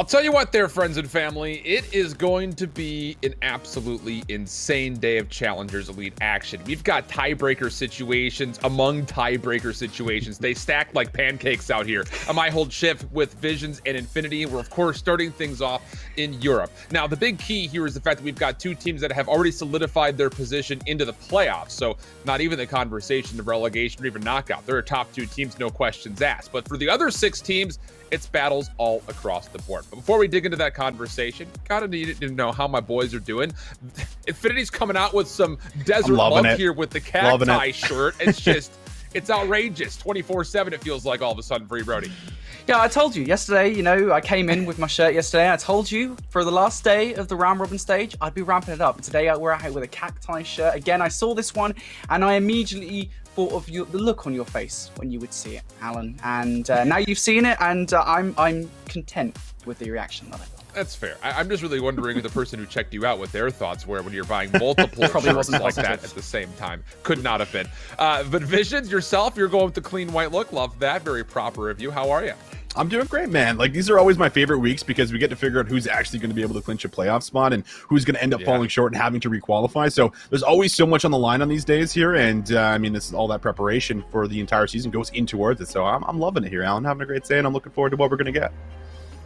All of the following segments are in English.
I'll tell you what there, friends and family, it is going to be an absolutely insane day of Challengers Elite action. We've got tiebreaker situations among tiebreaker situations. They stack like pancakes out here. A My Hold Shift with Visions and Infinity. We're, of course, starting things off in Europe. Now, the big key here is the fact that we've got two teams that have already solidified their position into the playoffs. So not even the conversation of relegation or even knockout. They're top two teams, no questions asked. But for the other 6 teams, it's battles all across the board. But before we dig into that conversation, gotta need to know how my boys are doing. Infinity's coming out with some desert love here with the cacti shirt. It's just, it's outrageous. 24/7 it feels like all of a sudden for you, Brody. Yeah, I told you yesterday, I came in with my shirt yesterday. I told you for the last day of the round robin stage, I'd be ramping it up. Today we're out here with a cacti shirt. Again, I saw this one and I immediately thought of the look on your face when you would see it, Alan. And now you've seen it, and I'm content with the reaction that I got. That's fair. I'm just really wondering who the person who checked you out what their thoughts were when you're buying multiple shirts like that at the same time. Could not have been. But Visions, yourself, you're going with the clean white look. Love that. Very proper of you. How are you? I'm doing great, man. Like, these are always my favorite weeks because we get to figure out who's actually going to be able to clinch a playoff spot and who's going to end up falling short and having to requalify. So there's always so much on the line on these days here. And I mean, this is all that preparation for the entire season goes in towards it. So I'm loving it here, Alan. Having a great day, and I'm looking forward to what we're going to get.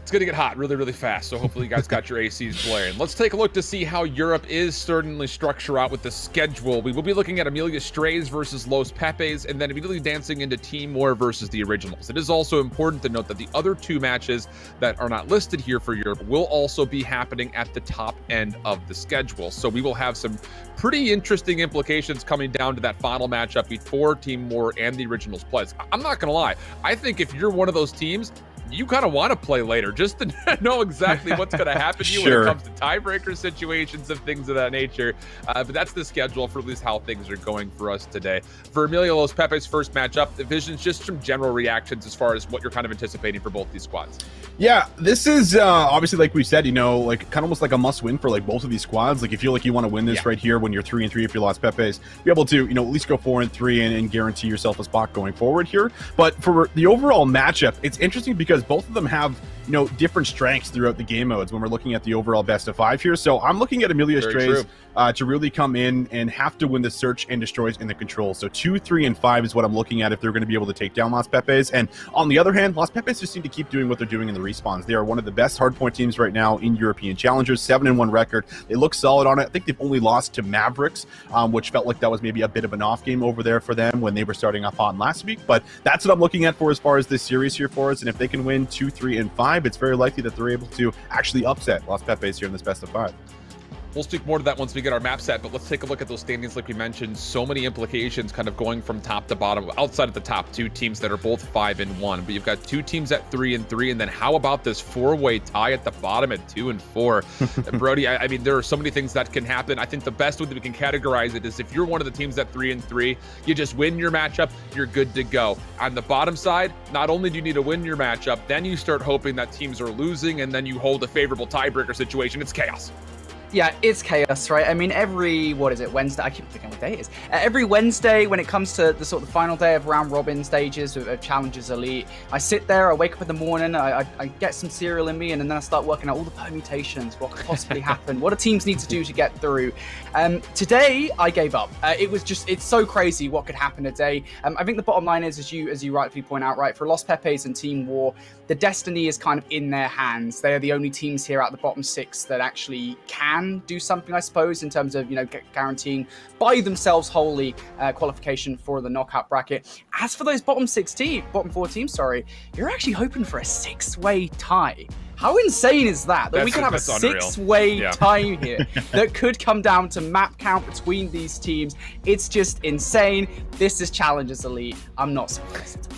It's going to get hot really, really fast, so hopefully you guys got your ACs blaring. Let's take a look to see how Europe is certainly structured out with the schedule. We will be looking at AMELIA Strays versus Los Pepes, and then immediately dancing into Team War versus the Originals. It is also important to note that the other 2 matches that are not listed here for Europe will also be happening at the top end of the schedule. So we will have some pretty interesting implications coming down to that final matchup before Team War and the Originals plays. I'm not going to lie. I think if you're one of those teams, you kind of want to play later just to know exactly what's going to happen to you when it comes to tiebreaker situations and things of that nature. But that's the schedule for at least how things are going for us today. For AMELIA Los Pepes' first matchup, the Visions, just some general reactions as far as what you're kind of anticipating for both these squads. Yeah, this is obviously, like we said, like kind of almost like a must-win for like both of these squads. Like, you feel like you want to win this right here when you're 3-3 if you're Los Pepes, be able to, at least go 4-3 and guarantee yourself a spot going forward here. But for the overall matchup, it's interesting because both of them have different strengths throughout the game modes when we're looking at the overall best of 5 here. So I'm looking at AMELIA Strays to really come in and have to win the search and destroys in the control. So 2, 3, and 5 is what I'm looking at if they're going to be able to take down Los Pepes. And on the other hand, Los Pepes just seem to keep doing what they're doing in the respawns. They are one of the best hardpoint teams right now in European Challengers, 7-1 record. They look solid on it. I think they've only lost to Mavericks, which felt like that was maybe a bit of an off game over there for them when they were starting off hot last week. But that's what I'm looking at for as far as this series here for us. And if they can win 2, 3, and 5, it's very likely that they're able to actually upset Los Pepes here in this best of 5. We'll speak more to that once we get our map set, but let's take a look at those standings like we mentioned. So many implications kind of going from top to bottom, outside of the top 2 teams that are both 5-1. But you've got 2 teams at 3-3, and then how about this 4-way tie at the bottom at 2-4? Brody, I mean, there are so many things that can happen. I think the best way that we can categorize it is if you're one of the teams at 3-3, you just win your matchup, you're good to go. On the bottom side, not only do you need to win your matchup, then you start hoping that teams are losing, and then you hold a favorable tiebreaker situation. It's chaos. Yeah, it's chaos, right? I mean, every, Wednesday? I keep forgetting what day it is. Every Wednesday, when it comes to the sort of the final day of round robin stages of Challengers Elite, I sit there, I wake up in the morning, I get some cereal in me, and then I start working out all the permutations, what could possibly happen, what do teams need to do to get through. Today, I gave up. It's so crazy what could happen today. I think the bottom line is, as you rightfully point out, right, for Los Pepes and Team War, the destiny is kind of in their hands. They are the only teams here out the bottom 6 that actually can do something, I suppose, in terms of, guaranteeing by themselves wholly qualification for the knockout bracket. As for those bottom 4 teams, you're actually hoping for a 6-way tie. How insane is that? That we could have a 6-way tie here that could come down to map count between these teams. It's just insane. This is Challengers Elite. I'm not surprised.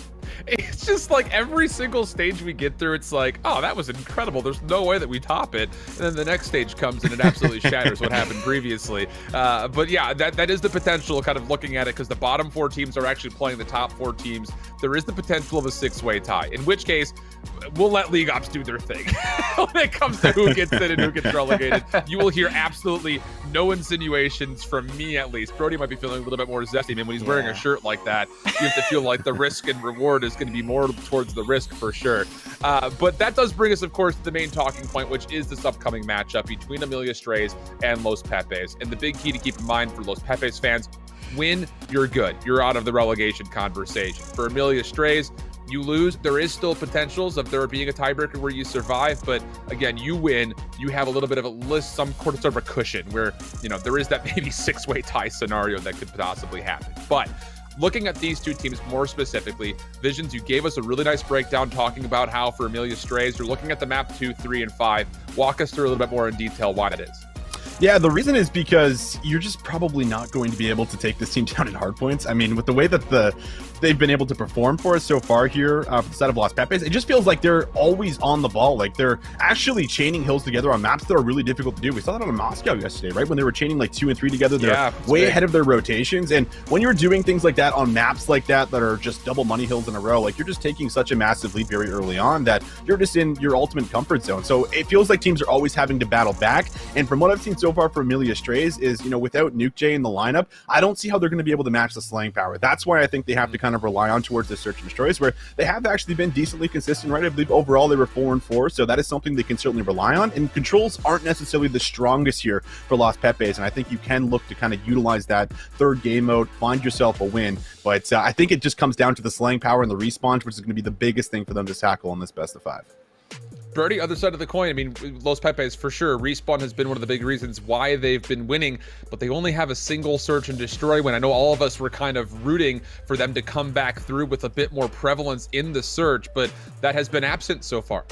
It's just like every single stage we get through, it's like, oh, that was incredible. There's no way that we top it. And then the next stage comes and it absolutely shatters what happened previously. But yeah, that is the potential kind of looking at it because the bottom 4 teams are actually playing the top 4 teams. There is the potential of a 6-way tie, in which case we'll let League Ops do their thing. When it comes to who gets in and who gets relegated, you will hear absolutely no insinuations from me, at least. Brody might be feeling a little bit more zesty. I mean, when he's wearing a shirt like that, you have to feel like the risk and reward is going to be more towards the risk for sure. But that does bring us, of course, to the main talking point, which is this upcoming matchup between Amelia Strays and Los Pepes. And the big key to keep in mind for Los Pepes fans, win, you're good. You're out of the relegation conversation. For Amelia Strays, you lose, there is still potentials of there being a tiebreaker where you survive, but again, you win, you have a little bit of a list, some sort of a cushion where, you know, there is that maybe 6-way tie scenario that could possibly happen. But looking at these two teams more specifically, Visions, you gave us a really nice breakdown talking about how for Amelia Strays, you're looking at the map 2, 3, and 5. Walk us through a little bit more in detail why that is. Yeah, the reason is because you're just probably not going to be able to take this team down in hardpoints. I mean, with the way that they've been able to perform for us so far here for the side of Los Pepes, it just feels like they're always on the ball. Like they're actually chaining hills together on maps that are really difficult to do. We saw that on Moscow yesterday, right? When they were chaining like 2 and 3 together, they're way ahead of their rotations. And when you're doing things like that on maps like that are just double money hills in a row, like you're just taking such a massive lead very early on that you're just in your ultimate comfort zone. So it feels like teams are always having to battle back. And from what I've seen so far for Amelia Strays is, you know, without Nuke J in the lineup, I don't see how they're going to be able to match the slaying power. That's why I think they have to kind of rely on towards the search and destroys, where they have actually been decently consistent, right? I believe overall they were 4-4, so that is something they can certainly rely on. And controls aren't necessarily the strongest here for Los Pepes, and I think you can look to kind of utilize that third game mode, find yourself a win. But I think it just comes down to the slaying power and the respawns, which is going to be the biggest thing for them to tackle in this best of 5. Brody, other side of the coin, I mean, Los Pepes, for sure, Respawn has been one of the big reasons why they've been winning, but they only have a single search and destroy win. I know all of us were kind of rooting for them to come back through with a bit more prevalence in the search, but that has been absent so far.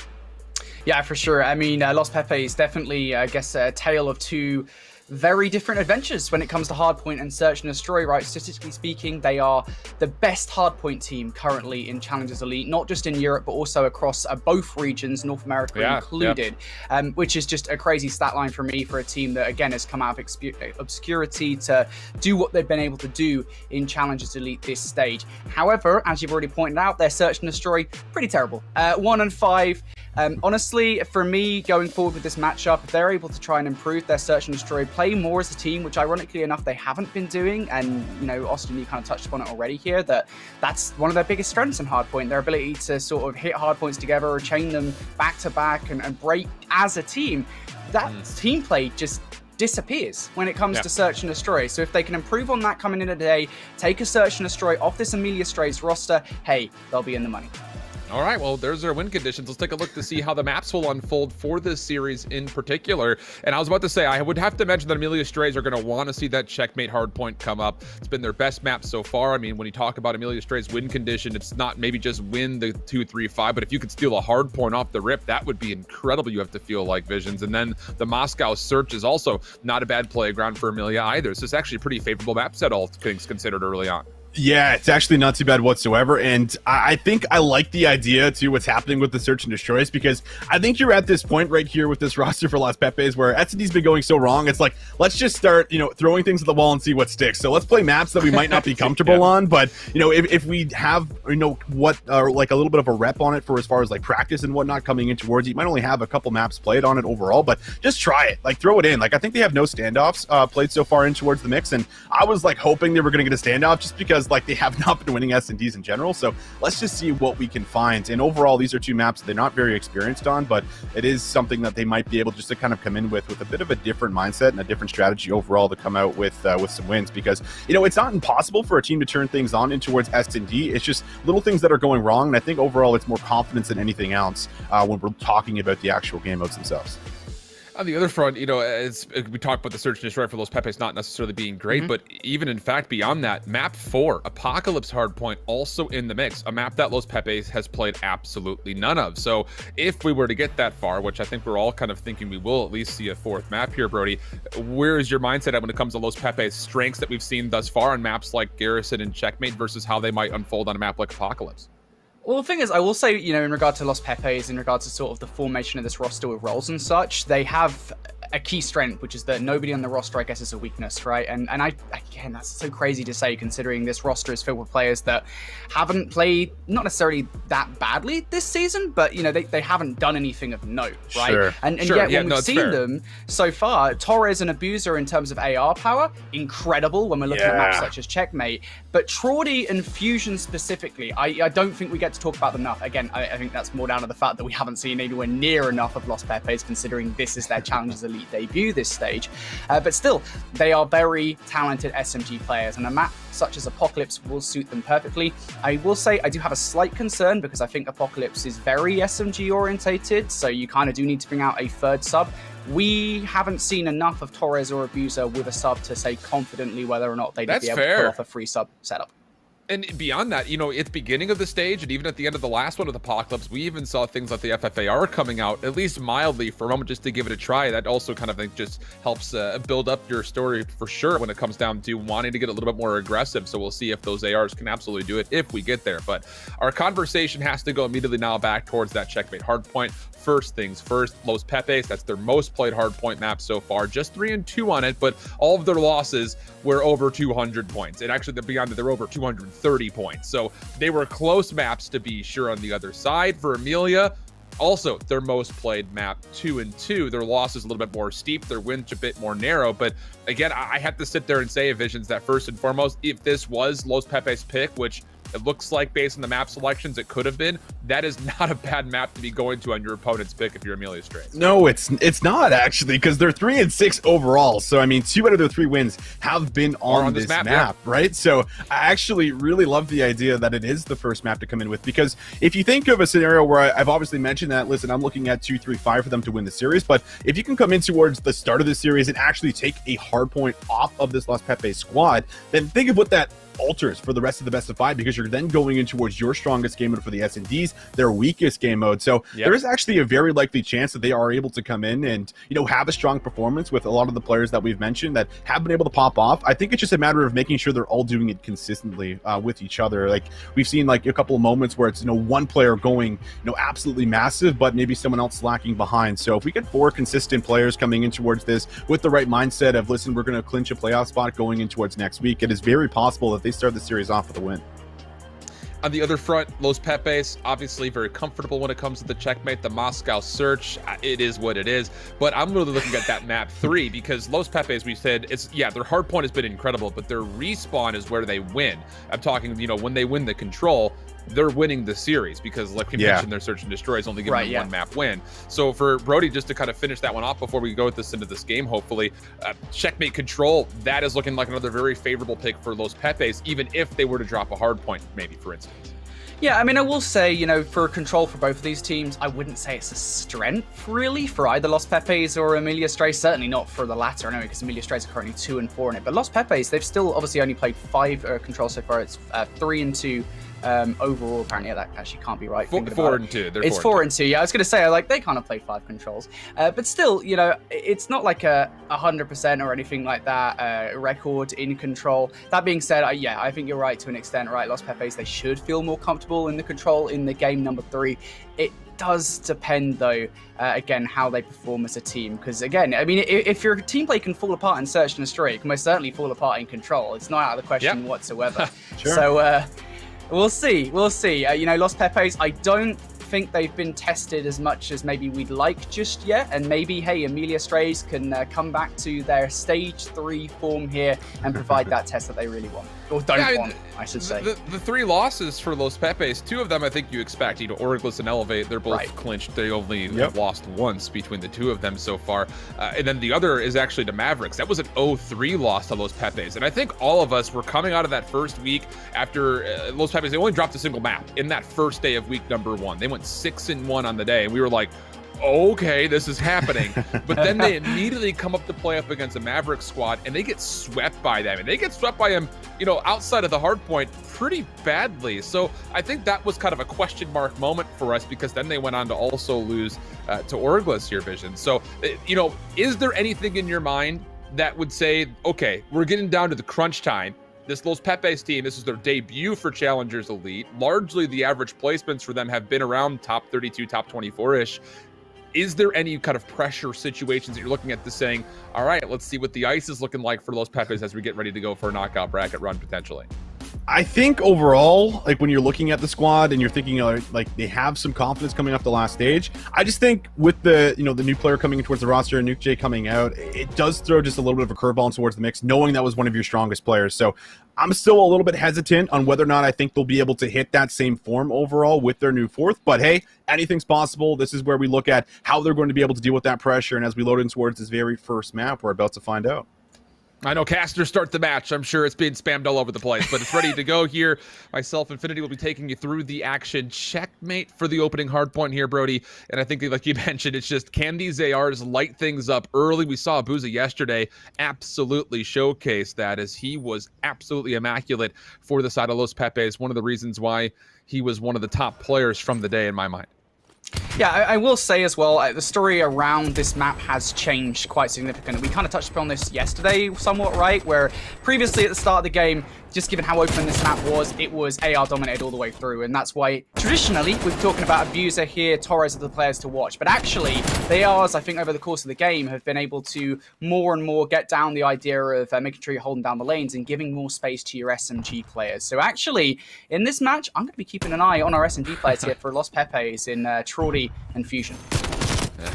Yeah, for sure. I mean, Los Pepes definitely, I guess, a tale of two very different adventures when it comes to hardpoint and search and destroy, right? Statistically speaking, they are the best hardpoint team currently in Challengers Elite, not just in Europe, but also across both regions, North America included, which is just a crazy stat line for me for a team that, again, has come out of obscurity to do what they've been able to do in Challengers Elite this stage. However, as you've already pointed out, their search and destroy, pretty terrible. 1 and 5. Honestly, for me, going forward with this matchup, if they're able to try and improve their search and destroy, play more as a team, which ironically enough, they haven't been doing. And, you know, Austin, you kind of touched upon it already here, that's one of their biggest strengths in hardpoint, their ability to sort of hit hardpoints together or chain them back to back and break as a team. That team play just disappears when it comes to search and destroy. So if they can improve on that coming in today, take a search and destroy off this Amelia Strays roster, hey, they'll be in the money. All right, well, there's our win conditions. Let's take a look to see how the maps will unfold for this series in particular. And I was about to say, I would have to mention that Amelia Strays are going to want to see that checkmate hardpoint come up. It's been their best map so far. I mean, when you talk about Amelia Strays win condition, it's not maybe just win the 2, 3, 5, but if you could steal a hardpoint off the rip, that would be incredible, you have to feel like, Visions. And then the Moscow search is also not a bad playground for Amelia either. So it's actually a pretty favorable map set, all things considered early on. Yeah, it's actually not too bad whatsoever, and I think I like the idea to what's happening with the search and destroys, because I think you're at this point right here with this roster for Los Pepes where S&D's been going so wrong. It's like, let's just start, you know, throwing things at the wall and see what sticks. So let's play maps that we might not be comfortable on, but, you know, if we have, you know, what like a little bit of a rep on it for as far as like practice and whatnot coming in towards you might only have a couple maps played on it overall, but just try it, like throw it in. Like I think they have no standoffs played so far in towards the mix, and I was like hoping they were going to get a standoff just because like they have not been winning S&Ds in general. So let's just see what we can find. And overall, these are two maps they're not very experienced on, but it is something that they might be able just to kind of come in with a bit of a different mindset and a different strategy overall to come out with some wins, because, you know, it's not impossible for a team to turn things on in towards S&D. It's just little things that are going wrong. And I think overall it's more confidence than anything else when we're talking about the actual game modes themselves. On the other front, you know, we talked about the search and destroy for Los Pepes not necessarily being great, but even in fact beyond that, map 4, Apocalypse Hardpoint, also in the mix, a map that Los Pepes has played absolutely none of. So if we were to get that far, which I think we're all kind of thinking we will at least see a 4th map here, Brody, where is your mindset at when it comes to Los Pepes' strengths that we've seen thus far on maps like Garrison and Checkmate versus how they might unfold on a map like Apocalypse? Well, the thing is, I will say, you know, in regard to Los Pepes, in regards to sort of the formation of this roster with roles and such, they have a key strength, which is that nobody on the roster, I guess, is a weakness, right? And again, that's so crazy to say, considering this roster is filled with players that haven't played not necessarily that badly this season, but they haven't done anything of note, right? Sure. And Sure. yet Yeah, when no, we've it's seen fair. them so far, Torres and Abuser in terms of AR power, incredible when we're looking at maps such as Checkmate. But Traudy and Fusion specifically, I don't think we get to talk about them enough. Again, I think that's more down to the fact that we haven't seen anywhere near enough of Los Pepes, considering this is their Challengers Elite debut this stage. But still, they are very talented SMG players, and a map such as Apocalypse will suit them perfectly. I will say I do have a slight concern because I think Apocalypse is very SMG orientated, so you kind of do need to bring out a third sub. We haven't seen enough of Torres or Abuser with a sub to say confidently whether or not they'd That's be able to fair. pull off a free sub setup. And beyond that, at the beginning of the stage and even at the end of the last one with Apocalypse, we even saw things like the FFAR coming out, at least mildly for a moment, just to give it a try. That also kind of just helps build up your story for sure when it comes down to wanting to get a little bit more aggressive. So we'll see if those ARs can absolutely do it if we get there. But our conversation has to go immediately now back towards that Checkmate hardpoint. First things first, Los Pepes, that's their most played hardpoint map so far. Just 3-2 on it, but all of their losses were over 200 points. And actually, beyond that, they're over 230 points. So they were close maps to be sure on the other side. For Amelia, also their most played map, 2-2. Their loss is a little bit more steep, their wins a bit more narrow. But again, I have to sit there and say, Visions, that first and foremost, if this was Los Pepes' pick, which it looks like based on the map selections it could have been, that is not a bad map to be going to on your opponent's pick if you're Amelia Strays. No, it's not actually, because they're 3-6 overall. So I mean, 2 out of their 3 wins have been on this map, yeah. right? So I actually really love the idea that it is the first map to come in with, because if you think of a scenario where I've obviously mentioned that, listen, I'm looking at 2-3-5 for them to win the series, but if you can come in towards the start of the series and actually take a hard point off of this Los Pepes squad, then think of what that alters for the rest of the best of 5, because you're then going in towards your strongest game mode for the S&Ds, their weakest game mode. So there is actually a very likely chance that they are able to come in and have a strong performance with a lot of the players that we've mentioned that have been able to pop off. I think it's just a matter of making sure they're all doing it consistently with each other. Like we've seen like a couple of moments where it's one player going absolutely massive, but maybe someone else slacking behind. So if we get 4 consistent players coming in towards this with the right mindset of, listen, we're going to clinch a playoff spot going in towards next week, it is very possible that they start the series off with a win. On the other front, Los Pepes, obviously very comfortable when it comes to the Checkmate, the Moscow search. It is what it is. But I'm really looking at that map 3, because Los Pepes, we said, their hard point has been incredible, but their respawn is where they win. I'm talking, when they win the control, they're winning the series, because like we mentioned, their search and destroy is only giving them 1 map win. So for Brody, just to kind of finish that one off before we go with this into this game, hopefully, Checkmate control, that is looking like another very favorable pick for Los Pepes, even if they were to drop a hard point, maybe, for instance. Yeah, I mean, I will say, for control for both of these teams, I wouldn't say it's a strength, really, for either Los Pepes or Amelia Strays. Certainly not for the latter, anyway, because Amelia Strays are currently 2-4 in it. But Los Pepes, they've still obviously only played 5 controls so far. It's 3-2 overall. Apparently, that actually can't be right. 4-2. They're it's 4-2. Yeah, I was going to say, they kind of play 5 controls. But still, it's not like a 100% or anything like that record in control. That being said, I think you're right to an extent, right? Los Pepes, they should feel more comfortable in the control in the game number 3. It does depend, though, again, how they perform as a team. Because, again, I mean, if your team play can fall apart in Search and Destroy, it can most certainly fall apart in Control. It's not out of the question whatsoever. Sure. So, we'll see. Los Pepes, I don't think they've been tested as much as maybe we'd like just yet, and maybe, hey, Amelia Strays can come back to their stage 3 form here and provide that test that they really want, or don't want, I should say. The 3 losses for Los Pepes, 2 of them I think you expect. Origlis and Elevate, they're both clinched. They only have lost once between the 2 of them so far. And then the other is actually to Mavericks. That was an 0-3 loss to Los Pepes. And I think all of us were coming out of that first week after Los Pepes, they only dropped a single map in that first day of week number 1. They went 6-1 on the day, and we were like, okay, this is happening. But then they immediately come up to play up against a Maverick squad, and they get swept by them. And they get swept by them, outside of the hard point pretty badly. So I think that was kind of a question mark moment for us, because then they went on to also lose to Origlis here, Vision. So, is there anything in your mind that would say, okay, we're getting down to the crunch time. This Los Pepes team, this is their debut for Challengers Elite. Largely the average placements for them have been around top 32, top 24-ish. Is there any kind of pressure situations that you're looking at this saying, all right, let's see what the ice is looking like for Los Pepes as we get ready to go for a knockout bracket run potentially? I think overall, like when you're looking at the squad and you're thinking like they have some confidence coming up the last stage, I just think with the the new player coming in towards the roster and Nuke J coming out, it does throw just a little bit of a curveball towards the mix, knowing that was one of your strongest players. So I'm still a little bit hesitant on whether or not I think they'll be able to hit that same form overall with their new fourth. But hey, anything's possible. This is where we look at how they're going to be able to deal with that pressure. And as we load in towards this very first map, we're about to find out. I know Caster start the match. I'm sure it's being spammed all over the place, but it's ready to go here. Myself, Infinity will be taking you through the action. Checkmate for the opening hardpoint here, Brody. And I think, like you mentioned, it's just can these ARs light things up early? We saw Abuza yesterday absolutely showcase that as he was absolutely immaculate for the side of Los Pepes. One of the reasons why he was one of the top players from the day in my mind. Yeah, I will say as well, the story around this map has changed quite significantly. We kind of touched upon this yesterday somewhat, right? Where previously at the start of the game, just given how open this map was, it was AR dominated all the way through. And that's why, traditionally, we're talking about Abuser here, Torres are the players to watch. But actually, the ARs, I think, over the course of the game have been able to more and more get down the idea of making sure you're holding down the lanes and giving more space to your SMG players. So actually, in this match, I'm going to be keeping an eye on our SMG players here for Los Pepes in Traudy and Fusion.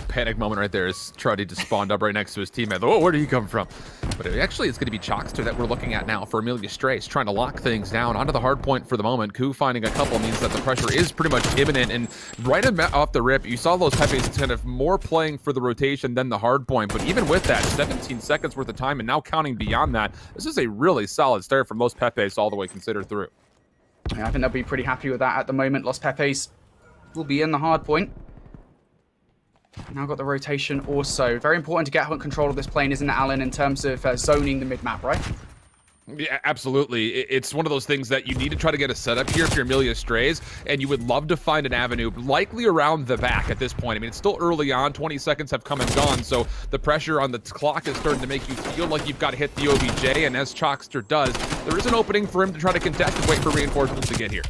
Panic moment right there as Truddy just spawned up right next to his teammate. Oh, where did he come from? But actually, it's going to be Chalkster that we're looking at now for Amelia Strays, trying to lock things down onto the hard point for the moment. Ku finding a couple means that the pressure is pretty much imminent. And right off the rip, you saw those Pepes kind of more playing for the rotation than the hard point. But even with that, 17 seconds worth of time and now counting beyond that, this is a really solid start from Los Pepes all the way considered through. Yeah, I think they'll be pretty happy with that at the moment. Los Pepes will be in the hard point. Now got the rotation also. Very important to get control of this plane, isn't it, Alan, in terms of zoning the mid-map, right? Yeah, absolutely. It's one of those things that you need to try to get a setup here if you're Amelia Strays, and you would love to find an avenue, likely around the back at this point. I mean, it's still early on. 20 seconds have come and gone, so the pressure on the clock is starting to make you feel like you've got to hit the OBJ, and as Chalkster does, there is an opening for him to try to contest and wait for reinforcements to get here.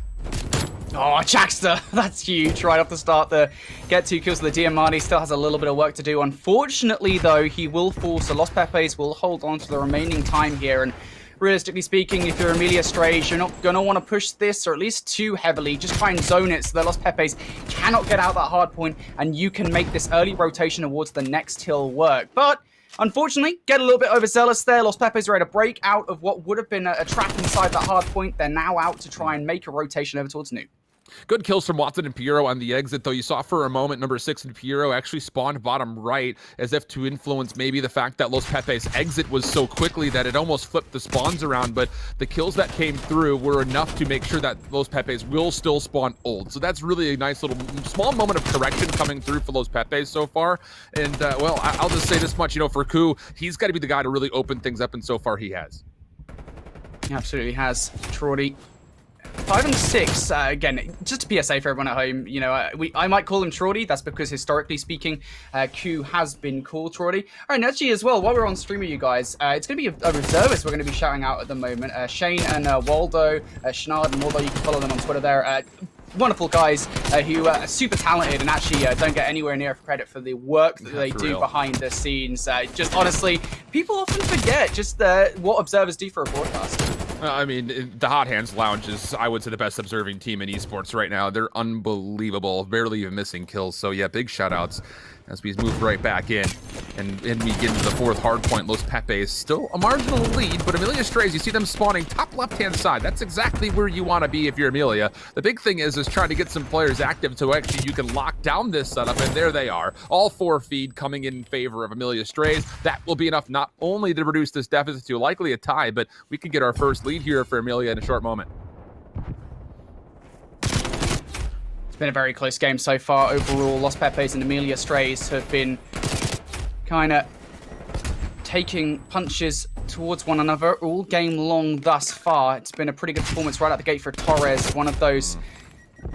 Oh, Chalkster, that's huge right off the start there. Get 2 kills with the Diamante, still has a little bit of work to do. Unfortunately, though, he will fall, so Los Pepes will hold on to the remaining time here. And realistically speaking, if you're Amelia Strays, you're not going to want to push this, or at least too heavily. Just try and zone it so that Los Pepes cannot get out that hard point, and you can make this early rotation towards the next hill work. But unfortunately, get a little bit overzealous there. Los Pepes are able to break out of what would have been a trap inside that hard point. They're now out to try and make a rotation over towards Nuke. Good kills from Watson and Piero on the exit, though. You saw for a moment number 6 and Piero actually spawned bottom right, as if to influence maybe the fact that Los Pepes' exit was so quickly that it almost flipped the spawns around. But the kills that came through were enough to make sure that Los Pepes will still spawn old. So that's really a nice little small moment of correction coming through for Los Pepes so far. And, well, I'll just say this much, for Ku, he's got to be the guy to really open things up, and so far he has. He absolutely has. Traudy 5 and 6, again, just a PSA for everyone at home, I might call him Traudy. That's because historically speaking, Q has been called Traudy. All right, actually as well, while we're on stream with you guys, it's going to be a reservist we're going to be shouting out at the moment. Shane and Waldo, Schnard and Waldo, you can follow them on Twitter there. Wonderful guys who are super talented and actually don't get anywhere near credit for the work that they do behind the scenes. Just honestly, people often forget just what observers do for a broadcast. I mean, the Hot Hands Lounge is, I would say, the best observing team in esports right now. They're unbelievable, barely even missing kills. So yeah, big shout outs as we move right back in. And we get into the fourth hard point. Los Pepes still a marginal lead, but Amelia Strays, you see them spawning top left-hand side. That's exactly where you want to be if you're Amelia. The big thing is trying to get some players active so actually you can lock down this setup, and there they are. All 4 feed coming in favor of Amelia Strays. That will be enough not only to reduce this deficit to likely a tie, but we could get our first lead here for Amelia in a short moment. It's been a very close game so far overall. Los Pepes and Amelia Strays have been kind of taking punches towards one another all game long thus far. It's been a pretty good performance right out the gate for Torres, one of those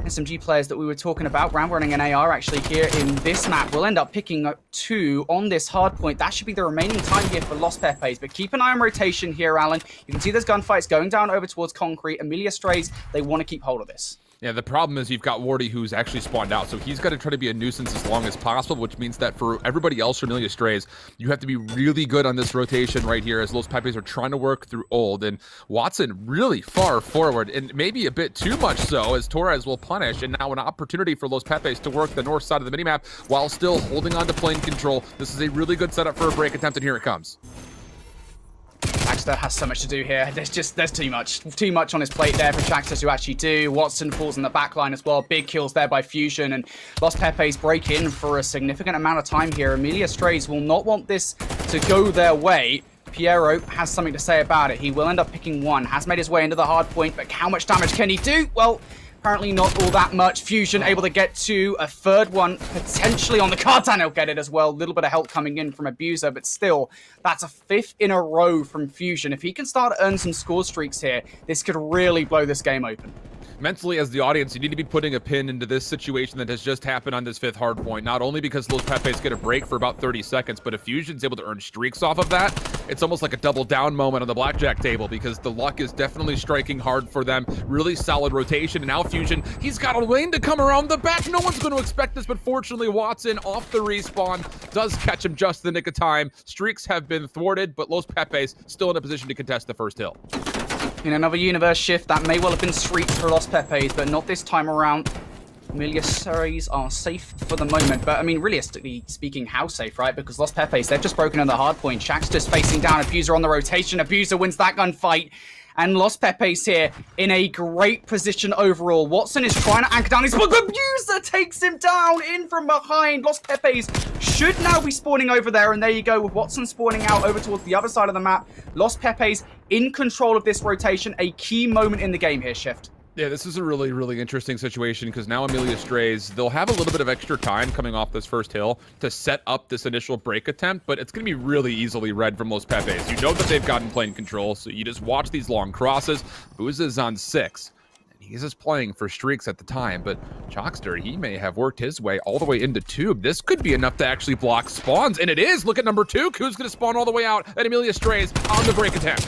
SMG players that we were talking about. Round running an AR actually here in this map. We'll end up picking up 2 on this hard point. That should be the remaining time here for Los Pepes, but keep an eye on rotation here, Alan. You can see there's gunfights going down over towards concrete. Amelia Strays, they want to keep hold of this. Yeah, the problem is you've got Wardy who's actually spawned out, so he's got to try to be a nuisance as long as possible, which means that for everybody else, for Amelia Strays, you have to be really good on this rotation right here as Los Pepes are trying to work through Old, and Watson really far forward, and maybe a bit too much so, as Torres will punish, and now an opportunity for Los Pepes to work the north side of the minimap while still holding on to plane control. This is a really good setup for a break attempt, and here it comes. Chaxter has so much to do here. There's too much on his plate there for Chaxter to actually do. Watson falls in the back line as well. Big kills there by Fusion, and Los Pepes break in for a significant amount of time here. Amelia Strays will not want this to go their way. Piero has something to say about it. He will end up picking one. Has made his way into the hard point, but how much damage can he do? Well, apparently not all that much. Fusion able to get to a third one, potentially on the cards, and he'll get it as well. A little bit of help coming in from Abuser, but still, that's a 5th in a row from Fusion. If he can start to earn some score streaks here, this could really blow this game open. Mentally, as the audience, you need to be putting a pin into this situation that has just happened on this 5th hardpoint. Not only because Los Pepes get a break for about 30 seconds, but if Fusion's able to earn streaks off of that, it's almost like a double down moment on the blackjack table because the luck is definitely striking hard for them. Really solid rotation, and now Fusion, he's got a lane to come around the back. No one's going to expect this, but fortunately Watson off the respawn does catch him just in the nick of time. Streaks have been thwarted, but Los Pepes still in a position to contest the first hill. In another universe shift, that may well have been streaks for Los Pepes, but not this time around. Amelia Strays are safe for the moment, but I mean, realistically speaking, how safe, right? Because Los Pepes, they've just broken on the hard point. Shaxter's facing down Abuser on the rotation. Abuser wins that gunfight. And Los Pepes here in a great position overall. Watson is trying to anchor down his book. Abuser takes him down in from behind. Los Pepes should now be spawning over there. And there you go with Watson spawning out over towards the other side of the map. Los Pepes in control of this rotation. A key moment in the game here, Shift. Yeah, this is a really, really interesting situation because now Amelia Strays, they'll have a little bit of extra time coming off this first hill to set up this initial break attempt, but it's going to be really easily read from Los Pepes. You know that they've gotten plane control, so you just watch these long crosses. Booz is on 6. He's just playing for streaks at the time, but Chaxter, he may have worked his way all the way into Tube. This could be enough to actually block spawns, and it is. Look at number 2. Who's going to spawn all the way out, and Amelia Strays on the break attempt.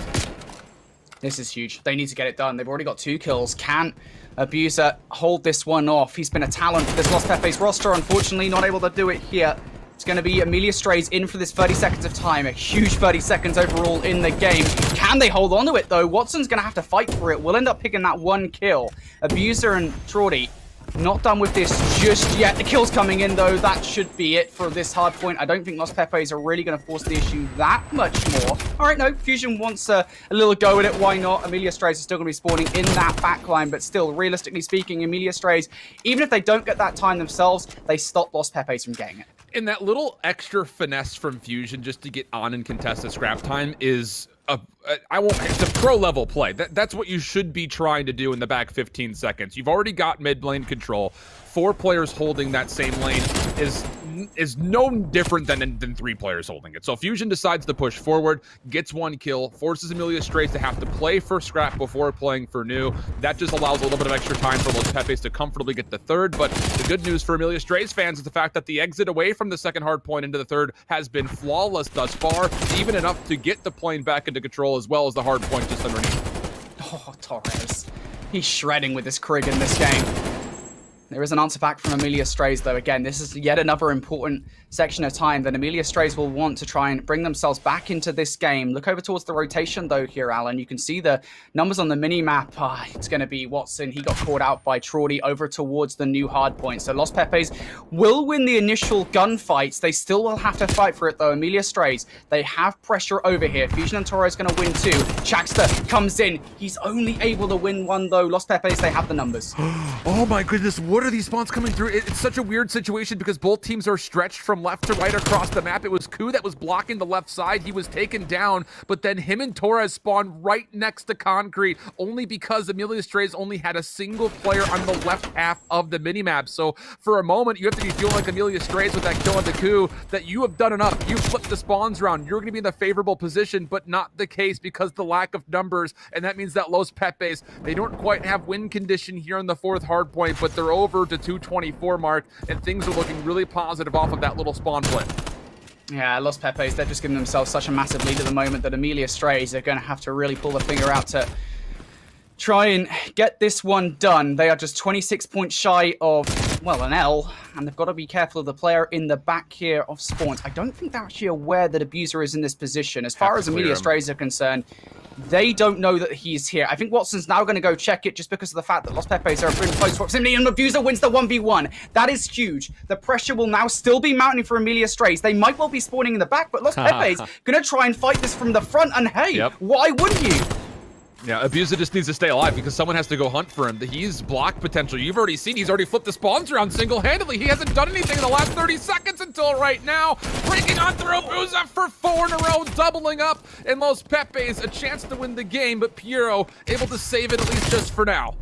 This is huge. They need to get it done. They've already got 2 kills. Can Abuser hold this one off? He's been a talent for this Los Pepes roster. Unfortunately, not able to do it here. It's going to be Amelia Strays in for this 30 seconds of time. A huge 30 seconds overall in the game. Can they hold on to it, though? Watson's going to have to fight for it. We'll end up picking that 1 kill. Abuser and Traudy not done with this just yet. The kill's coming in, though. That should be it for this hard point. I don't think Los Pepes are really going to force the issue that much more. All right, no, Fusion wants a little go at it. Why not? Amelia Strays is still going to be spawning in that backline, but still, realistically speaking, Amelia Strays, even if they don't get that time themselves, they stop Los Pepes from getting it. And that little extra finesse from Fusion just to get on and contest the scrap time is it's a pro level play. That's what you should be trying to do in the back 15 seconds. You've already got mid lane control. 4 players holding that same lane is no different than 3 players holding it. So Fusion decides to push forward, gets 1 kill, forces Amelia Strays to have to play for scrap before playing for new. That just allows a little bit of extra time for Los Pepes to comfortably get the 3rd. But the good news for Amelia Strays fans is the fact that the exit away from the second hard point into the 3rd has been flawless thus far, even enough to get the plane back into control as well as the hard point just underneath. Oh, Torres. He's shredding with this Krig in this game. There is an answer back from Amelia Strays, though. Again, this is yet another important section of time that Amelia Strays will want to try and bring themselves back into this game. Look over towards the rotation, though, here, Alan. You can see the numbers on the mini-map. It's going to be Watson. He got caught out by Traudy over towards the new hard point. So Los Pepes will win the initial gunfights. They still will have to fight for it, though. Amelia Strays, they have pressure over here. Fusion and Torres going to win, too. Chaxter comes in. He's only able to win 1, though. Los Pepes, they have the numbers. Oh, my goodness. What are these spawns coming through? It's such a weird situation because both teams are stretched from left to right across the map. It was Ku that was blocking the left side. He was taken down, but then him and Torres spawned right next to concrete only because Amelia Strays only had a single player on the left half of the minimap. So for a moment, you have to be feeling like Amelia Strays with that kill on the Ku that you have done enough. You've flipped the spawns around. You're going to be in the favorable position, but not the case because the lack of numbers, and that means that Los Pepes, they don't quite have win condition here in the 4th hard point, but they're over to 224 mark, and things are looking really positive off of that little spawn flip. Yeah, Los Pepes, they're just giving themselves such a massive lead at the moment that Amelia Strays are going to have to really pull the finger out to try and get this one done. They are just 26 points shy of, well, an L, and they've got to be careful of the player in the back here of spawns. I don't think they're actually aware that Abuser is in this position. As far as Amelia Strays are concerned, they don't know that he's here. I think Watson's now going to go check it just because of the fact that Los Pepes are in close proximity, and Abuser wins the 1v1. That is huge. The pressure will now still be mounting for Amelia Strays. They might well be spawning in the back, but Los Pepes going to try and fight this from the front, and hey, why wouldn't you? Yeah, Abuser just needs to stay alive because someone has to go hunt for him. He's block potential. You've already seen he's already flipped the spawns around single-handedly. He hasn't done anything in the last 30 seconds until right now. Breaking on through Abuser for 4 in a row, doubling up. And Los Pepes, a chance to win the game, but Piero able to save it at least just for now.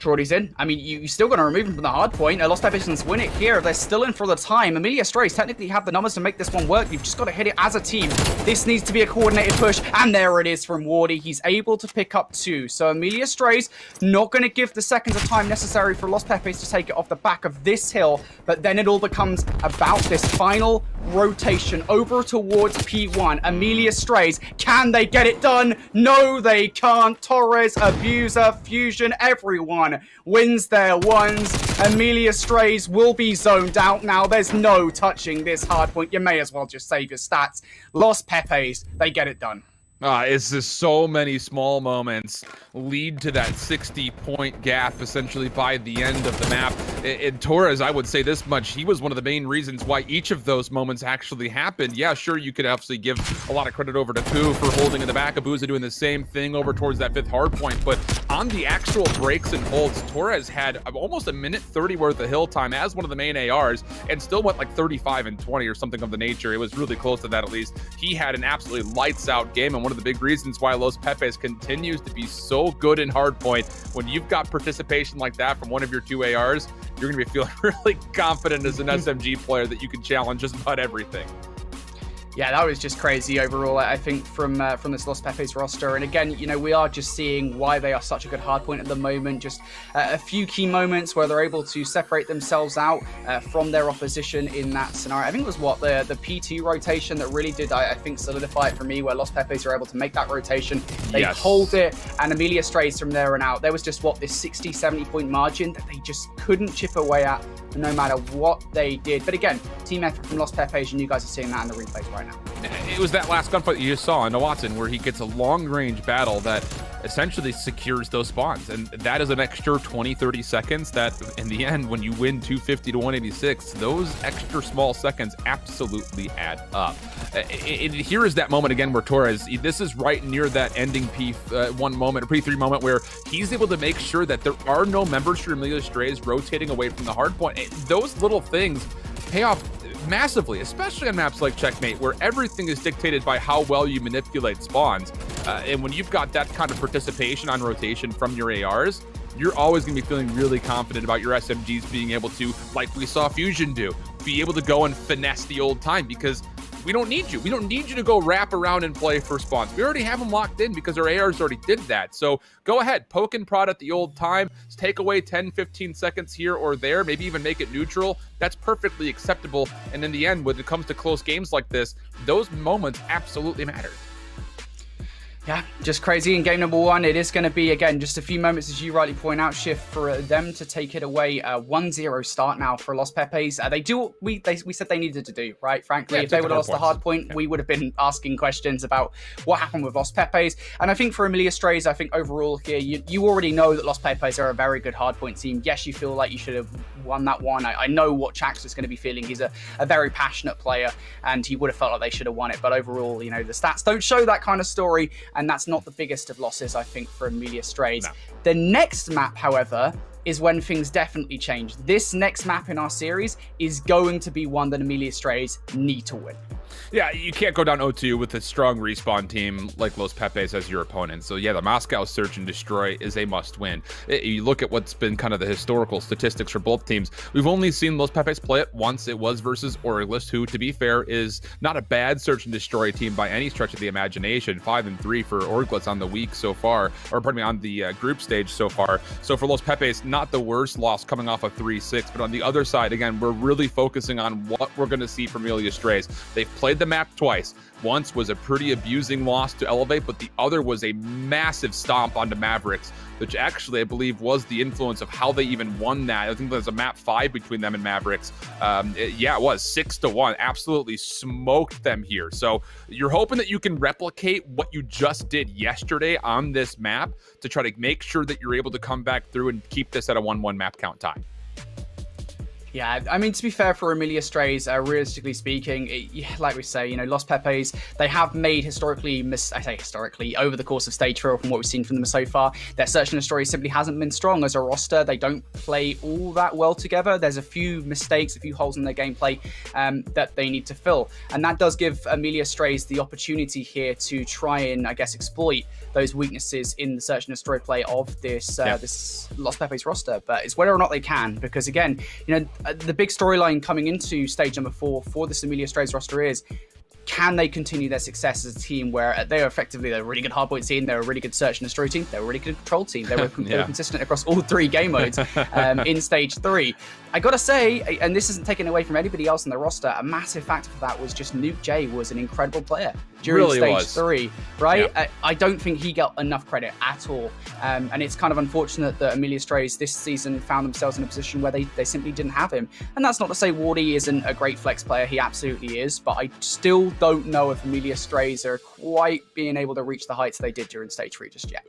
Traudy's in. I mean, you still going to remove him from the hard point. Los Pepes win it here. They're still in for the time. Amelia Strays technically have the numbers to make this one work. You've just got to hit it as a team. This needs to be a coordinated push, and there it is from Wardy. He's able to pick up 2. So Amelia Strays not going to give the seconds of time necessary for Los Pepes to take it off the back of this hill, but then it all becomes about this final rotation over towards P1. Amelia Strays, can they get it done? No, they can't. Torres, Abuser, Fusion, everyone wins their ones. Amelia Strays will be zoned out now. There's no touching this hard point. You may as well just save your stats. Los Pepes, they get it done. It's just so many small moments lead to that 60-point gap essentially by the end of the map. And Torres, I would say this much, he was one of the main reasons why each of those moments actually happened. Yeah, sure, you could actually give a lot of credit over to Pooh for holding in the back, Abuza doing the same thing over towards that 5th hard point, but on the actual breaks and holds, Torres had almost a minute 30 worth of hill time as one of the main ARs and still went like 35 and 20 or something of the nature. It was really close to that at least. He had an absolutely lights out game, and one of the big reasons why Los Pepes continues to be so good in hardpoint. When you've got participation like that from one of your 2 ARs, you're going to be feeling really confident as an SMG player that you can challenge just about everything. Yeah, that was just crazy overall, I think, from this Los Pepes roster. And again, you know, we are just seeing why they are such a good hardpoint at the moment. Just a few key moments where they're able to separate themselves out from their opposition in that scenario. I think it was the P2 rotation that really did, I think, solidify it for me, where Los Pepes are able to make that rotation. They hold it, and Amelia Strays from there on out. There was just, this 60, 70-point margin that they just couldn't chip away at no matter what they did. But again, team effort from Los Pepes, and you guys are seeing that in the replays right now. It was that last gunfight you just saw in Watson where he gets a long-range battle that essentially secures those spawns, and that is an extra 20-30 seconds that in the end, when you win 250 to 186, those extra small seconds absolutely add up. Here is that moment again where Torres, this is right near that ending P1 moment, or P3 moment, where he's able to make sure that there are no members for Amelia Strays rotating away from the hard point. Those little things pay off massively, especially on maps like Checkmate, where everything is dictated by how well you manipulate spawns. And when you've got that kind of participation on rotation from your ARs, you're always going to be feeling really confident about your SMGs being able to, like we saw Fusion do, be able to go and finesse the old time, because we don't need you. We don't need you to go wrap around and play for spawns. We already have them locked in because our ARs already did that. So go ahead, poke and prod at the old time, take away 10, 15 seconds here or there, maybe even make it neutral. That's perfectly acceptable. And in the end, when it comes to close games like this, those moments absolutely matter. Yeah, just crazy. In game number 1, it is going to be, again, just a few moments, as you rightly point out, Shift, for them to take it away. 1-0 start now for Los Pepes. They do what we said they needed to do, right? Frankly, if they would have lost the hard point, we would have been asking questions about what happened with Los Pepes. And I think for Amelia Strays, I think overall here, you already know that Los Pepes are a very good hard point team. Yes, you feel like you should have won that one. I know what Chax is going to be feeling. He's a very passionate player, and he would have felt like they should have won it. But overall, you know, the stats don't show that kind of story. And that's not the biggest of losses, I think, for Amelia Strays. No. The next map, however, is when things definitely change. This next map in our series is going to be one that Amelia Strays need to win. Yeah, you can't go down 0-2 with a strong respawn team like Los Pepes as your opponent. So yeah, the Moscow Search and Destroy is a must-win. You look at what's been kind of the historical statistics for both teams. We've only seen Los Pepes play it once. It was versus Orglist, who, to be fair, is not a bad Search and Destroy team by any stretch of the imagination. 5-3 for Orglist on the week so far, or pardon me, on the group stage so far. So for Los Pepes, not the worst loss coming off of 3-6. But on the other side, again, we're really focusing on what we're going to see from Amelia Strays. They've played the map twice. Once was a pretty abusing loss to Elevate, but the other was a massive stomp onto Mavericks, which actually I believe was the influence of how they even won that. I think there's a map 5 between them and Mavericks. It was 6-1. Absolutely smoked them here. So you're hoping that you can replicate what you just did yesterday on this map to try to make sure that you're able to come back through and keep this at a 1-1 map count tie. Yeah, I mean, to be fair for Amelia Strays, realistically speaking, like we say, Los Pepes, they have made historically, over the course of Stage 4 from what we've seen from them so far, their search and destroy simply hasn't been strong as a roster. They don't play all that well together. There's a few mistakes, a few holes in their gameplay that they need to fill. And that does give Amelia Strays the opportunity here to try and, I guess, exploit those weaknesses in the search and destroy play of this Los Pepes roster. But it's whether or not they can, because again, the big storyline coming into stage number 4 for this Amelia Strays roster is, can they continue their success as a team where they're a really good hardpoint team, they're a really good search and destroy team, they're a really good control team, they were consistent across all 3 game modes in stage 3. I gotta say, and this isn't taken away from anybody else on the roster, a massive factor for that was just Nuke J was an incredible player during stage 3, right? Yeah. I don't think he got enough credit at all. And it's kind of unfortunate that Amelia Strays this season found themselves in a position where they simply didn't have him. And that's not to say Wardy isn't a great flex player, he absolutely is, but I still don't know if Amelia Strays are quite being able to reach the heights they did during stage 3 just yet.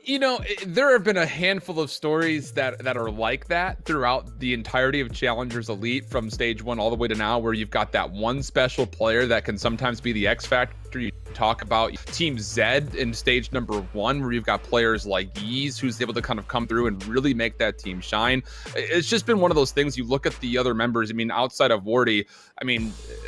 There have been a handful of stories that are like that throughout the entirety of Challengers Elite from stage 1 all the way to now, where you've got that one special player that can sometimes be the X factor. You talk about Team Z in stage number 1, where you've got players like Yeez, who's able to kind of come through and really make that team shine. It's just been one of those things. You look at the other members, outside of Wardy,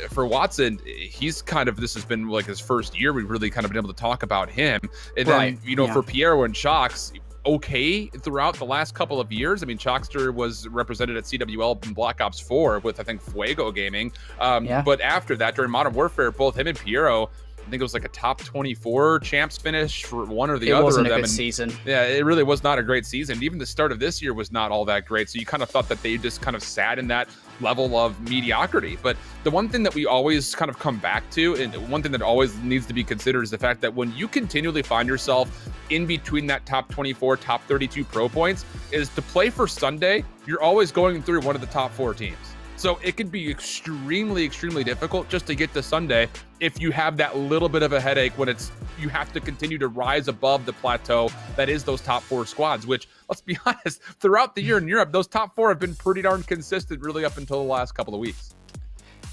for Watson, he's this has been like his first year we've really kind of been able to talk about him. And then, for Piero and Shox, okay throughout the last couple of years. Shockster was represented at CWL in Black Ops 4 with, I think, Fuego Gaming. But after that, during Modern Warfare, both him and Piero, I think it was like a top 24 champs finish for one or the other of them. It wasn't a good season. Yeah, it really was not a great season. Even the start of this year was not all that great. So you kind of thought that they just kind of sat in that level of mediocrity. But the one thing that we always kind of come back to, and one thing that always needs to be considered, is the fact that when you continually find yourself in between that top 24, top 32 pro points, is to play for Sunday, you're always going through one of the top 4 teams. So it can be extremely, extremely difficult just to get to Sunday if you have that little bit of a headache when you have to continue to rise above the plateau that is those top 4 squads, which, let's be honest, throughout the year in Europe, those top 4 have been pretty darn consistent really up until the last couple of weeks.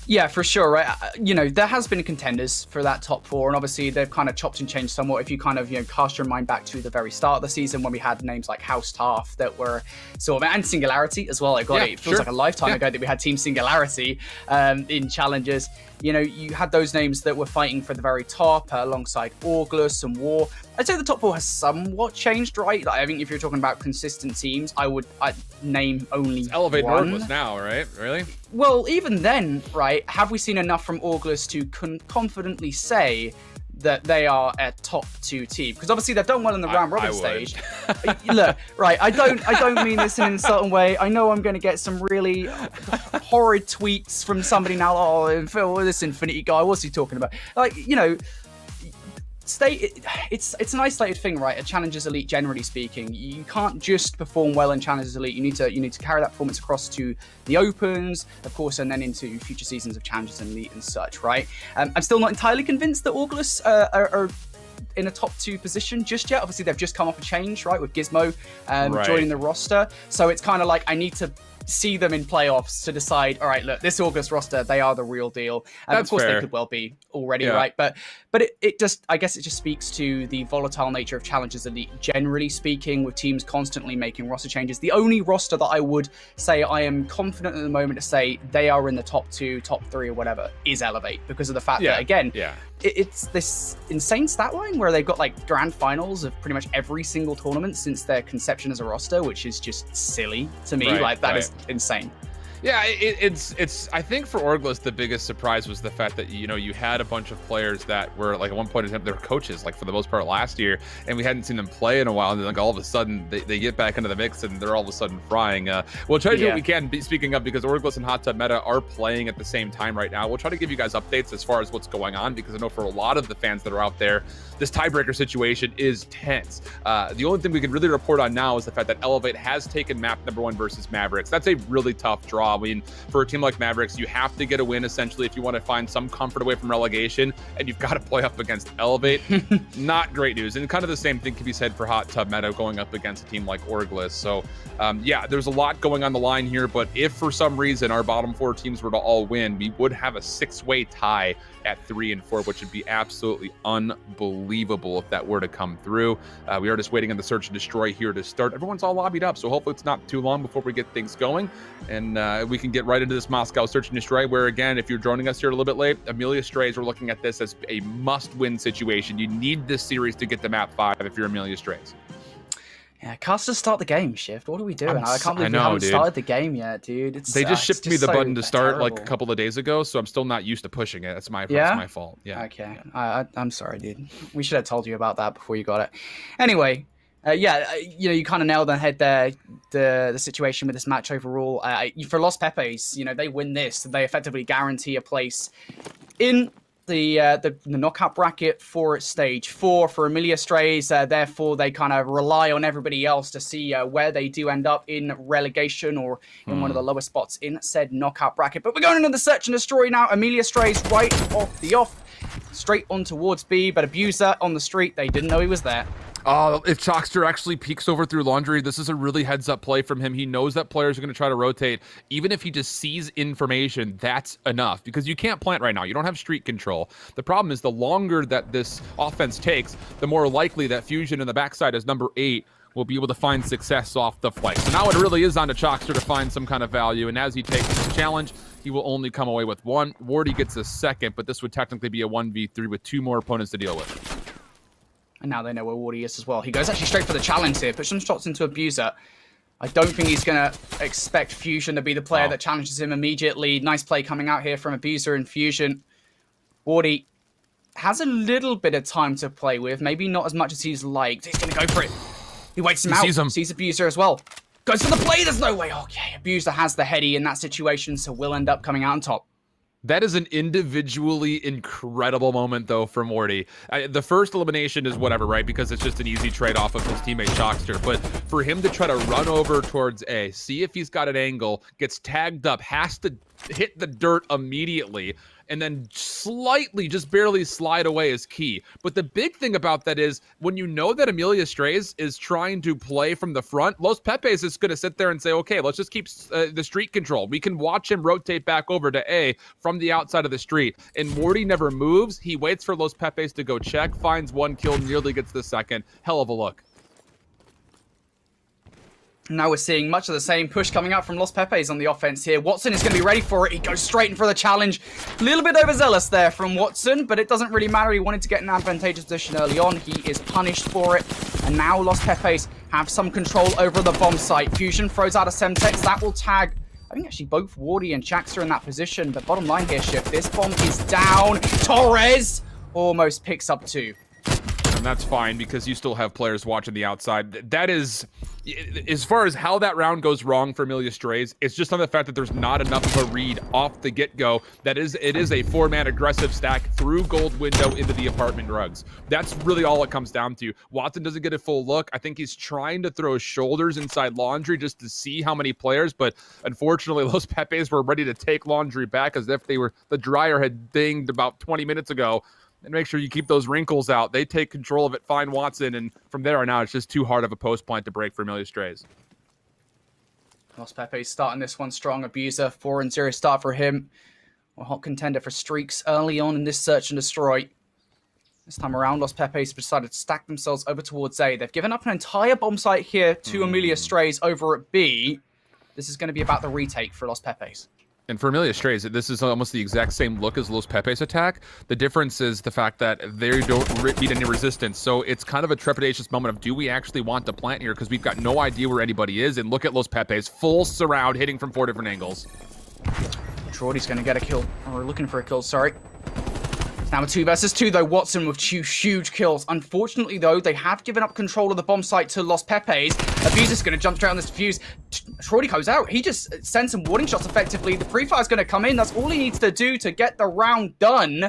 Yeah, for sure, right? There has been contenders for that top 4, and obviously they've kind of chopped and changed somewhat. If you kind of, cast your mind back to the very start of the season when we had names like House Taff that were sort of, and Singularity as well. It feels like a lifetime ago that we had Team Singularity in challenges. You had those names that were fighting for the very top alongside August and War. I'd say the top 4 has somewhat changed, right? Like, I think if you're talking about consistent teams, I'd name only Elevate one. North was now, right? Really? Well, even then, right, have we seen enough from August to confidently say that they are a top 2 team? Because obviously they've done well in the round robin stage. Look, right, I don't mean this in an insulting way. I know I'm going to get some really horrid tweets from somebody now. Oh, Phil, this Infinity guy, what's he talking about? It's an isolated thing, right? At Challengers Elite, generally speaking, you can't just perform well in Challengers Elite. You need to carry that performance across to the Opens, of course, and then into future seasons of Challengers Elite and such, right? I'm still not entirely convinced that August are in a top 2 position just yet. Obviously, they've just come off a change, right, with Gizmo joining the roster. So it's kind of like I need to see them in playoffs to decide, all right, look, this August roster, they are the real deal. And of course, fair. They could well be already, right? But it just, I guess it just speaks to the volatile nature of Challengers Elite, generally speaking, with teams constantly making roster changes. The only roster that I would say I am confident at the moment to say they are in the top 2, top 3 or whatever is Elevate, because of the fact that, again, it's this insane stat line where they've got like grand finals of pretty much every single tournament since their conception as a roster, which is just silly to me. That is insane. Yeah, it's. I think for Orglis, the biggest surprise was the fact that you had a bunch of players that were like at one point in time they were coaches like for the most part last year, and we hadn't seen them play in a while. And then like all of a sudden they get back into the mix and they're all of a sudden frying. We'll try to do what we can. Speaking of, because Orglis and Hot Tub Meta are playing at the same time right now, we'll try to give you guys updates as far as what's going on, because I know for a lot of the fans that are out there, this tiebreaker situation is tense. The only thing we can really report on now is the fact that Elevate has taken map number 1 versus Mavericks. That's a really tough draw. I mean, for a team like Mavericks, you have to get a win essentially if you want to find some comfort away from relegation, and you've got to play up against Elevate. Not great news. And kind of the same thing can be said for Hot Tub Meta going up against a team like Orglis. So yeah, there's a lot going on the line here, but if for some reason our bottom 4 teams were to all win, we would have a 6-way tie at 3 and 4, which would be absolutely unbelievable if that were to come through. We are just waiting on the search and destroy here to start. Everyone's all lobbied up, so hopefully it's not too long before we get things going, and we can get right into this Moscow search and destroy, where again, if you're joining us here a little bit late, Amelia Strays, we're looking at this as a must-win situation. You need this series to get to map 5 if you're Amelia Strays. Yeah, casters start the game, Shift. What are we doing? I can't believe we haven't started the game yet, dude. They just shipped me the button to start like a couple of days ago, so I'm still not used to pushing it. That's my fault. Yeah. Okay. Yeah. I'm sorry, dude. We should have told you about that before you got it. Anyway, yeah, you kind of nailed on the head there, the situation with this match overall. For Los Pepes, they win this, they effectively guarantee a place in the knockout bracket for stage 4 for Amelia Strays. Therefore, they kind of rely on everybody else to see where they do end up in relegation or in one of the lower spots in said knockout bracket. But we're going into the search and destroy now. Amelia Strays right off the off, straight on towards B, but Abuser on the street. They didn't know he was there. If Chalkster actually peeks over through Laundry, this is a really heads-up play from him. He knows that players are going to try to rotate. Even if he just sees information, that's enough, because you can't plant right now. You don't have street control. The problem is the longer that this offense takes, the more likely that Fusion in the backside as number 8 will be able to find success off the flank. So now it really is on to Chalkster to find some kind of value, and as he takes the challenge, he will only come away with 1. Wardy gets a second, but this would technically be a 1v3 with 2 more opponents to deal with. And now they know where Wardy is as well. He goes actually straight for the challenge here. Puts some shots into Abuser. I don't think he's going to expect Fusion to be the player that challenges him immediately. Nice play coming out here from Abuser and Fusion. Wardy has a little bit of time to play with. Maybe not as much as he's liked. He's going to go for it. He waits him out. Sees Abuser as well. Goes for the play. There's no way. Okay, Abuser has the heady in that situation, so will end up coming out on top. That is an individually incredible moment, though, from Wardy. The first elimination is whatever, right? Because it's just an easy trade-off of his teammate Chalkster. But for him to try to run over towards A, see if he's got an angle, gets tagged up, has to hit the dirt immediately, and then slightly, just barely slide away is key. But the big thing about that is when you know that Amelia Strays is trying to play from the front, Los Pepes is going to sit there and say, okay, let's just keep the street control. We can watch him rotate back over to A from the outside of the street. And Wardy never moves. He waits for Los Pepes to go check, finds 1 kill, nearly gets the second. Hell of a look. Now we're seeing much of the same push coming out from Los Pepes on the offense here. Watson is going to be ready for it. He goes straight in for the challenge. A little bit overzealous there from Watson, but it doesn't really matter. He wanted to get an advantageous position early on. He is punished for it. And now Los Pepes have some control over the bomb site. Fusion throws out a Semtex. That will tag, I think, actually both Wardy and Chax are in that position. But bottom line here, Shift, this bomb is down. Torres almost picks up 2. And that's fine, because you still have players watching the outside. That is, as far as how that round goes wrong for Amelia Strays, it's just on the fact that there's not enough of a read off the get-go. It is a 4-man aggressive stack through gold window into the apartment rugs. That's really all it comes down to. Watson doesn't get a full look. I think he's trying to throw his shoulders inside Laundry just to see how many players, but unfortunately Los Pepes were ready to take Laundry back as if the dryer had dinged about 20 minutes ago. And make sure you keep those wrinkles out. They take control of it, find Watson, and from there on out, it's just too hard of a post plant to break for Amelia Strays. Los Pepes starting this one strong. Abuser, 4-0 start for him. A hot contender for streaks early on in this search and destroy. This time around, Los Pepes decided to stack themselves over towards A. They've given up an entire bomb site here to Amelia Strays over at B. This is going to be about the retake for Los Pepes. And for Amelia Strays, this is almost the exact same look as Los Pepe's attack. The difference is the fact that they don't meet any resistance. So it's kind of a trepidatious moment of, do we actually want to plant here? Because we've got no idea where anybody is. And look at Los Pepe's full surround, hitting from 4 different angles. Troy's going to get a kill. Or looking for a kill, sorry. Now a 2 versus 2 though. Watson with 2 huge kills. Unfortunately though, they have given up control of the bomb site to Los Pepes. Abuser's going to jump straight on this defuse. Troy goes out. He just sends some warning shots effectively. The pre-fire's going to come in. That's all he needs to do to get the round done.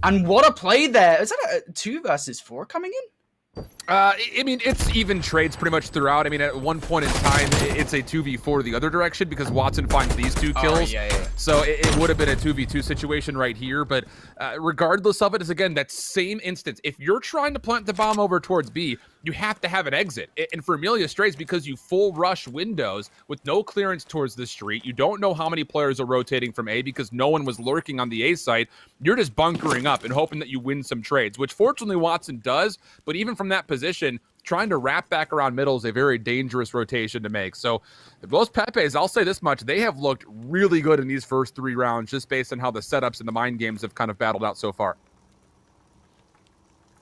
And what a play there. Is that a 2 versus 4 coming in? I mean, it's even trades pretty much throughout. I mean, at one point in time, it's a 2v4 the other direction because Watson finds these 2 kills. Yeah. So it would have been a 2v2 situation right here. But regardless of it, is again, that same instance. If you're trying to plant the bomb over towards B, you have to have an exit. And for Amelia Strays, because you full rush windows with no clearance towards the street, you don't know how many players are rotating from A because no one was lurking on the A site. You're just bunkering up and hoping that you win some trades, which fortunately Watson does. But even from that position, trying to wrap back around middle is a very dangerous rotation to make. So Los Pepes, I'll say this much, they have looked really good in these first 3 rounds just based on how the setups and the mind games have kind of battled out so far.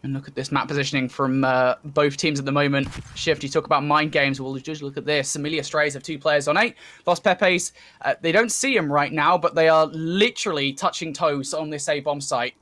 And look at this map positioning from both teams at the moment. Shift, you talk about mind games. Well, just look at this. Amelia Strays have 2 players on 8. Los Pepes, they don't see him right now, but they are literally touching toes on this A bomb site.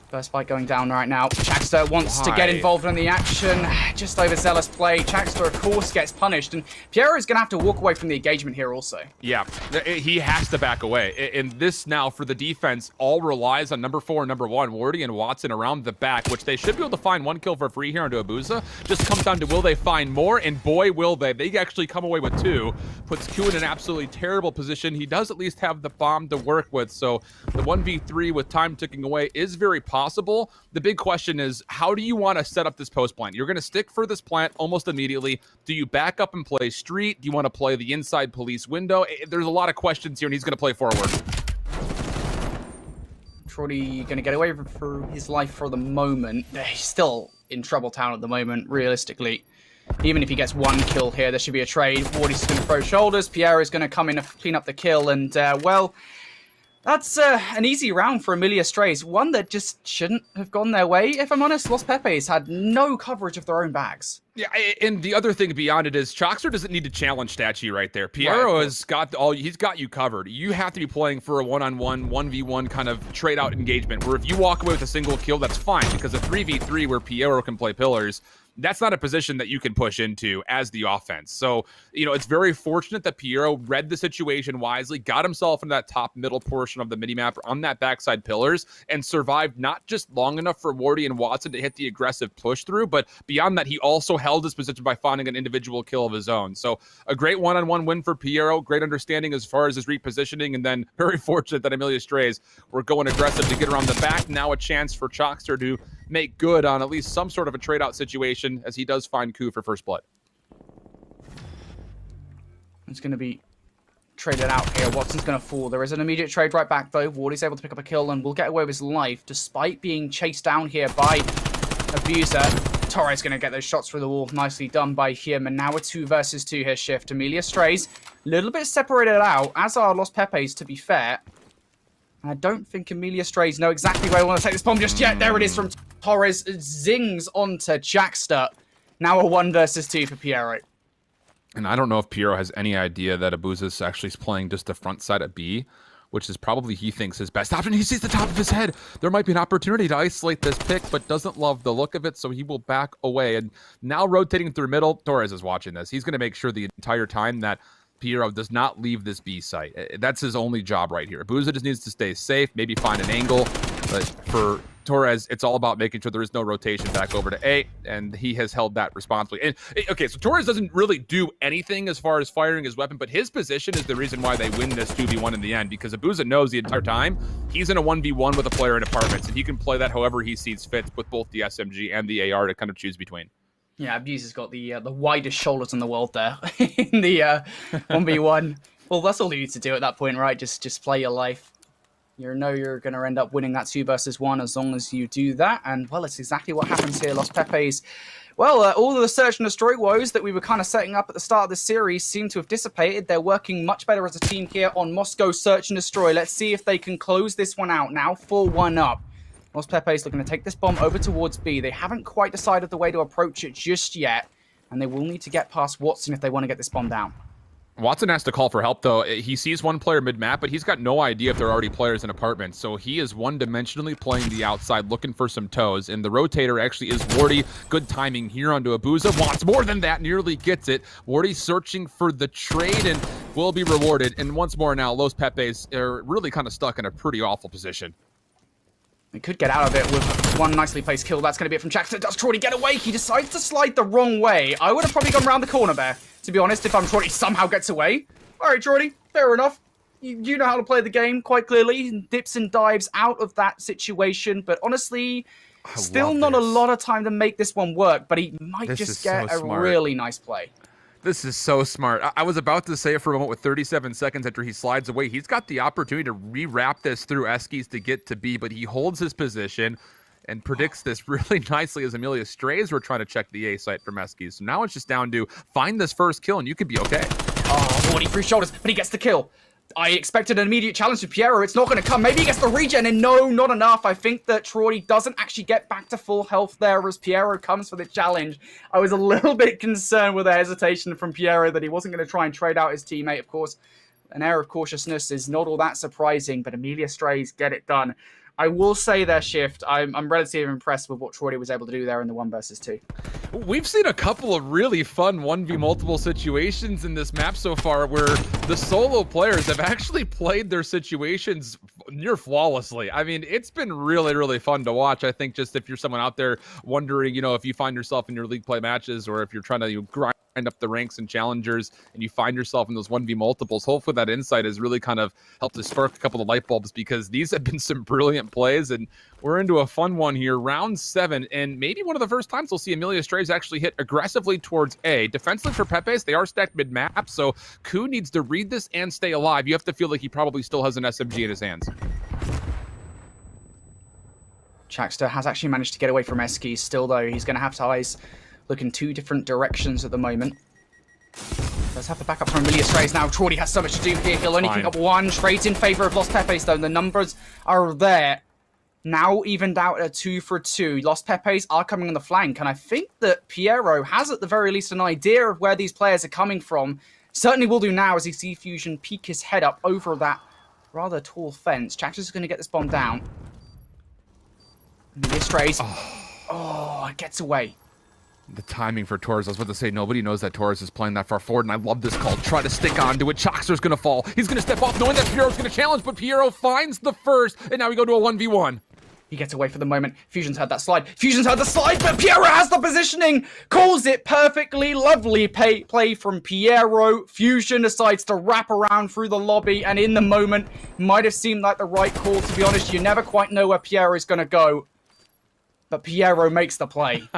First fight going down right now. Chaxter wants to get involved in the action. Just overzealous play. Chaxter, of course, gets punished. And Piero is going to have to walk away from the engagement here also. Yeah, he has to back away. And this now, for the defense, all relies on number 4 and number 1, Wardy and Watson around the back, which they should be able to find 1 kill for free here onto Abuza. Just comes down to will they find more, and boy, will they. They actually come away with 2. Puts Q in an absolutely terrible position. He does at least have the bomb to work with, so the 1v3 with time ticking away is very possible. The big question is, how do you want to set up this post plant? You're going to stick for this plant almost immediately. Do you back up and play street? Do you want to play the inside police window? There's a lot of questions here, and he's going to play forward. Troy going to get away for his life for the moment. He's still in trouble town at the moment, realistically. Even if he gets 1 kill here, there should be a trade. Wardy's going to throw shoulders. Pierre is going to come in and clean up the kill, and, well... That's an easy round for Amelia Strays. One that just shouldn't have gone their way, if I'm honest. Los Pepes had no coverage of their own bags. Yeah, and the other thing beyond it is Choxer doesn't need to challenge Statue right there. Piero has got he's got you covered. You have to be playing for a 1-on-1, 1v1 kind of trade-out engagement, where if you walk away with a single kill, that's fine, because a 3v3 where Piero can play pillars, that's not a position that you can push into as the offense. So, you know, it's very fortunate that Piero read the situation wisely, got himself in that top middle portion of the minimap on that backside pillars, and survived not just long enough for Wardy and Watson to hit the aggressive push through, but beyond that, he also held his position by finding an individual kill of his own. So a great one-on-one win for Piero, great understanding as far as his repositioning, and then very fortunate that Amelia Strays were going aggressive to get around the back. Now a chance for Choxter to make good on at least some sort of a trade-out situation, as he does find Ku for first blood. It's going to be traded out here. Watson's going to fall. There is an immediate trade right back, though. Wardy's able to pick up a kill and will get away with his life, despite being chased down here by Abuser. Torres going to get those shots through the wall. Nicely done by him. And now a 2 versus 2 here shift. Amelia Strays, a little bit separated out, as are Los Pepes, to be fair. I don't think Amelia Strays know exactly where I want to take this bomb just yet. There it is from Torres. Zings onto Jackster. Now a 1 versus 2 for Piero. And I don't know if Piero has any idea that Abuza's actually playing just the front side of B, which is probably, he thinks, his best option. He sees the top of his head. There might be an opportunity to isolate this pick, but doesn't love the look of it, so he will back away. And now rotating through middle, Torres is watching this. He's going to make sure the entire time that Piero does not leave this B site. That's his only job right here. Abuza just needs to stay safe, maybe find an angle. But for Torres, it's all about making sure there is no rotation back over to A, and he has held that responsibly. And okay, so Torres doesn't really do anything as far as firing his weapon, but his position is the reason why they win this 2v1 in the end, because Abuza knows the entire time he's in a 1v1 with a player in apartments, and he can play that however he sees fit with both the SMG and the AR to kind of choose between. Yeah, Abuser's got the widest shoulders in the world there in the 1v1. Well, that's all you need to do at that point, right? Just play your life. You know you're going to end up winning that 2 versus 1 as long as you do that. And, well, it's exactly what happens here. Los Pepes, well, all of the search and destroy woes that we were kind of setting up at the start of the series seem to have dissipated. They're working much better as a team here on Moscow search and destroy. Let's see if they can close this one out now. 4-1 up. Los Pepes looking to take this bomb over towards B. They haven't quite decided the way to approach it just yet. And they will need to get past Watson if they want to get this bomb down. Watson has to call for help, though. He sees one player mid-map, but he's got no idea if there are already players in apartments. So he is one-dimensionally playing the outside, looking for some toes. And the rotator actually is Wardy. Good timing here onto Abuza. Wants more than that, nearly gets it. Wardy searching for the trade and will be rewarded. And once more now, Los Pepes are really kind of stuck in a pretty awful position. He could get out of it with one nicely placed kill. That's going to be it from Jackson. Does Troy get away? He decides to slide the wrong way. I would have probably gone around the corner there, to be honest, if I'm Troy somehow gets away. All right, Troy, fair enough. You know how to play the game quite clearly. He dips and dives out of that situation. But honestly, still not a lot of time to make this one work. But he might just get a really nice play. This is so smart. I was about to say it for a moment with 37 seconds after he slides away. He's got the opportunity to rewrap this through Eskies to get to B, but he holds his position and predicts this really nicely as Amelia strays. We're trying to check the A site from Eskies. So now it's just down to find this first kill and you could be okay. Oh, 40 through shoulders, but he gets the kill. I expected an immediate challenge to Piero. It's not going to come. Maybe he gets the regen, and no, not enough. I think that Troy doesn't actually get back to full health there as Piero comes for the challenge. I was a little bit concerned with the hesitation from Piero that he wasn't going to try and trade out his teammate. Of course, an air of cautiousness is not all that surprising, but Amelia strays get it done. I will say their shift. I'm relatively impressed with what Troy was able to do there in the 1 versus 2. We've seen a couple of really fun 1v multiple situations in this map so far where the solo players have actually played their situations near flawlessly. I mean, it's been really, really fun to watch. I think just if you're someone out there wondering, you know, if you find yourself in your league play matches or if you're trying to grind up the ranks and challengers and you find yourself in those 1v multiples, hopefully that insight has really kind of helped to spark a couple of light bulbs because these have been some brilliant plays and we're into a fun one here. Round 7, and maybe one of the first times we'll see Amelia Strays actually hit aggressively towards A. Defensively for Pepes, they are stacked mid-map, so Ku needs to read this and stay alive. You have to feel like he probably still has an SMG in his hands. Chaxter has actually managed to get away from Eskies. Still, though, he's going to have to eyes look in 2 different directions at the moment. Let's have the backup from Amelia Strays now. Troy has so much to do here. He'll only pick up 1 trade in favor of Los Pepes, though. The numbers are there. Now evened out at 2 for 2. Los Pepes are coming on the flank, and I think that Piero has at the very least an idea of where these players are coming from. Certainly will do now as he sees Fusion peek his head up over that rather tall fence. Chaxter's going to get this bomb down. Amelia Strays. Oh, it gets away. The timing for Torres, I was about to say, nobody knows that Torres is playing that far forward, and I love this call. Try to stick onto it. Chaxter's going to fall. He's going to step off, knowing that Piero's going to challenge, but Piero finds the first, and now we go to a 1v1. He gets away for the moment. Fusion's heard that slide. Fusion's heard the slide, but Piero has the positioning. Calls it perfectly. Lovely play from Piero. Fusion decides to wrap around through the lobby, and in the moment, might have seemed like the right call. To be honest, you never quite know where Piero is going to go. But Piero makes the play.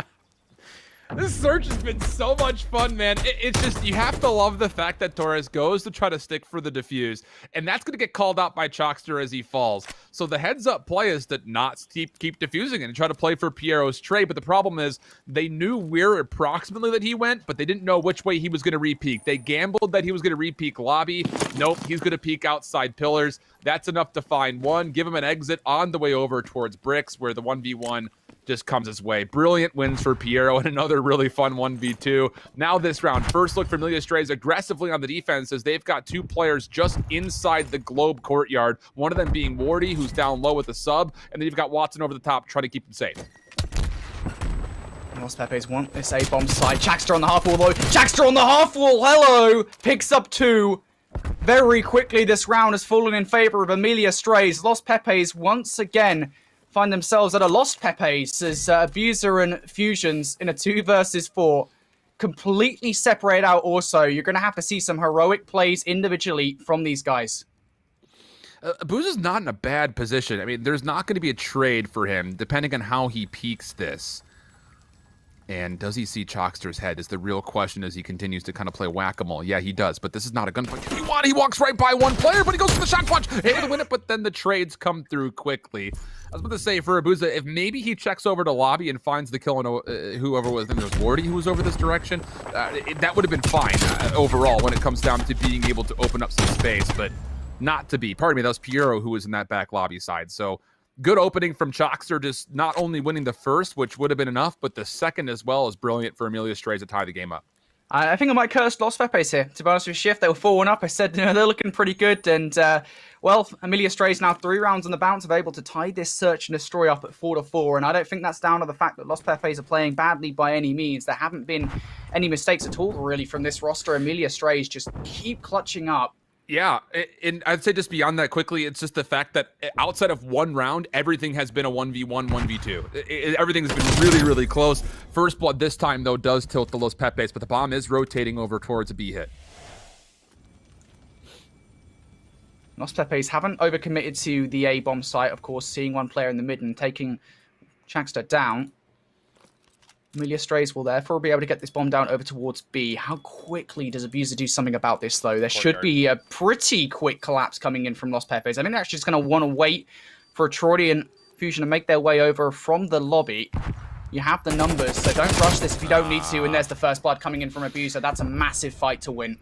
This search has been so much fun, man. It's just, you have to love the fact that Torres goes to try to stick for the defuse, and that's going to get called out by Chaxter as he falls. So the heads-up play is to not keep defusing it and try to play for Piero's trade, but the problem is they knew where approximately that he went, but they didn't know which way he was going to re-peek. They gambled that he was going to re-peek lobby. Nope, he's going to peek outside pillars. That's enough to find one, give him an exit on the way over towards bricks, where the 1v1 just comes his way. Brilliant wins for Piero and another really fun 1v2. Now this round, first look for Amelia Strays aggressively on the defense as they've got 2 players just inside the Globe courtyard. One of them being Wardy, who's down low with a sub, and then you've got Watson over the top trying to keep him safe. Los Pepes want this A-bomb slide. Chaxter on the half wall, though. Chaxter on the half wall, hello! Picks up 2. Very quickly, this round has fallen in favor of Amelia Strays. Los Pepes once again find themselves at a Lost Pepes as Abuser and Fusions in a 2 versus 4. Completely separate out also. You're going to have to see some heroic plays individually from these guys. Abuser's not in a bad position. I mean, there's not going to be a trade for him, depending on how he peaks this. And does he see Chalkster's head is the real question as he continues to kind of play whack-a-mole. Yeah, he does, but this is not a gunfight. He walks right by one player, but he goes for the shot punch, able to win it, but then the trades come through quickly. I was about to say, for Abuza, if maybe he checks over to lobby and finds the kill on whoever was, I think it was Wardy who was over this direction, that would have been fine overall when it comes down to being able to open up some space, but not to be. Pardon me, that was Piero who was in that back lobby side, so good opening from Chalkster, just not only winning the first, which would have been enough, but the second as well is brilliant for Amelia Strays to tie the game up. I think I might curse Los Pepes here. To be honest with Shift, they were 4-1 up. I said, they're looking pretty good. And, well, Amelia Strays now 3 rounds on the bounce of able to tie this search and destroy up at 4-4. And I don't think that's down to the fact that Los Pepes are playing badly by any means. There haven't been any mistakes at all, really, from this roster. Amelia Strays just keep clutching up. Yeah, and I'd say just beyond that quickly, it's just the fact that outside of one round, everything has been a 1v1, 1v2. Everything's been really, really close. First blood this time, though, does tilt the Los Pepes, but the bomb is rotating over towards a B hit. Los Pepes haven't overcommitted to the A bomb site, of course, seeing one player in the mid and taking Chalkster down. Amelia Strays will therefore be able to get this bomb down over towards B. How quickly does Abuser do something about this, though? There should be a pretty quick collapse coming in from Los Pepes. I think they're actually just going to want to wait for a Troidian Fusion to make their way over from the lobby. You have the numbers, so don't rush this if you don't need to. And there's the first blood coming in from Abuser. That's a massive fight to win.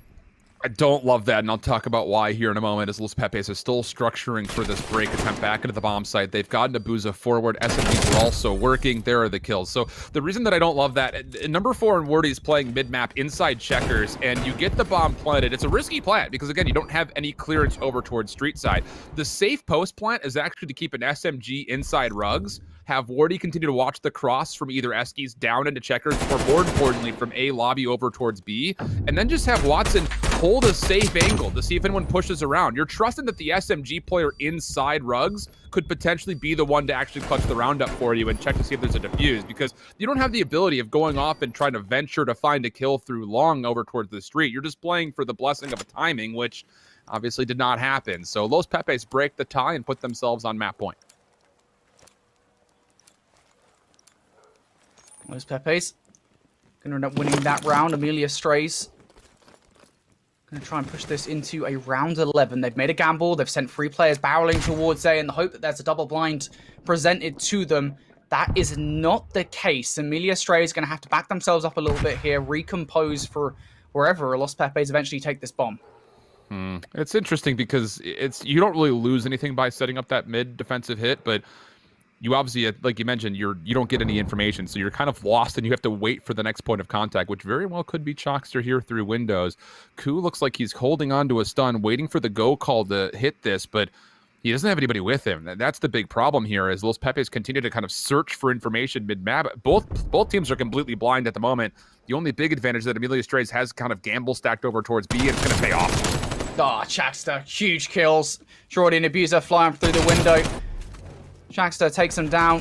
I don't love that, and I'll talk about why here in a moment, as Los Pepes are still structuring for this break attempt back into the bomb site. They've gotten Abuza forward. SMGs are also working. There are the kills. So the reason that I don't love that, number 4 in Wardy is playing mid-map inside checkers, and you get the bomb planted. It's a risky plant because, again, you don't have any clearance over towards street side. The safe post plant is actually to keep an SMG inside rugs, have Wardy continue to watch the cross from either Eskies down into checkers, or more importantly, from A lobby over towards B, and then just have Watson hold a safe angle to see if anyone pushes around. You're trusting that the SMG player inside rugs could potentially be the one to actually clutch the round up for you and check to see if there's a defuse, because you don't have the ability of going off and trying to venture to find a kill through long over towards the street. You're just playing for the blessing of a timing, which obviously did not happen. So Los Pepes break the tie and put themselves on map point. Los Pepes going to end up winning that round. Amelia Strays going to try and push this into a round 11. They've made a gamble. They've sent 3 players barreling towards A in the hope that there's a double blind presented to them. That is not the case. Amelia Strays going to have to back themselves up a little bit here, recompose for wherever Los Pepes eventually take this bomb. It's interesting because you don't really lose anything by setting up that mid defensive hit, but you obviously, like you mentioned, you don't get any information, so you're kind of lost, and you have to wait for the next point of contact, which very well could be Chalkster here through windows. Koo looks like he's holding on to a stun, waiting for the go call to hit this, but he doesn't have anybody with him. That's the big problem here, as Los Pepes continue to kind of search for information mid-map. Both teams are completely blind at the moment. The only big advantage that Amelia Strays has kind of gamble stacked over towards B, and it's going to pay off. Chalkster, huge kills. Jordan Abuser flying through the window. Chalkster takes him down.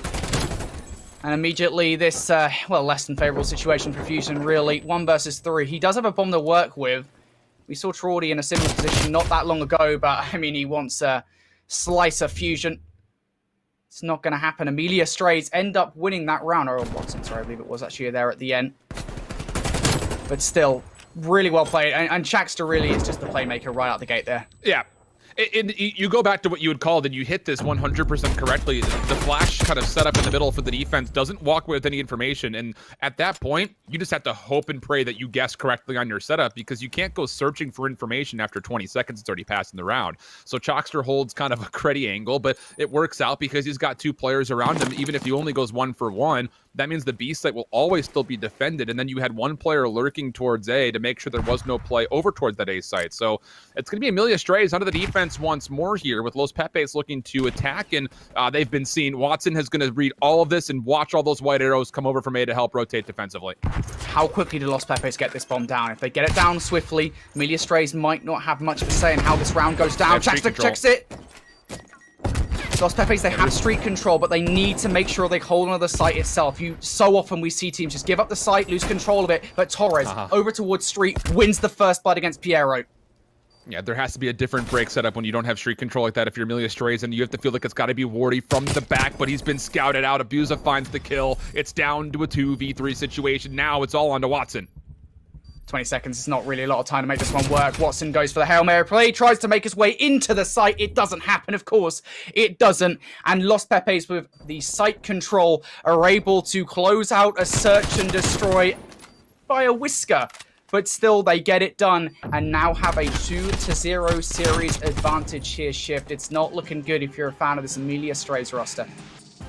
And immediately this, less than favorable situation for Fusion, really. 1 versus 3. He does have a bomb to work with. We saw Traudy in a similar position not that long ago, but, I mean, he wants a slice of Fusion. It's not going to happen. Amelia Strays end up winning that round. Or Watson, sorry, I believe it was actually there at the end. But still, really well played. And Chalkster really is just the playmaker right out the gate there. Yeah. And you go back to what you had called, and you hit this 100% correctly. The flash kind of set up in the middle for the defense doesn't walk with any information, and at that point, you just have to hope and pray that you guess correctly on your setup, because you can't go searching for information after 20 seconds. It's already passed in the round. So Chalkster holds kind of a cruddy angle, but it works out because he's got 2 players around him. Even if he only goes 1 for 1, that means the B site will always still be defended, and then you had 1 player lurking towards A to make sure there was no play over towards that A site. So it's going to be Amelia Strays under the defense once more here, with Los Pepes looking to attack, and they've been seen. Watson is going to read all of this and watch all those white arrows come over from A to help rotate defensively. How quickly do Los Pepes get this bomb down? If they get it down swiftly, Amelia Strays might not have much of a say in how this round goes down. Chalkster checks it. Los Pepes, they have street control, but they need to make sure they hold on to the site itself. So often we see teams just give up the site, lose control of it, but Torres, over towards street, wins the first blood against Piero. Yeah, there has to be a different break setup when you don't have streak control like that. If you're Amelia Strays, and you have to feel like it's got to be Wardy from the back, but he's been scouted out. Abusa finds the kill. It's down to a 2v3 situation. Now it's all on to Watson. 20 seconds is not really a lot of time to make this one work. Watson goes for the Hail Mary play, tries to make his way into the site. It doesn't happen, of course. It doesn't. And Los Pepes, with the site control, are able to close out a search and destroy by a whisker. But still, they get it done and now have a 2-0 series advantage here, Shift. It's not looking good if you're a fan of this Amelia Strays roster.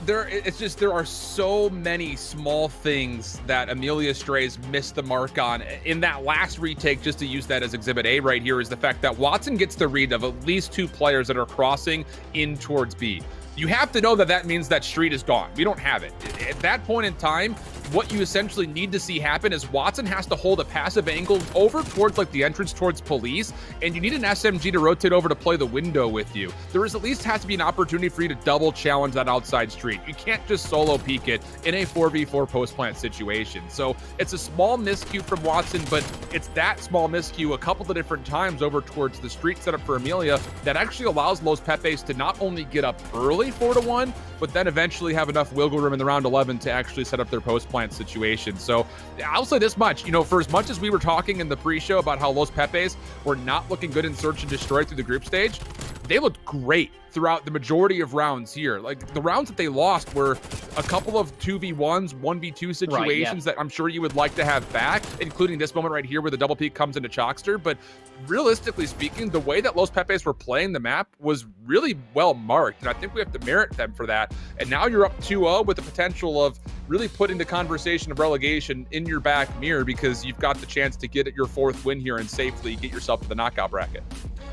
There are so many small things that Amelia Strays missed the mark on. In that last retake, just to use that as Exhibit A right here, is the fact that Watson gets the read of at least 2 players that are crossing in towards B. You have to know that that means that street is gone. We don't have it. At that point in time, what you essentially need to see happen is Watson has to hold a passive angle over towards like the entrance towards police, and you need an SMG to rotate over to play the window with you. There is at least has to be an opportunity for you to double challenge that outside street. You can't just solo peek it in a 4v4 post-plant situation. So it's a small miscue from Watson, but it's that small miscue a couple of different times over towards the street setup for Amelia that actually allows Los Pepes to not only get up early 4-1, but then eventually have enough wiggle room in the round 11 to actually set up their post-plant situation. So I'll say this much, for as much as we were talking in the pre-show about how Los Pepes were not looking good in Search and Destroy through the group stage, they looked great throughout the majority of rounds here. Like, the rounds that they lost were a couple of 2v1s, 1v2 situations that I'm sure you would like to have back, including this moment right here where the double peek comes into Chalkster. But realistically speaking, the way that Los Pepes were playing the map was really well marked, and I think we have to merit them for that. And now you're up 2-0 with the potential of really putting the conversation of relegation in your back mirror, because you've got the chance to get your 4th win here and safely get yourself to the knockout bracket.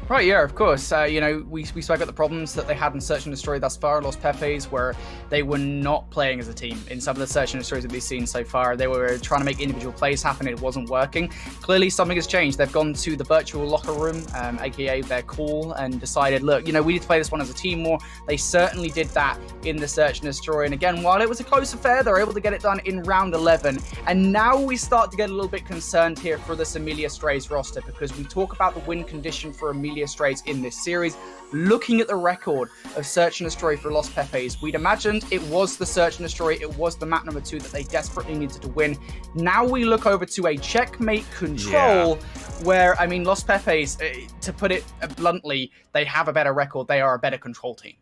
Right, yeah, of course. We spoke about the problems that they had in Search and Destroy thus far, Los Pepes, where they were not playing as a team. In some of the Search and Destroys that we've seen so far, they were trying to make individual plays happen. It wasn't working. Clearly, something has changed. They've gone to the virtual locker room, aka their call, and decided, look, we need to play this one as a team more. They certainly did that in the Search and Destroy. And again, while it was a close affair, they were able to get it done in round 11. And now we start to get a little bit concerned here for this Amelia Strays roster, because we talk about the win condition for Amelia Strays in this series. Looking at the record of Search and Destroy for Los Pepes, we'd imagined it was the Search and Destroy, it was the map number 2 that they desperately needed to win. Now we look over to a checkmate control, where, Los Pepes, to put it bluntly, they have a better record. They are a better control team.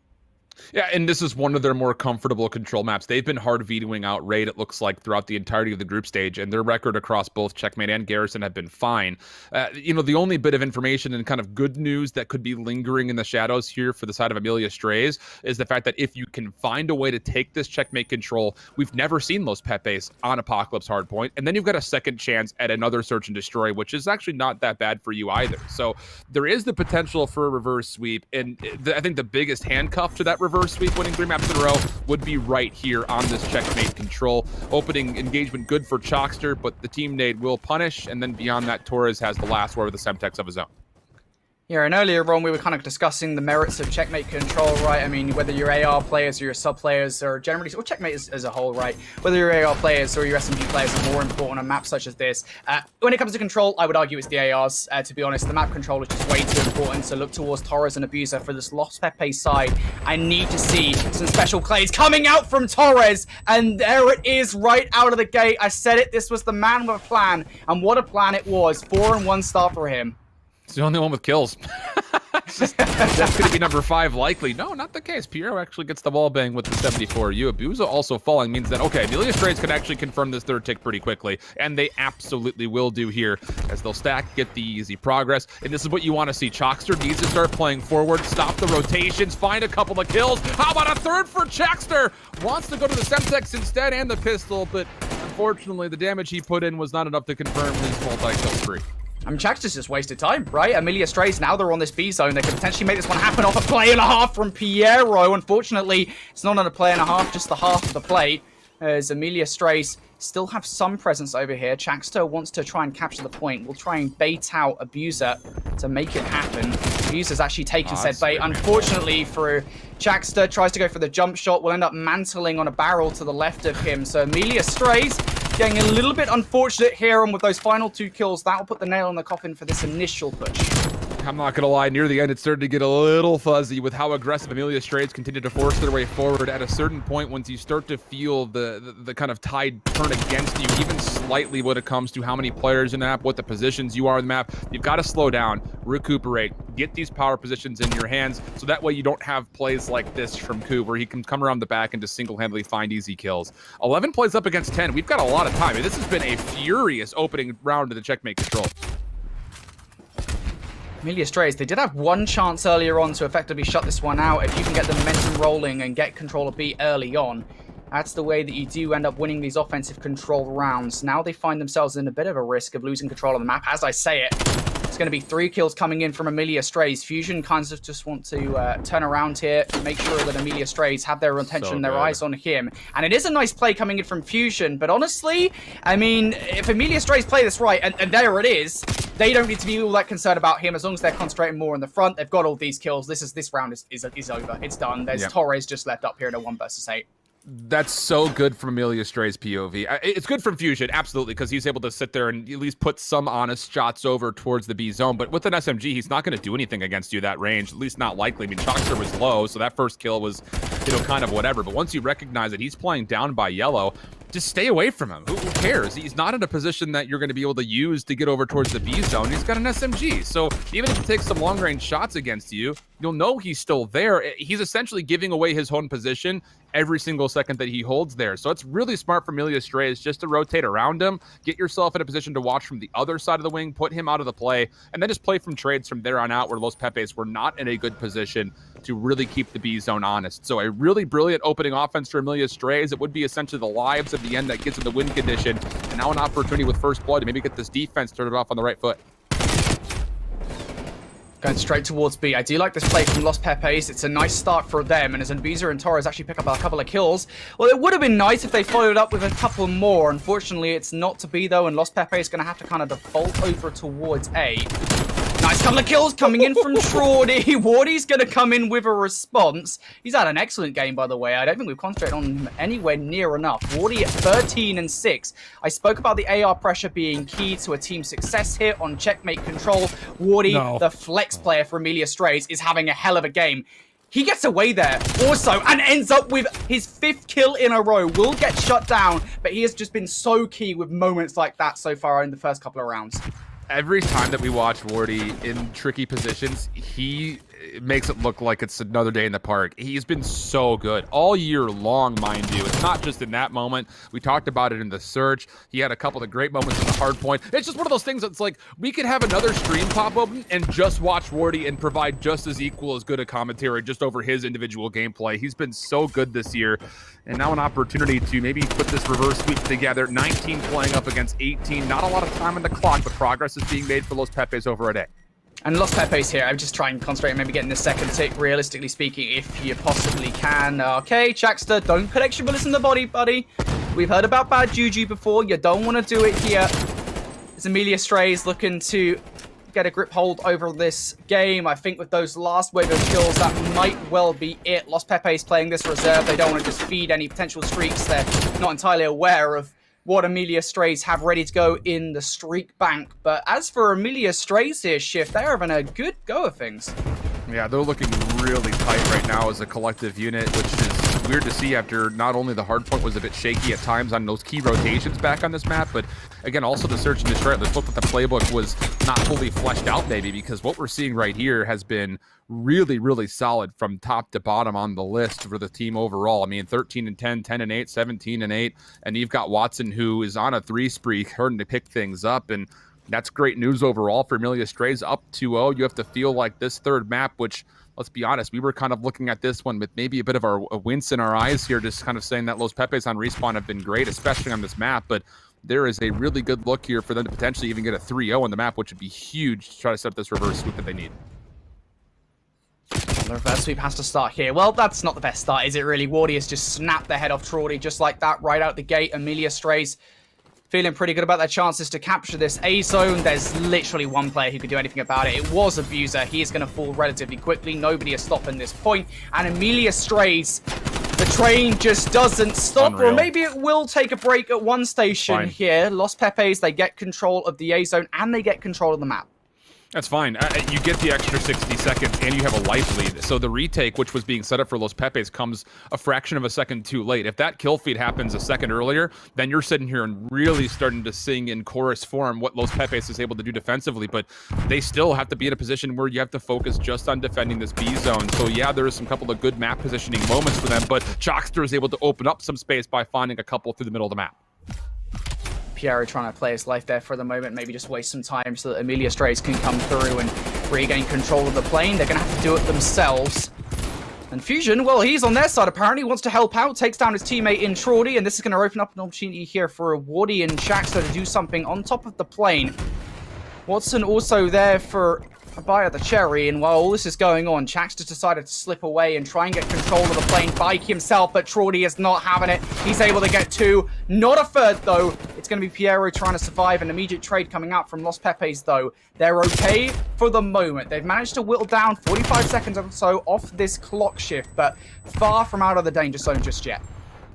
Yeah, and this is one of their more comfortable control maps. They've been hard vetoing out Raid, it looks like, throughout the entirety of the group stage, and their record across both Checkmate and Garrison have been fine. The only bit of information and kind of good news that could be lingering in the shadows here for the side of Amelia Strays is the fact that if you can find a way to take this Checkmate control, we've never seen Los Pepes on Apocalypse Hardpoint, and then you've got a second chance at another Search and Destroy, which is actually not that bad for you either. So there is the potential for a reverse sweep, and I think the biggest handcuff to that reverse sweep, winning 3 maps in a row, would be right here on this checkmate control. Opening engagement good for Chalkster, but the team nade will punish, and then beyond that, Torres has the last word with the Semtex of his own. Yeah, and earlier on we were kind of discussing the merits of checkmate control, right? Whether you're AR players or your sub players, or generally, or checkmate as a whole, right? Whether you're AR players or your SMG players are more important on maps such as this. When it comes to control, I would argue it's the ARs. To be honest, the map control is just way too important. So look towards Torres and Abuser for this Los Pepes side. I need to see some special plays coming out from Torres, and there it is right out of the gate. I said it, this was the man with a plan, and what a plan it was. 4-1 start for him. It's the only one with kills. That's going to be number 5 likely. No, not the case. Piero actually gets the wall bang with the 74. Abusa also falling means that, okay, Amelia Strays can actually confirm this 3rd tick pretty quickly, and they absolutely will do here, as they'll stack, get the easy progress, and this is what you want to see. Chalkster needs to start playing forward, stop the rotations, find a couple of kills. How about a 3rd for Chalkster? Wants to go to the Semtex instead and the pistol, but unfortunately the damage he put in was not enough to confirm his multi-kill streak. Chalkster's just wasted time, right? Amelia Strays, now they're on this B zone. They could potentially make this one happen off a play and a half from Piero. Unfortunately, it's not on a play and a half, just the half of the play. As Amelia Strays still have some presence over here. Chalkster wants to try and capture the point. We'll try and bait out Abuser to make it happen. Abuser's actually taken said bait. Unfortunately for Chalkster, tries to go for the jump shot. Will end up mantling on a barrel to the left of him. So Amelia Strays getting a little bit unfortunate here, and with those final 2 kills, that'll put the nail in the coffin for this initial push. I'm not going to lie, near the end, it started to get a little fuzzy with how aggressive Amelia Strays continued to force their way forward. At a certain point, once you start to feel the kind of tide turn against you, even slightly when it comes to how many players in the map, what the positions you are in the map, you've got to slow down, recuperate, get these power positions in your hands, so that way you don't have plays like this from Ku, where he can come around the back and just single-handedly find easy kills. 11 plays up against 10. We've got a lot of time. This has been a furious opening round of the checkmate control. Amelia Strays, they did have one chance earlier on to effectively shut this one out. If you can get the momentum rolling and get control of B early on, that's the way that you do end up winning these offensive control rounds. Now they find themselves in a bit of a risk of losing control of the map. As I say it, it's going to be 3 kills coming in from Amelia Strays. Fusion kind of just want to turn around here, make sure that Amelia Strays have their attention, their eyes on him. And it is a nice play coming in from Fusion, but honestly, I mean, if Amelia Strays play this right, and there it is, they don't need to be all that concerned about him as long as they're concentrating more in the front. They've got all these kills. This round is over. It's done. There's Torres just left up here in a 1 versus 8. That's so good from Amelia Stray's POV. It's good from Fusion, absolutely, because he's able to sit there and at least put some honest shots over towards the B zone. But with an SMG, he's not going to do anything against you that range, at least not likely. I mean, Chalkster was low, so that first kill was, kind of whatever. But once you recognize that he's playing down by yellow, just stay away from him. Who cares? He's not in a position that you're going to be able to use to get over towards the B zone. He's got an SMG. So even if he takes some long-range shots against you, you'll know he's still there. He's essentially giving away his own position every single second that he holds there. So it's really smart for Amelia Strays just to rotate around him, get yourself in a position to watch from the other side of the wing, put him out of the play, and then just play from trades from there on out where Los Pepes were not in a good position to really keep the B zone honest. So a really brilliant opening offense for Amelia Strays. It would be essentially the lives of the end that gets in the win condition, and now an opportunity with first blood to maybe get this defense started off on the right foot. Going straight towards B. I do like this play from Los Pepes. It's a nice start for them. And as Anbiza and Torres actually pick up a couple of kills, well, it would have been nice if they followed up with a couple more. Unfortunately, it's not to be, though, and Los Pepes is going to have to kind of default over towards A. Nice couple of kills coming in from Shorty. Wardy's going to come in with a response. He's had an excellent game, by the way. I don't think we've concentrated on him anywhere near enough. Wardy at 13 and 6. I spoke about the AR pressure being key to a team success here on checkmate control. Wardy, the flex player for Amelia Strays, is having a hell of a game. He gets away there also and ends up with his 5th kill in a row. Will get shut down, but he has just been so key with moments like that so far in the first couple of rounds. Every time that we watch Wardy in tricky positions, he makes it look like it's another day in the park. He's been so good all year long, mind you. It's not just in that moment. We talked about it in the search. He had a couple of great moments in the hard point. It's just one of those things that's like, we could have another stream pop open and just watch Wardy and provide just as equal as good a commentary just over his individual gameplay. He's been so good this year. And now an opportunity to maybe put this reverse sweep together. 19 playing up against 18. Not a lot of time on the clock, but progress is being made for Los Pepes over a day. And Los Pepes here, I'm just trying to concentrate on maybe getting the second tick, realistically speaking, if you possibly can. Okay, Chalkster, don't collect your bullets in the body, buddy. We've heard about bad juju before. You don't want to do it here. As Amelia Strays looking to get a grip hold over this game. I think with those last wave of kills, that might well be it. Los Pepes playing this reserve. They don't want to just feed any potential streaks. They're not entirely aware of what Amelia Strays have ready to go in the streak bank. But as for Amelia Strays here, Shift, they're having a good go of things. Yeah, they're looking really tight right now as a collective unit, which is weird to see after not only the hard point was a bit shaky at times on those key rotations back on this map, but again, also the search and destroy. Let's look at the playbook was not fully fleshed out maybe, because what we're seeing right here has been really, really solid from top to bottom on the list for the team overall. I mean, 13 and 10, 10 and 8, 17 and 8, and you've got Watson who is on a 3 spree, starting to pick things up, and that's great news overall for Amelia Strays, up 2-0. You have to feel like this third map, which, let's be honest, we were kind of looking at this one with maybe a bit of a wince in our eyes here, just kind of saying that Los Pepes on Respawn have been great, especially on this map, but there is a really good look here for them to potentially even get a 3-0 on the map, which would be huge to try to set up this reverse sweep that they need. The reverse sweep has to start here. Well, that's not the best start, is it really? Wardy has just snapped their head off Traudy just like that, right out the gate. Amelia Strays feeling pretty good about their chances to capture this A zone. There's literally one player who could do anything about it. It was Abuser. He is going to fall relatively quickly. Nobody is stopping this point. And Amelia Strays, the train just doesn't stop. Unreal. Or maybe it will take a break at one station here. Los Pepes, they get control of the A zone and they get control of the map. That's fine. You get the extra 60 seconds, and you have a life lead. So the retake, which was being set up for Los Pepes, comes a fraction of a second too late. If that kill feed happens a second earlier, then you're sitting here and really starting to sing in chorus form what Los Pepes is able to do defensively. But they still have to be in a position where you have to focus just on defending this B zone. So yeah, there is some couple of good map positioning moments for them, but Chalkster is able to open up some space by finding a couple through the middle of the map. Piero trying to play his life there for the moment, maybe just waste some time so that Amelia Strays can come through and regain control of the plane. They're going to have to do it themselves. And Fusion, well, he's on their side apparently, wants to help out, takes down his teammate in Traudy, and this is going to open up an opportunity here for Wardy and Shaxter to do something on top of the plane. Watson also there for a bite of the cherry, and while all this is going on, Shaxter decided to slip away and try and get control of the plane by himself, but Traudy is not having it. He's able to get two, not a third though. It's going to be Piero trying to survive. An immediate trade coming out from Los Pepes though. They're okay for the moment. They've managed to whittle down 45 seconds or so off this clock shift, but far from out of the danger zone just yet.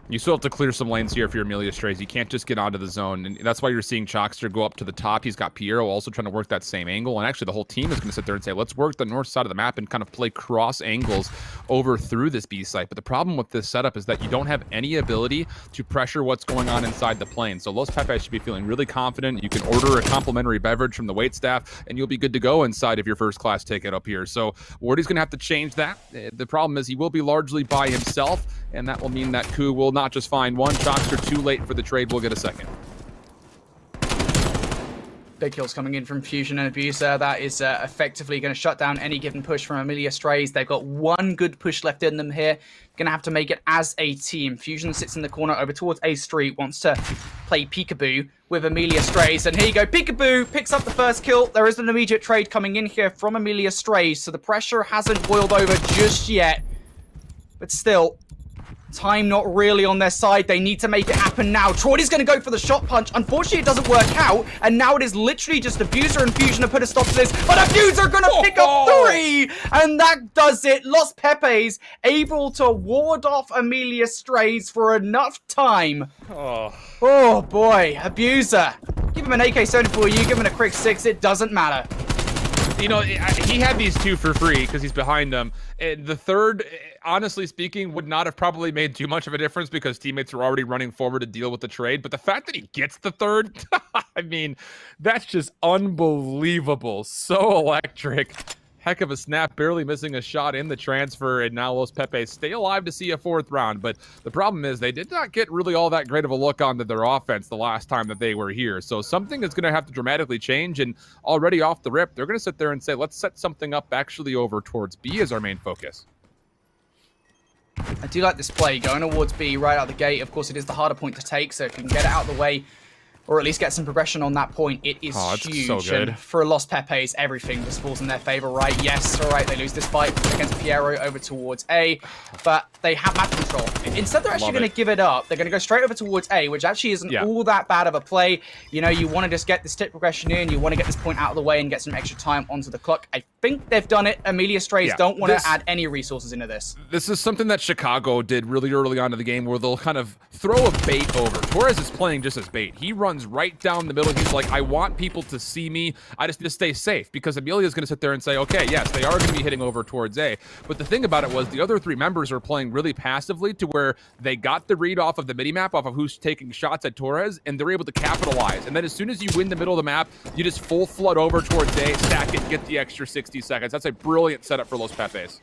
You still have to clear some lanes here for your Amelia Strays. You can't just get onto the zone, and that's why you're seeing Chalkster go up to the top. He's got Piero also trying to work that same angle, and actually the whole team is going to sit there and say, let's work the north side of the map and kind of play cross angles over through this B site. But the problem with this setup is that you don't have any ability to pressure what's going on inside the plane. So Los Pepes should be feeling really confident. You can order a complimentary beverage from the waitstaff, and you'll be good to go inside of your first class ticket up here. So Wardy's going to have to change that. The problem is he will be largely by himself, and that will mean that Ku will not just find one. Chalkster too late for the trade. We'll get a second. Big kills coming in from Fusion and Abuser. That is effectively going to shut down any given push from Amelia Strays. They've got one good push left in them here. Going to have to make it as a team. Fusion sits in the corner over towards A Street. Wants to play peekaboo with Amelia Strays. And here you go. Peekaboo picks up the first kill. There is an immediate trade coming in here from Amelia Strays. So the pressure hasn't boiled over just yet. But still, time not really on their side. They need to make it happen now. Traudy's going to go for the shot punch. Unfortunately, it doesn't work out. And now it is literally just Abuser and Fusion to put a stop to this. But Abuser going to pick up three. And that does it. Los Pepes able to ward off Amelia Strays for enough time. Oh boy. Abuser. Give him an AK-74, you give him a quick 6. It doesn't matter. You know, he had these two for free because he's behind them. And the third, honestly speaking, would not have probably made too much of a difference because teammates were already running forward to deal with the trade. But the fact that he gets the third, I mean, that's just unbelievable. So electric. Heck of a snap, barely missing a shot in the transfer, and now Los Pepes stay alive to see a fourth round. But the problem is they did not get really all that great of a look onto their offense the last time that they were here. So something is going to have to dramatically change, and already off the rip, they're going to sit there and say, let's set something up actually over towards B as our main focus. I do like this play, going towards B right out the gate. Of course, it is the harder point to take, so if you can get it out of the way, or at least get some progression on that point, it is huge. So good. And for Los Pepes, everything just falls in their favor, right? Yes, all right, they lose this fight against Piero over towards A, but they have map control. Instead, they're actually going to give it up. They're going to go straight over towards A, which actually isn't all that bad of a play. You know, you want to just get this tip progression in, you want to get this point out of the way and get some extra time onto the clock. I think they've done it. Amelia Strays don't want to add any resources into this. This is something that Chicago did really early on in the game where they'll kind of throw a bait over. Torres is playing just as bait. He runs right down the middle. He's like, I want people to see me. I just need to stay safe because Amelia is going to sit there and say, okay, yes, they are going to be hitting over towards A. But the thing about it was the other three members are playing really passively to where they got the read off of the mini-map, off of who's taking shots at Torres, and they're able to capitalize. And then as soon as you win the middle of the map, you just full flood over towards A, stack it, get the extra 60 seconds. That's a brilliant setup for Los Pepes.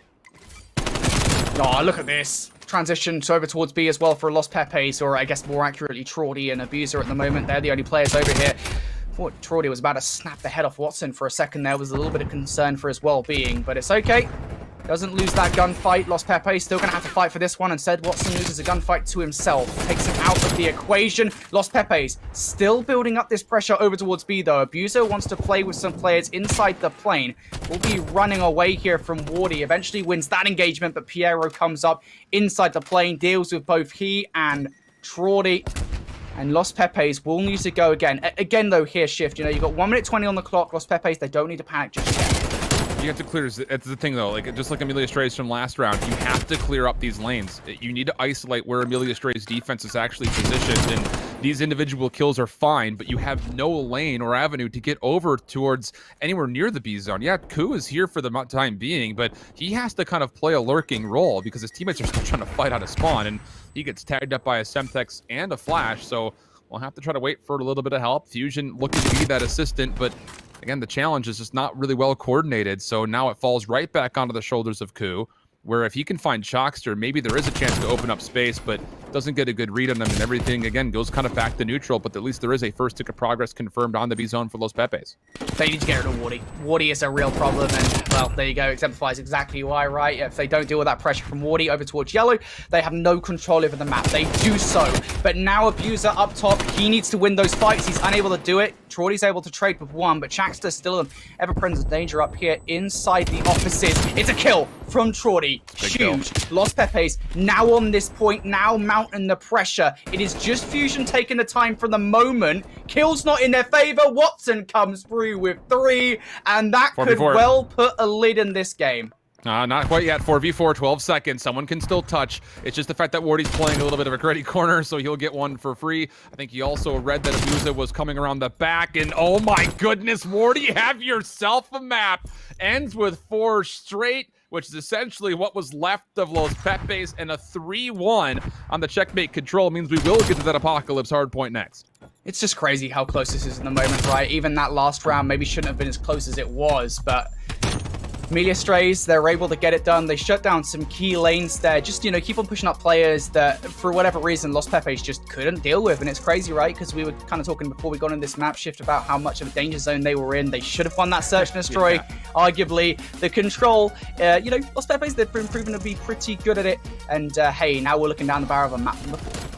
Oh, look at this. Transition over towards B as well for Los Pepes, or I guess more accurately, Traudy and Abuser at the moment. They're the only players over here. Thought Traudy was about to snap the head off Watson for a second. There was a little bit of concern for his well-being, but it's okay. Doesn't lose that gunfight. Los Pepes still going to have to fight for this one. Instead, Watson loses a gunfight to himself. Takes him out of the equation. Los Pepes still building up this pressure over towards B, though. Abuser wants to play with some players inside the plane. Will be running away here from Wardy. Eventually wins that engagement, but Piero comes up inside the plane. Deals with both he and Traudy. And Los Pepes will need to go again. Again, though, here, Shift. You know, you've got 1 minute 20 on the clock. Los Pepes, they don't need to panic just yet. You have to clear, that's the thing though, like just like Amelia Strays from last round, you have to clear up these lanes. You need to isolate where Amelia Strays' defense is actually positioned, and these individual kills are fine, but you have no lane or avenue to get over towards anywhere near the B zone. Yeah, Ku is here for the time being, but he has to kind of play a lurking role because his teammates are still trying to fight out of spawn, and he gets tagged up by a Semtex and a Flash, so we'll have to try to wait for a little bit of help. Fusion looking to be that assistant, but again, the challenge is just not really well coordinated, so now it falls right back onto the shoulders of Ku, where if he can find Shockster, maybe there is a chance to open up space, but doesn't get a good read on him, and everything, again, goes kind of back to neutral, but at least there is a first tick of progress confirmed on the B zone for Los Pepes. They need to get rid of Wardy. Wardy is a real problem, and, well, there you go, exemplifies exactly why, right? If they don't deal with that pressure from Wardy over towards Yellow, they have no control over the map. They do so, but now Abuser up top, he needs to win those fights. He's unable to do it. Troy's able to trade with one, but Shaxter's still in ever-present danger up here inside the offices. It's a kill from Troy. Huge. Los Pepes now on this point, now mounting the pressure. It is just Fusion taking the time from the moment. Kill's not in their favor. Watson comes through with 3, and that could well put a lid in this game. Not quite yet. 4v4, 12 seconds. Someone can still touch. It's just the fact that Wardy's playing a little bit of a gritty corner, so he'll get one for free. I think he also read that Abusa was coming around the back, and oh my goodness, Wardy, have yourself a map. Ends with 4 straight, which is essentially what was left of Los Pepes, and a 3-1 on the checkmate control means we will get to that Apocalypse hardpoint next. It's just crazy how close this is in the moment, right? Even that last round maybe shouldn't have been as close as it was, but AMELIA Strays, they're able to get it done. They shut down some key lanes there. Just, you know, keep on pushing up players that, for whatever reason, Los Pepes just couldn't deal with. And it's crazy, right? Because we were kind of talking before we got in this map shift about how much of a danger zone they were in. They should have won that search and destroy. Yeah. Arguably, the control, you know, Los Pepes, they've been proven to be pretty good at it. And, hey, now we're looking down the barrel of a map from before.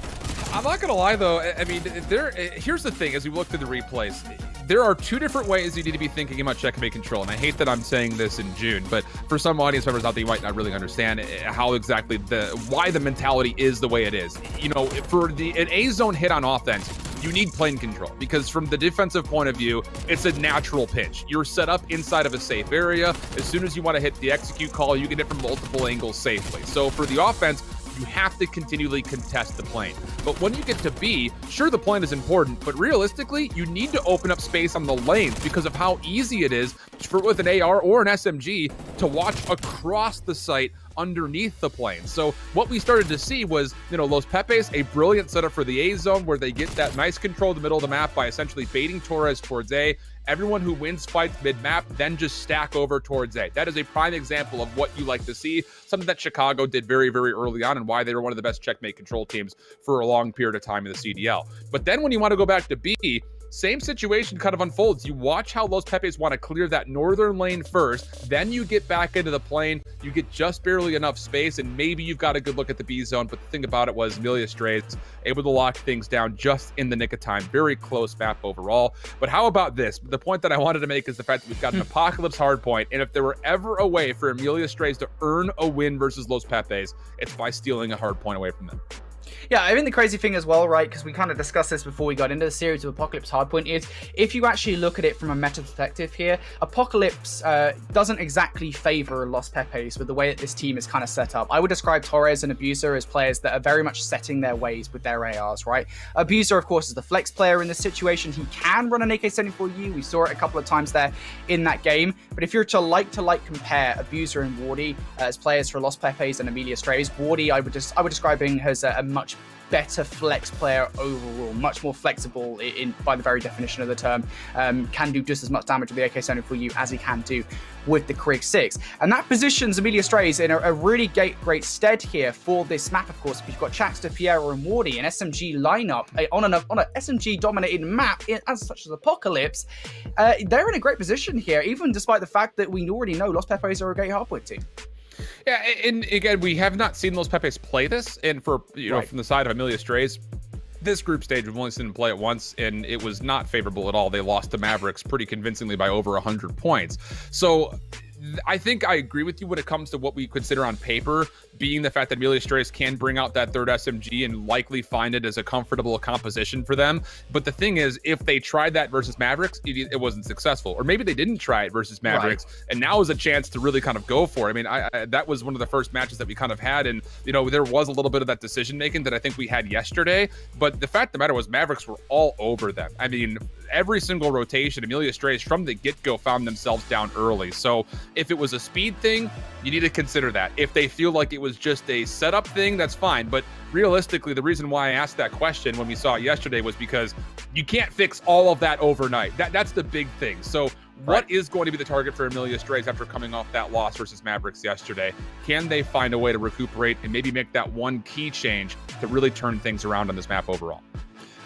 I'm not going to lie, though. I mean, here's the thing. As we look through the replays, there are 2 different ways you need to be thinking about checkmate control. And I hate that I'm saying this in June, but for some audience members out there, you might not really understand how exactly why the mentality is the way it is. You know, for an A zone hit on offense, you need plane control because from the defensive point of view, it's a natural pinch. You're set up inside of a safe area. As soon as you want to hit the execute call, you can hit from multiple angles safely. So for the offense, you have to continually contest the plane. But when you get to B, sure, the plane is important, but realistically, you need to open up space on the lanes because of how easy it is with an AR or an SMG to watch across the site underneath the plane. So what we started to see was, you know, Los Pepes, a brilliant setup for the A zone where they get that nice control in the middle of the map by essentially baiting Torres towards A. Everyone who wins fights mid-map then just stack over towards A. That is a prime example of what you like to see, something that Chicago did very, very early on and why they were one of the best checkmate control teams for a long period of time in the CDL. But then when you want to go back to B, same situation kind of unfolds. You watch how Los Pepes want to clear that northern lane first, then you get back into the plane, you get just barely enough space, and maybe you've got a good look at the B zone, but the thing about it was AMELIA Strays able to lock things down just in the nick of time. Very close map overall. But how about this? The point that I wanted to make is the fact that we've got an Apocalypse hardpoint, and if there were ever a way for AMELIA Strays to earn a win versus Los Pepes, it's by stealing a hardpoint away from them. Yeah, I think the crazy thing as well, right, because we kind of discussed this before we got into the series of Apocalypse Hardpoint, is if you actually look at it from a meta perspective here, Apocalypse doesn't exactly favor Los Pepes with the way that this team is kind of set up. I would describe Torres and Abuser as players that are very much setting their ways with their ARs, right? Abuser, of course, is the flex player in this situation. He can run an AK-74U. We saw it a couple of times there in that game. But if you're to like compare Abuser and Wardy as players for Los Pepes and AMELIA Strays, Wardy I would describe him as a much better flex player overall, much more flexible by the very definition of the term, can do just as much damage with the AK-74U as he can do with the Krig 6. And that positions AMELIA Strays in a really great stead here for this map, of course. If you've got Chaxter, Piero, and Wardy, an SMG lineup on an SMG-dominated map, as such as Apocalypse, they're in a great position here, even despite the fact that we already know Los Pepes are a great hardpoint team. Yeah, and again, we have not seen Los Pepes play this, and for know from the side of AMELIA Strays, this group stage we've only seen them play it once, and it was not favorable at all. They lost to Mavericks pretty convincingly by over 100 points. So I think I agree with you when it comes to what we consider on paper being the fact that AMELIA Strays can bring out that third SMG and likely find it as a comfortable composition for them. But the thing is, if they tried that versus Mavericks, it wasn't successful. Or maybe they didn't try it versus Mavericks, and now is a chance to really kind of go for it. I mean, that was one of the first matches that we kind of had, and, you know, there was a little bit of that decision-making that I think we had yesterday. But the fact of the matter was Mavericks were all over them. I mean, every single rotation, AMELIA Strays from the get-go found themselves down early. So if it was a speed thing, you need to consider that. If they feel like it was just a setup thing, that's fine. But realistically, the reason why I asked that question when we saw it yesterday was because you can't fix all of that overnight. That's the big thing. So what is going to be the target for AMELIA Strays after coming off that loss versus Mavericks yesterday? Can they find a way to recuperate and maybe make that one key change to really turn things around on this map overall?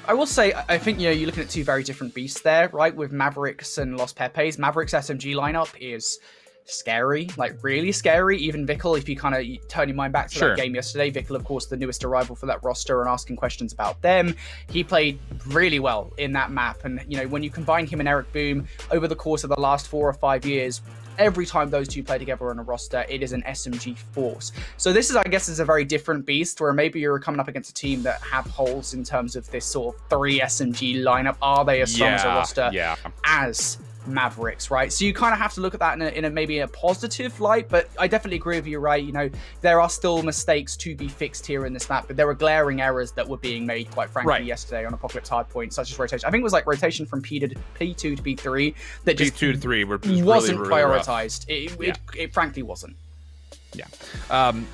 I will say, I think, you know, you're looking at two very different beasts there, right? With Mavericks and Los Pepes. Mavericks SMG lineup is scary, like really scary. Even Vickle, if you kind of turn your mind back to that game yesterday, Vickle, of course, the newest arrival for that roster, and asking questions about them, he played really well in that map. And, you know, when you combine him and Eric Boom over the course of the last 4 or 5 years, every time those two play together on a roster, it is an SMG force. So this is, I guess, is a very different beast, where maybe you're coming up against a team that have holes in terms of this sort of 3 SMG lineup. Are they as strong as a roster as Mavericks, right? So you kind of have to look at that in a maybe a positive light, but I definitely agree with you, right? You know, there are still mistakes to be fixed here in this map, but there were glaring errors that were being made, quite frankly, yesterday on Apocalypse Hardpoint, such as rotation. I think it was like rotation from P2 to P3 that just P2 to 3 wasn't really prioritized. It frankly wasn't. Yeah.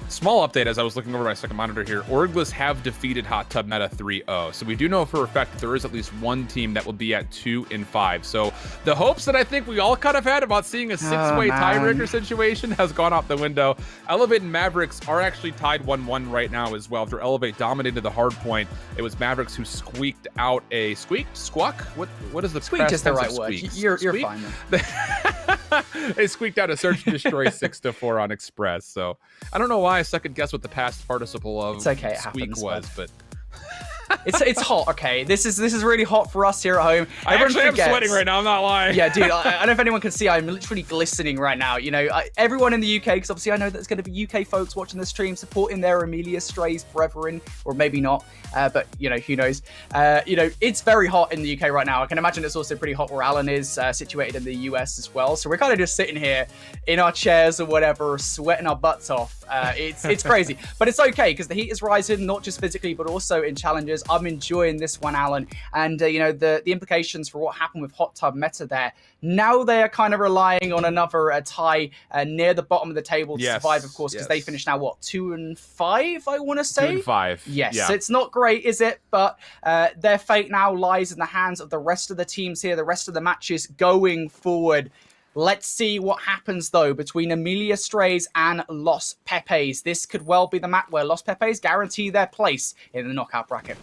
Small update as I was looking over my second monitor here. Orgless have defeated Hot Tub Meta 3-0. So we do know for a fact that there is at least one team that will be at 2 and 5. So the hopes that I think we all kind of had about seeing a 6-way tiebreaker situation has gone out the window. Elevate and Mavericks are actually tied 1-1 right now as well. After Elevate dominated the hard point, it was Mavericks who squeaked out a squawk? What is the squeak is the right word. You're fine then. They squeaked out a search and destroy 6-4 on Express. So I don't know why I second guess what the past participle of it's okay, it squeak happens, was, but it's hot. Okay, this is really hot for us here at home. I actually am sweating right now. I'm not lying. Yeah, dude. I don't know if anyone can see. I'm literally glistening right now. You know, everyone in the UK, because obviously I know there's going to be UK folks watching the stream supporting their AMELIA Strays brethren, or maybe not. But you know, who knows? You know, it's very hot in the UK right now. I can imagine it's also pretty hot where Alan is situated in the US as well. So we're kind of just sitting here in our chairs or whatever, sweating our butts off. It's crazy, but it's okay because the heat is rising, not just physically, but also in challenges. I'm enjoying this one, Alan, and you know, the implications for what happened with Hot Tub Meta there. Now they are kind of relying on another tie near the bottom of the table to survive, of course, because they finished now what 2 and 5, I want to say. 2 and 5. Yes, it's not great, is it? But their fate now lies in the hands of the rest of the teams here, the rest of the matches going forward. Let's see what happens, though, between AMELIA Strays and Los Pepes. This could well be the map where Los Pepes guarantee their place in the knockout bracket.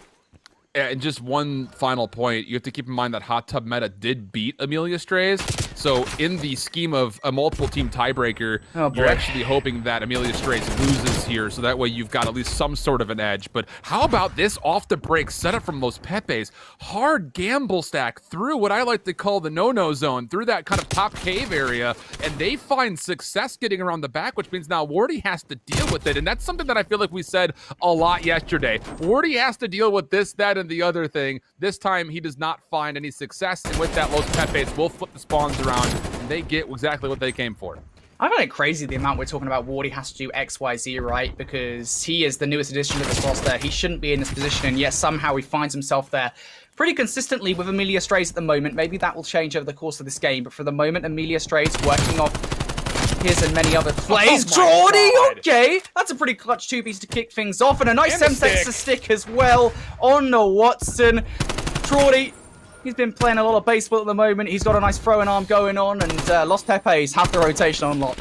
And just one final point, you have to keep in mind that Hot Tub Meta did beat AMELIA Strays. So in the scheme of a multiple team tiebreaker, you're actually hoping that AMELIA Strays loses here, so that way you've got at least some sort of an edge. But how about this off the break setup from Los Pepes? Hard gamble stack through what I like to call the no-no zone, through that kind of top cave area, and they find success getting around the back, which means now Wardy has to deal with it. And that's something that I feel like we said a lot yesterday. Wardy has to deal with this, that, and the other thing. This time he does not find any success, and with that, Los Pepes will flip the spawns around, and they get exactly what they came for. I find it crazy the amount we're talking about Wardy has to do XYZ, right? Because he is the newest addition to this roster. He shouldn't be in this position, and yet somehow he finds himself there pretty consistently with AMELIA Strays at the moment. Maybe that will change over the course of this game, but for the moment, AMELIA Strays working off his and many other plays. Jordy, okay. That's a pretty clutch 2-piece to kick things off, and a nice Semtex stick as well on the Watson. Jordy, he's been playing a lot of baseball at the moment. He's got a nice throwing arm going on, and Los Pepes have the rotation on lock.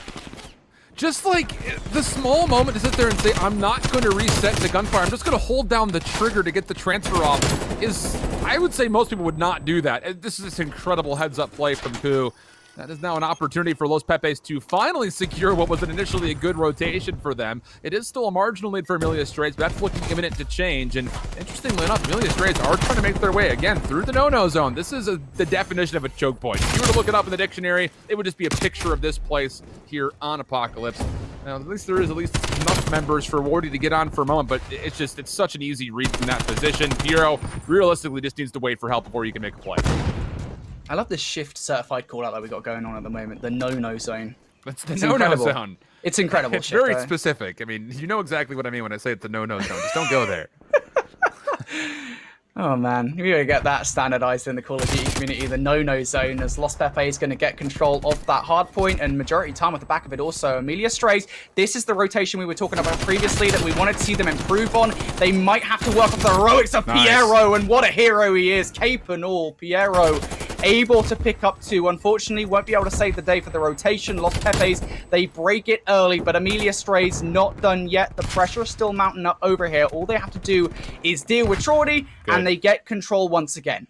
Just like the small moment to sit there and say, I'm not going to reset the gunfire, I'm just going to hold down the trigger to get the transfer off, is, I would say most people would not do that. This is this incredible heads-up play from Koo. That is now an opportunity for Los Pepes to finally secure what was initially a good rotation for them. It is still a marginal lead for Amelia Strays, but that's looking imminent to change. And interestingly enough, Amelia Strays are trying to make their way, again, through the no-no zone. This is the definition of a choke point. If you were to look it up in the dictionary, it would just be a picture of this place here on Apocalypse. Now, at least there is enough members for Wardy to get on for a moment, but it's such an easy read from that position. Piero realistically just needs to wait for help before he can make a play. I love this shift certified call out that we got going on at the moment. The no-no zone. That's the no-no zone. It's incredible. It's very specific. I mean, you know exactly what I mean when I say it's the no-no zone. Just don't go there. Oh man, we gotta get that standardized in the Call of Duty community, the no-no zone, as Los Pepe is gonna get control of that hard point, and majority time at the back of it also. Amelia Strays, this is the rotation we were talking about previously that we wanted to see them improve on. They might have to work on the heroics of Piero, and what a hero he is, cape and all. Piero able to pick up 2. Unfortunately, won't be able to save the day for the rotation. Los Pepes, they break it early, but Amelia Strays not done yet. The pressure is still mounting up over here. All they have to do is deal with Traudy, and they get control once again.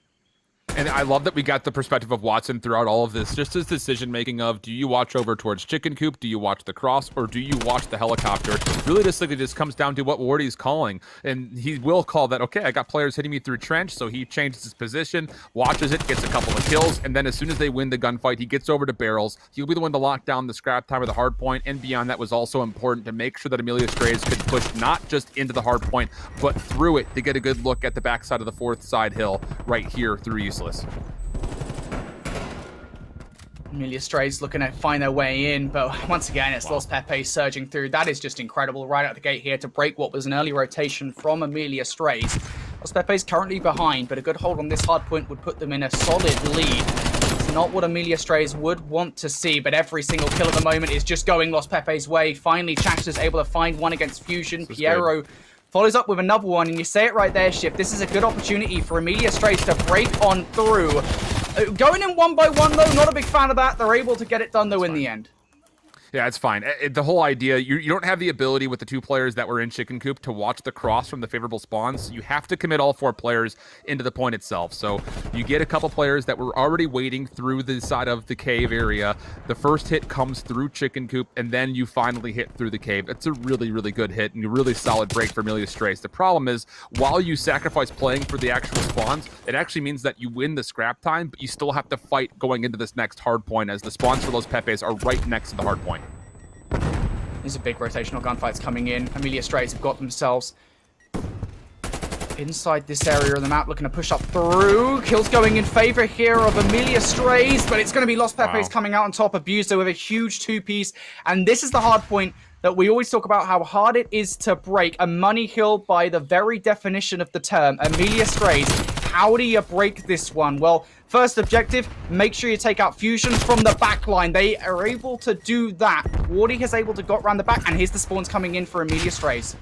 And I love that we got the perspective of Watson throughout all of this, just his decision-making of, do you watch over towards Chicken Coop, do you watch the cross, or do you watch the helicopter? Realistically, it just comes down to what Wardy's calling. And he will call that, okay, I got players hitting me through trench, so he changes his position, watches it, gets a couple of kills, and then as soon as they win the gunfight, he gets over to barrels. He'll be the one to lock down the scrap time of the hard point, and beyond that was also important to make sure that Amelia Strays could push not just into the hard point, but through it to get a good look at the backside of the 4th side hill right here through Useless. Amelia Strays looking to find their way in, but once again, it's Los Pepe surging through. That is just incredible right out the gate here to break what was an early rotation from Amelia Strays. Los Pepe's currently behind, but a good hold on this hard point would put them in a solid lead. It's not what Amelia Strays would want to see, but every single kill at the moment is just going Los Pepe's way. Finally, Chashter's able to find one against Fusion. Piero follows up with another one, and you say it right there, Shift. This is a good opportunity for Amelia Strays to break on through. Going in 1 by 1, though, not a big fan of that. They're able to get it done, though, in the end. Yeah, it's fine. The whole idea, you don't have the ability with the 2 players that were in Chicken Coop to watch the cross from the favorable spawns. You have to commit all 4 players into the point itself. So you get a couple players that were already waiting through the side of the cave area. The first hit comes through Chicken Coop, and then you finally hit through the cave. It's a really, really good hit and a really solid break for Amelia Strays. The problem is, while you sacrifice playing for the actual spawns, it actually means that you win the scrap time, but you still have to fight going into this next hard point, as the spawns for Los Pepes are right next to the hard point. These are big rotational gunfights coming in. Amelia Strays have got themselves inside this area of the map, looking to push up through. Kills going in favor here of Amelia Strays, but it's going to be Los Pepes coming out on top. Abuser with a huge 2-piece, and this is the hard point that we always talk about, how hard it is to break. A money hill by the very definition of the term. Amelia Strays, how do you break this one? Well, first objective, make sure you take out Fusion from the back line. They are able to do that. Wardy has able to got around the back, and here's the spawns coming in for Amelia Strays.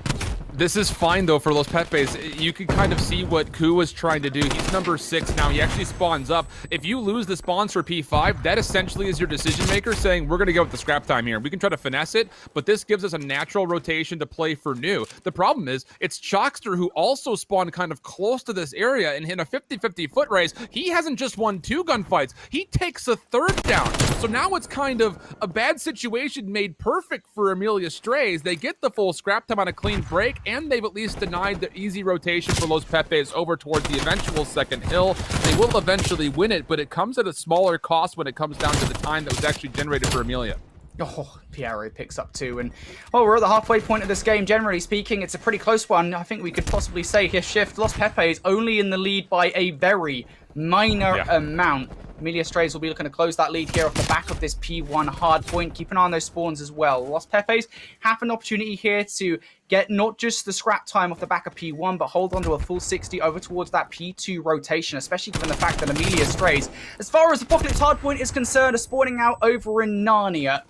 This is fine, though, for Los Pepes. You can kind of see what Ku was trying to do. He's number 6 now. He actually spawns up. If you lose the spawns for P5, that essentially is your decision maker saying, we're going to go with the scrap time here. We can try to finesse it, but this gives us a natural rotation to play for new. The problem is, it's Chalkster who also spawned kind of close to this area, and in a 50-50 foot race, he hasn't just won 2 gunfights. He takes a 3rd down. So now it's kind of a bad situation made perfect for Amelia Strays. They get the full scrap time on a clean break, and they've at least denied the easy rotation for Los Pepes over towards the eventual second hill. They will eventually win it, but it comes at a smaller cost when it comes down to the time that was actually generated for Amelia. Oh, Piero picks up 2, and we're at the halfway point of this game. Generally speaking, it's a pretty close one. I think we could possibly say here, Shift, Los Pepes only in the lead by a very minor amount. Amelia Strays will be looking to close that lead here off the back of this P1 hard point. Keep an eye on those spawns as well. Los Pepes have an opportunity here to get not just the scrap time off the back of P1, but hold on to a full 60 over towards that P2 rotation, especially given the fact that Amelia Strays, as far as Apocalypse Hardpoint is concerned, are spawning out over in Narnia.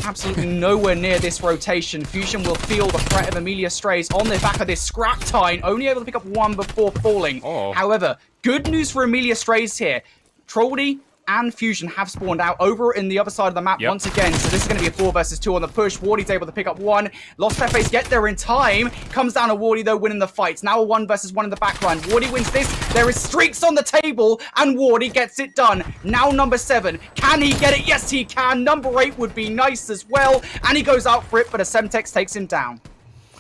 Absolutely nowhere near this rotation. Fusion will feel the threat of Amelia Strays on the back of this scrap time, only able to pick up 1 before falling. However, good news for Amelia Strays here. Troldy and Fusion have spawned out over in the other side of the map once again. So this is going to be a 4 versus 2 on the push. Wardy's able to pick up 1. Los Pepes get there in time. Comes down to Wardy, though, winning the fight. Now a 1 versus 1 in the backline. Wardy wins this. There is streaks on the table, and Wardy gets it done. Now number 7. Can he get it? Yes, he can. Number 8 would be nice as well. And he goes out for it, but a Semtex takes him down.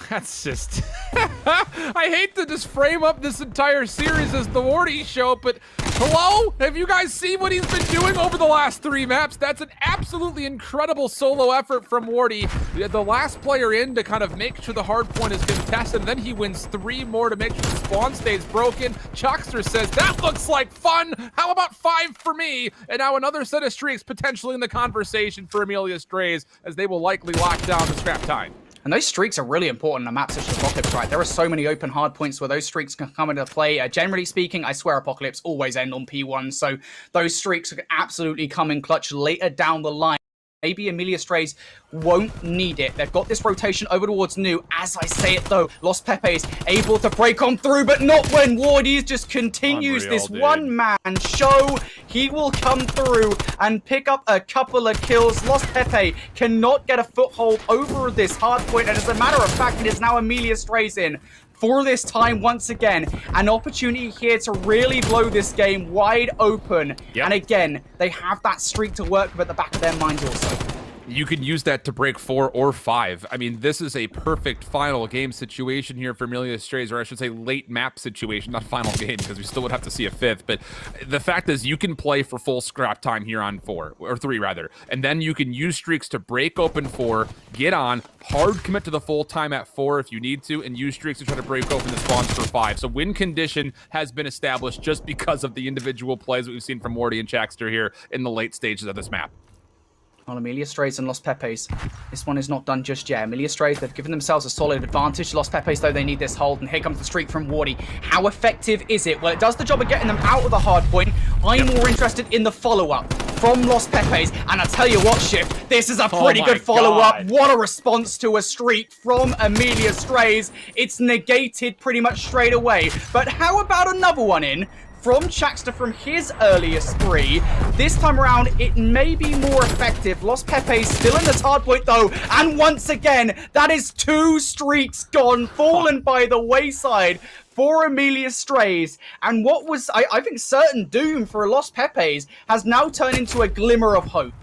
That's just... I hate to just frame up this entire series as the Wardy show, but hello? Have you guys seen what he's been doing over the last 3 maps? That's an absolutely incredible solo effort from Wardy. The last player in to kind of make sure the hard point is contested, and then he wins 3 more to make sure the spawn stays broken. Chuckster says, that looks like fun. How about 5 for me? And now another set of streaks potentially in the conversation for Amelia Strays, as they will likely lock down the scrap time. And those streaks are really important in a map such as Apocalypse, right? There are so many open hard points where those streaks can come into play. Generally speaking, I swear Apocalypse always end on P1, so those streaks can absolutely come in clutch later down the line. Maybe Amelia Strays won't need it. They've got this rotation over towards New. As I say it, though, Los Pepes able to break on through, but not when Wardy just continues this one-man show. He will come through and pick up a couple of kills. Los Pepe cannot get a foothold over this hard point, and as a matter of fact, it is now Amelia Strays in. For this time, once again, an opportunity here to really blow this game wide open. And again, they have that streak to work with at the back of their minds also. You can use that to break 4 or 5. I mean, this is a perfect final game situation here for Amelia Strays, or I should say late map situation, not final game, because we still would have to see a 5th. But the fact is, you can play for full scrap time here on 4, or 3 rather, and then you can use streaks to break open 4, get on, hard commit to the full time at 4 if you need to, and use streaks to try to break open the spawns for 5. So win condition has been established just because of the individual plays that we've seen from Wardy and Chaxter here in the late stages of this map. Well, Amelia Strays and Los Pepes, this one is not done just yet. Amelia Strays, they've given themselves a solid advantage. Los Pepes, though, they need this hold, and here comes the streak from Wardy. How effective is it? Well, it does the job of getting them out of the hard point. I'm more interested in the follow-up from Los Pepes, and I'll tell you what, Shift, this is a pretty good follow-up. What a response to a streak from Amelia Strays. It's negated pretty much straight away. But how about another one in? From Chaxter from his earlier spree. This time around, it may be more effective. Los Pepes still in this hard point, though. And once again, that is 2 streaks gone, fallen by the wayside for Amelia Strays. And what was, I think, certain doom for Los Pepes has now turned into a glimmer of hope.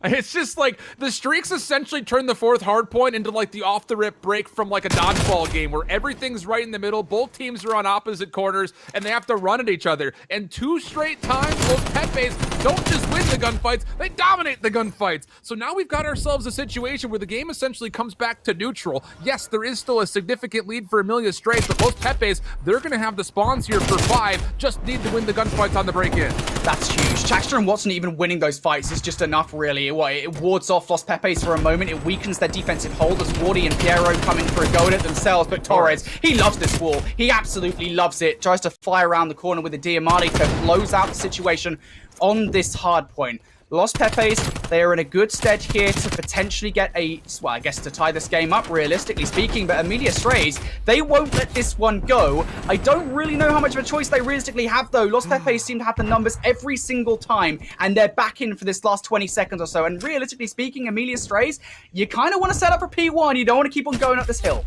It's just like the streaks essentially turn the 4th hard point into like the off-the-rip break from like a dodgeball game where everything's right in the middle, both teams are on opposite corners, and they have to run at each other. And 2 straight times, those Pepes don't just win the gunfights, they dominate the gunfights. So now we've got ourselves a situation where the game essentially comes back to neutral. Yes, there is still a significant lead for Amelia Strays, but those Pepes, they're going to have the spawns here for 5, just need to win the gunfights on the break-in. That's huge. Chaxter and Watson even winning those fights is just enough, really. It wards off Los Pepes for a moment. It weakens their defensive hold as Wardy and Piero come in for a go at it themselves. But Torres, he loves this wall. He absolutely loves it. Tries to fly around the corner with the Diamante to close out the situation on this hard point. Los Pepes, they are in a good stead here to potentially get a, well, I guess to tie this game up, realistically speaking, but Amelia Strays, they won't let this one go. I don't really know how much of a choice they realistically have, though. Los Pepes seem to have the numbers every single time, and they're back in for this last 20 seconds or so, and realistically speaking, Amelia Strays, you kind of want to set up for P1. You don't want to keep on going up this hill.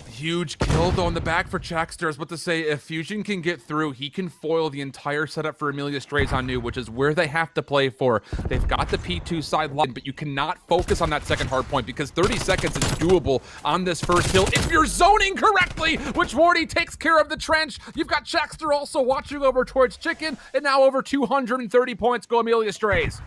Huge kill, though, in the back for Chaxter. I was about to say, if Fusion can get through, he can foil the entire setup for Amelia Strays on New, which is where they have to play for. They've got the P2 side line, but you cannot focus on that second hard point because 30 seconds is doable on this first hill if you're zoning correctly, which Wardy takes care of the trench. You've got Chaxter also watching over towards Chicken, and now over 230 points go Amelia Strays.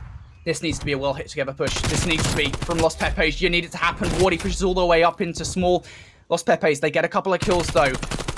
This needs to be a well hit together push. This needs to be from Los Pepes. You need it to happen. Wardy pushes all the way up into small. Los Pepes, they get a couple of kills, though.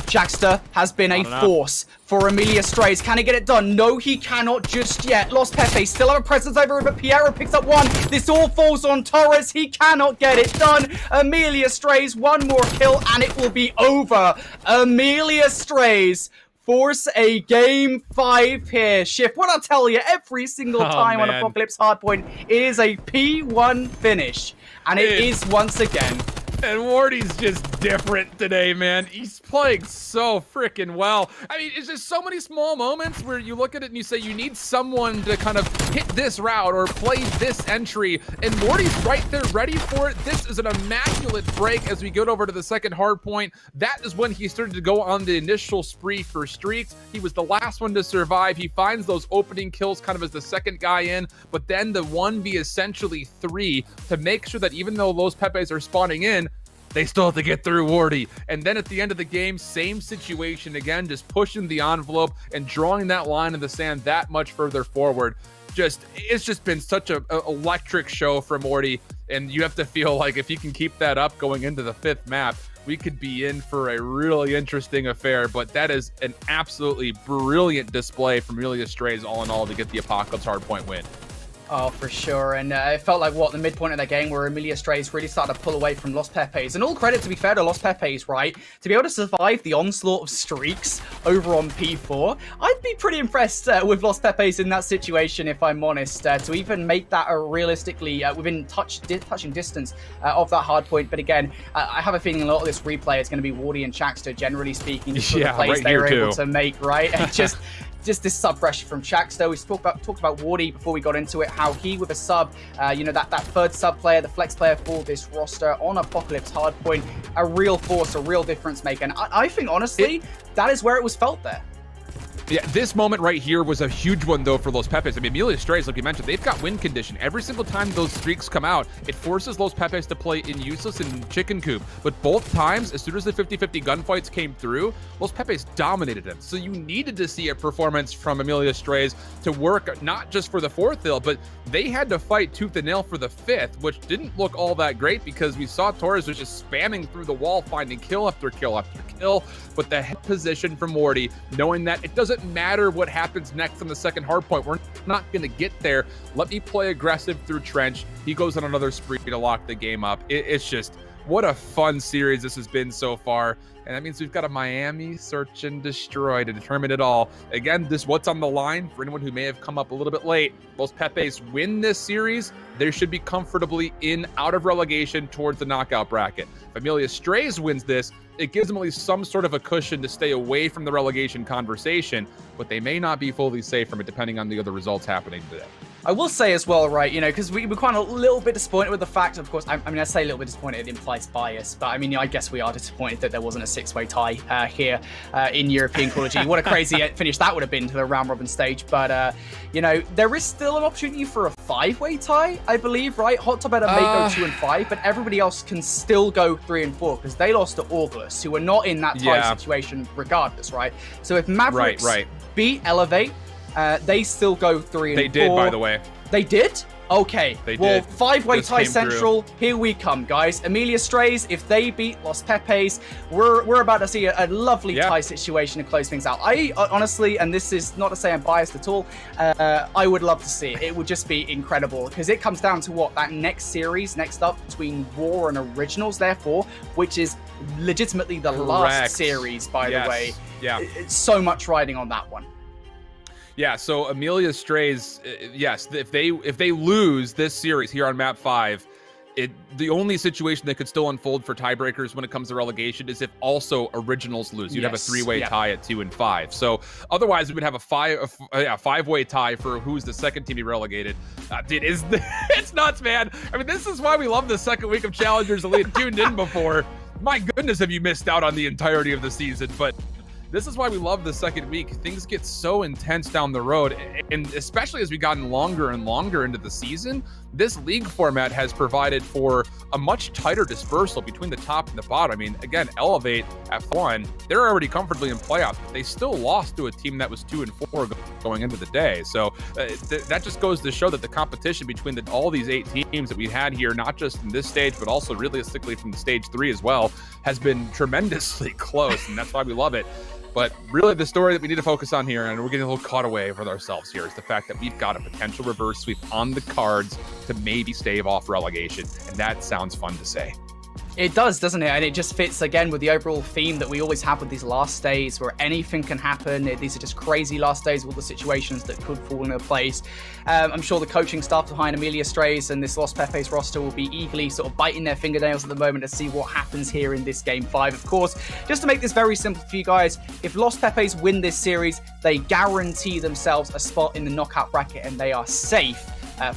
Chaxter has been a force for Amelia Strays. Can he get it done? No, he cannot just yet. Los Pepes still have a presence over it, but Piero picks up 1. This all falls on Torres. He cannot get it done. Amelia Strays, 1 more kill, and it will be over. Amelia Strays force a game 5 here. Shift, what I'll tell you, every single time on Apocalypse Hardpoint, it is a P1 finish. And it is once again. And Wardy's just different today, man. He's playing so freaking well. I mean, it's just so many small moments where you look at it and you say you need someone to kind of hit this route or play this entry, and Morty's right there ready for it. This is an immaculate break as we go over to the second hard point. That is when he started to go on the initial spree for streaks. He was the last one to survive. He finds those opening kills kind of as the second guy in, but then the 1v essentially 3 to make sure that even though Los Pepes are spawning in, they still have to get through Wardy. And then at the end of the game, same situation again, just pushing the envelope and drawing that line in the sand that much further forward. It's just been such a electric show from Morty, and you have to feel like if you can keep that up going into the 5th map, we could be in for a really interesting affair. But that is an absolutely brilliant display from Amelia Strays all in all to get the Apocalypse hardpoint win. Oh, for sure. And it felt like, the midpoint of that game where Amelia Strays really started to pull away from Los Pepes. And all credit, to be fair, to Los Pepes, right? To be able to survive the onslaught of streaks over on P4, I'd be pretty impressed with Los Pepes in that situation, if I'm honest, to even make that realistically within touching distance of that hard point. But again, I have a feeling a lot of this replay is going to be Wardy and Chaxter, generally speaking, just for the plays right they were able too. to make, right? And just this sub pressure from Chaxter. We talked about Wardy before we got into it, how he with a sub, that third sub player, the flex player for this roster on Apocalypse hardpoint, a real force, a real difference maker. And I think honestly, that is where it was felt there. Yeah, this moment right here was a huge one, though, for Los Pepes. I mean, Amelia Strays, like you mentioned, they've got win condition. Every single time those streaks come out, it forces Los Pepes to play in Useless and Chicken Coop. But both times, as soon as the 50-50 gunfights came through, Los Pepes dominated them. So you needed to see a performance from Amelia Strays to work, not just for the 4th hill, but they had to fight tooth and nail for the 5th, which didn't look all that great because we saw Torres was just spamming through the wall, finding kill after kill after kill. But the head position from Morty, knowing that it doesn't matter what happens next on the second hardpoint, we're not going to get there. Let me play aggressive through Trench. He goes on another spree to lock the game up. It's just, what a fun series this has been so far. And that means we've got a Miami search and destroy to determine it all. Again, this what's on the line for anyone who may have come up a little bit late. Los Pepes win this series, they should be comfortably out of relegation towards the knockout bracket. If Amelia Strays wins this, it gives them at least some sort of a cushion to stay away from the relegation conversation, but they may not be fully safe from it depending on the other results happening today. I will say as well, right, because we were kind of a little bit disappointed with the fact, of course, I say a little bit disappointed, it implies bias, but I mean, I guess we are disappointed that there wasn't a 6-way tie here in European Call of Duty. What a crazy finish that would have been to the round robin stage, but, there is still an opportunity for a 5-way tie, I believe, right? Hot Top Better may go 2 and 5, but everybody else can still go 3 and 4, because they lost to August, who were not in that tie situation regardless, right? So if Mavericks beat Elevate, they still go 3 and 4. They did, by the way. They did? Okay. They did. 5-way tie central. Here we come, guys. Amelia Strays, if they beat Los Pepes, we're about to see a lovely tie situation to close things out. I honestly, and this is not to say I'm biased at all, I would love to see it. It would just be incredible because it comes down to that next series, next up between War and Originals, therefore, which is legitimately the last series, by the way. Yeah. It's so much riding on that one. Yeah, so Amelia Strays, yes, if they lose this series here on map 5, the only situation that could still unfold for tiebreakers when it comes to relegation is if also Originals lose. You'd have a 3-way tie at 2 and 5. So otherwise, we would have a 5-way tie for who's the second team to be relegated. Dude, it's nuts, man. I mean, this is why we love the second week of Challengers Elite. Tuned in before. My goodness, have you missed out on the entirety of the season, but this is why we love the second week. Things get so intense down the road, and especially as we've gotten longer and longer into the season, this league format has provided for a much tighter dispersal between the top and the bottom. I mean, again, Elevate at 1, they're already comfortably in playoffs, but they still lost to a team that was 2 and 4 going into the day. So that just goes to show that the competition between all these 8 teams that we had here, not just in this stage, but also realistically from stage 3 as well, has been tremendously close, and that's why we love it. But really, the story that we need to focus on here, and we're getting a little caught away with ourselves here, is the fact that we've got a potential reverse sweep on the cards to maybe stave off relegation. And that sounds fun to say. It does, doesn't it? And it just fits again with the overall theme that we always have with these last days where anything can happen. These are just crazy last days with all the situations that could fall into place. I'm sure the coaching staff behind Amelia Strays and this Los Pepes roster will be eagerly sort of biting their fingernails at the moment to see what happens here in this Game 5. Of course, just to make this very simple for you guys, if Los Pepes win this series, they guarantee themselves a spot in the knockout bracket and they are safe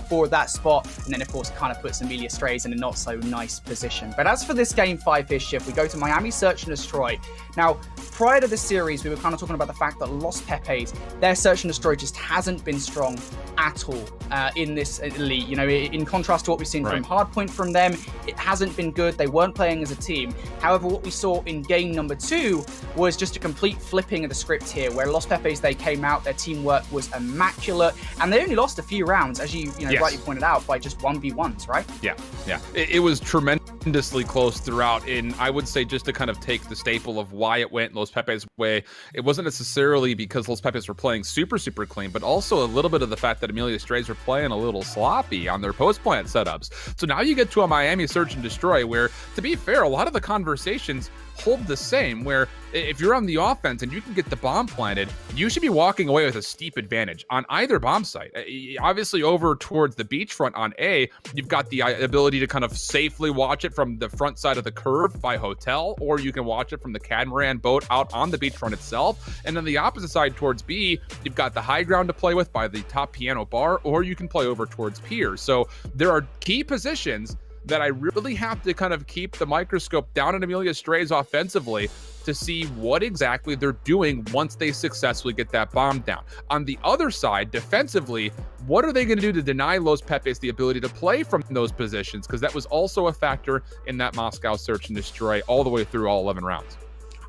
for that spot. And then, of course, it kind of puts Amelia Strays in a not so nice position. But as for this Game 5 here, Shift, we go to Miami Search and Destroy. Now, prior to this series, we were kind of talking about the fact that Los Pepes, their Search and Destroy just hasn't been strong at all in this elite. You know, in contrast to what we've seen from Hardpoint from them, it hasn't been good. They weren't playing as a team. However, what we saw in game number 2 was just a complete flipping of the script here, where Los Pepes, they came out, their teamwork was immaculate, and they only lost a few rounds, as you rightly pointed out, by just 1v1s, right? Yeah. It was tremendously close throughout, and I would say, just to kind of take the staple of why it went Los Pepes' way, it wasn't necessarily because Los Pepes were playing super clean, but also a little bit of the fact that Amelia Strays were playing a little sloppy on their post-plant setups. So now you get to a Miami Search and Destroy where, to be fair, a lot of the conversations hold the same, where if you're on the offense and you can get the bomb planted, you should be walking away with a steep advantage on either bomb site. Obviously, over towards the beachfront on A, you've got the ability to kind of safely watch it from the front side of the curve by hotel, or you can watch it from the catamaran boat out on the beachfront itself. And then the opposite side towards B, you've got the high ground to play with by the top piano bar, or you can play over towards pier. So there are key positions that I really have to kind of keep the microscope down on Amelia Strays offensively to see what exactly they're doing once they successfully get that bomb down. On the other side, defensively, what are they going to do to deny Los Pepes the ability to play from those positions? Because that was also a factor in that Moscow Search and Destroy all the way through all 11 rounds.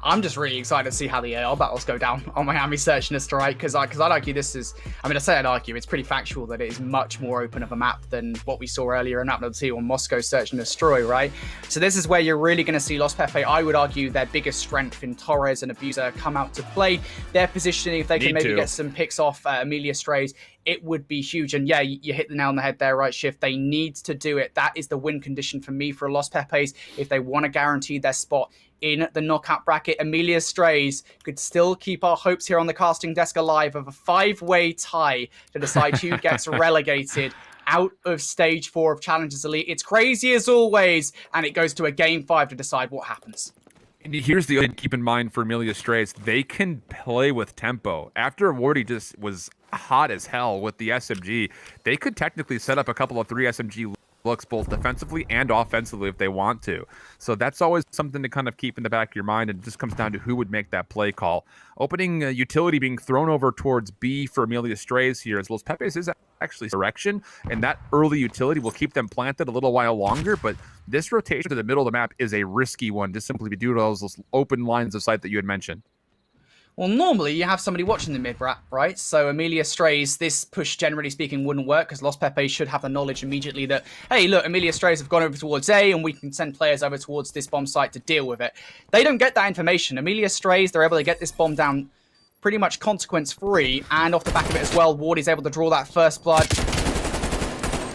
I'm just really excited to see how the AR battles go down on Miami Search and Destroy, because I'd argue this is, I'd argue it's pretty factual that it is much more open of a map than what we saw earlier in Map 2 on Moscow Search and Destroy, right? So this is where you're really going to see Los Pepe, I would argue, their biggest strength in Torres and Abuser come out to play. Their positioning, if they can maybe get some picks off Amelia Strays, it would be huge. And yeah, you hit the nail on the head there, right, Shift? They need to do it. That is the win condition for me for Los Pepes if they want to guarantee their spot in the knockout bracket. Amelia Strays could still keep our hopes here on the casting desk alive of a 5-way tie to decide who gets relegated out of Stage 4 of Challengers Elite. It's crazy as always, and it goes to a Game 5 to decide what happens. And here's the other thing to keep in mind for Amelia Strays. They can play with tempo. After Wardy just was hot as hell with the SMG, they could technically set up a couple of 3 SMG looks both defensively and offensively if they want to. So that's always something to kind of keep in the back of your mind, and it just comes down to who would make that play call. Opening utility being thrown over towards B for Amelia Strays here, as Los Pepes is actually direction, and that early utility will keep them planted a little while longer, but this rotation to the middle of the map is a risky one, just simply due to those open lines of sight that you had mentioned. Well, normally you have somebody watching the mid-rap, right? So Amelia Strays, this push, generally speaking, wouldn't work because Los Pepes should have the knowledge immediately that, hey, look, Amelia Strays have gone over towards A and we can send players over towards this bomb site to deal with it. They don't get that information. Amelia Strays, they're able to get this bomb down pretty much consequence-free, and off the back of it as well, Ward is able to draw that first blood.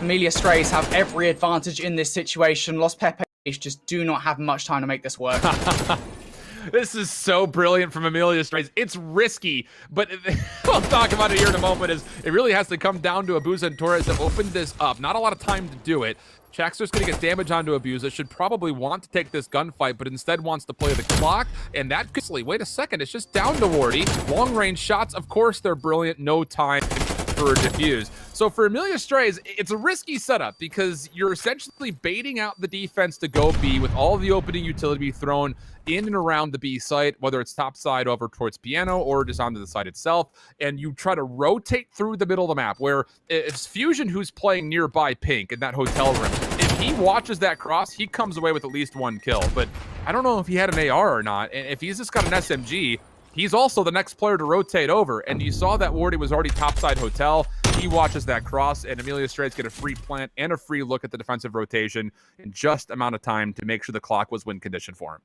Amelia Strays have every advantage in this situation. Los Pepes just do not have much time to make this work. This is so brilliant from Amelia Strays. It's risky, but we'll talk about it here in a moment, as it really has to come down to Abusa and Torres to open this up. Not a lot of time to do it. Chaxter's going to get damage onto Abusa, should probably want to take this gunfight, but instead wants to play the clock, and that could... Wait a second, it's just down to Wardy. Long-range shots, of course they're brilliant, no time for a defuse. So for Amelia Strays, it's a risky setup because you're essentially baiting out the defense to go B with all the opening utility thrown in and around the B site, whether it's top side over towards Piano or just onto the site itself, and you try to rotate through the middle of the map, where it's Fusion who's playing nearby Pink in that hotel room. If he watches that cross, he comes away with at least 1 kill, but I don't know if he had an AR or not, and if he's just got an SMG, he's also the next player to rotate over, and you saw that Wardy was already topside hotel. He watches that cross, and Amelia Strays get a free plant and a free look at the defensive rotation in just amount of time to make sure the clock was win condition for him.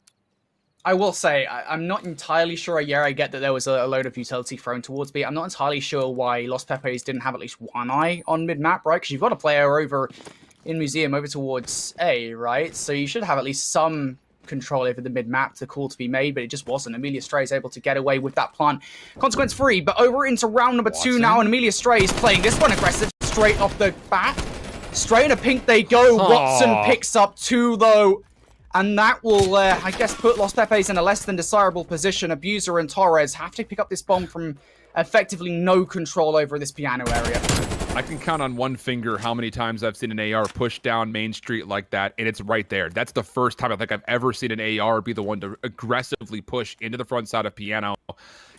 I will say, I'm not entirely sure. Yeah, I get that there was a load of utility thrown towards B. I'm not entirely sure why Los Pepes didn't have at least one eye on mid-map, right? Because you've got a player over in Museum over towards A, right? So you should have at least some control over the mid-map, the call to be made, but it just wasn't. Amelia Stray is able to get away with that plant. Consequence free, but over into round number 2 now, and Amelia Stray is playing this one aggressive straight off the bat. Straight into pink they go. Watson picks up 2, though. And that will, I guess, put Los Pepes in a less than desirable position. Abuser and Torres have to pick up this bomb from effectively no control over this piano area. I can count on one finger how many times I've seen an AR push down Main Street like that, and it's right there. That's the first time I think I've ever seen an AR be the one to aggressively push into the front side of piano.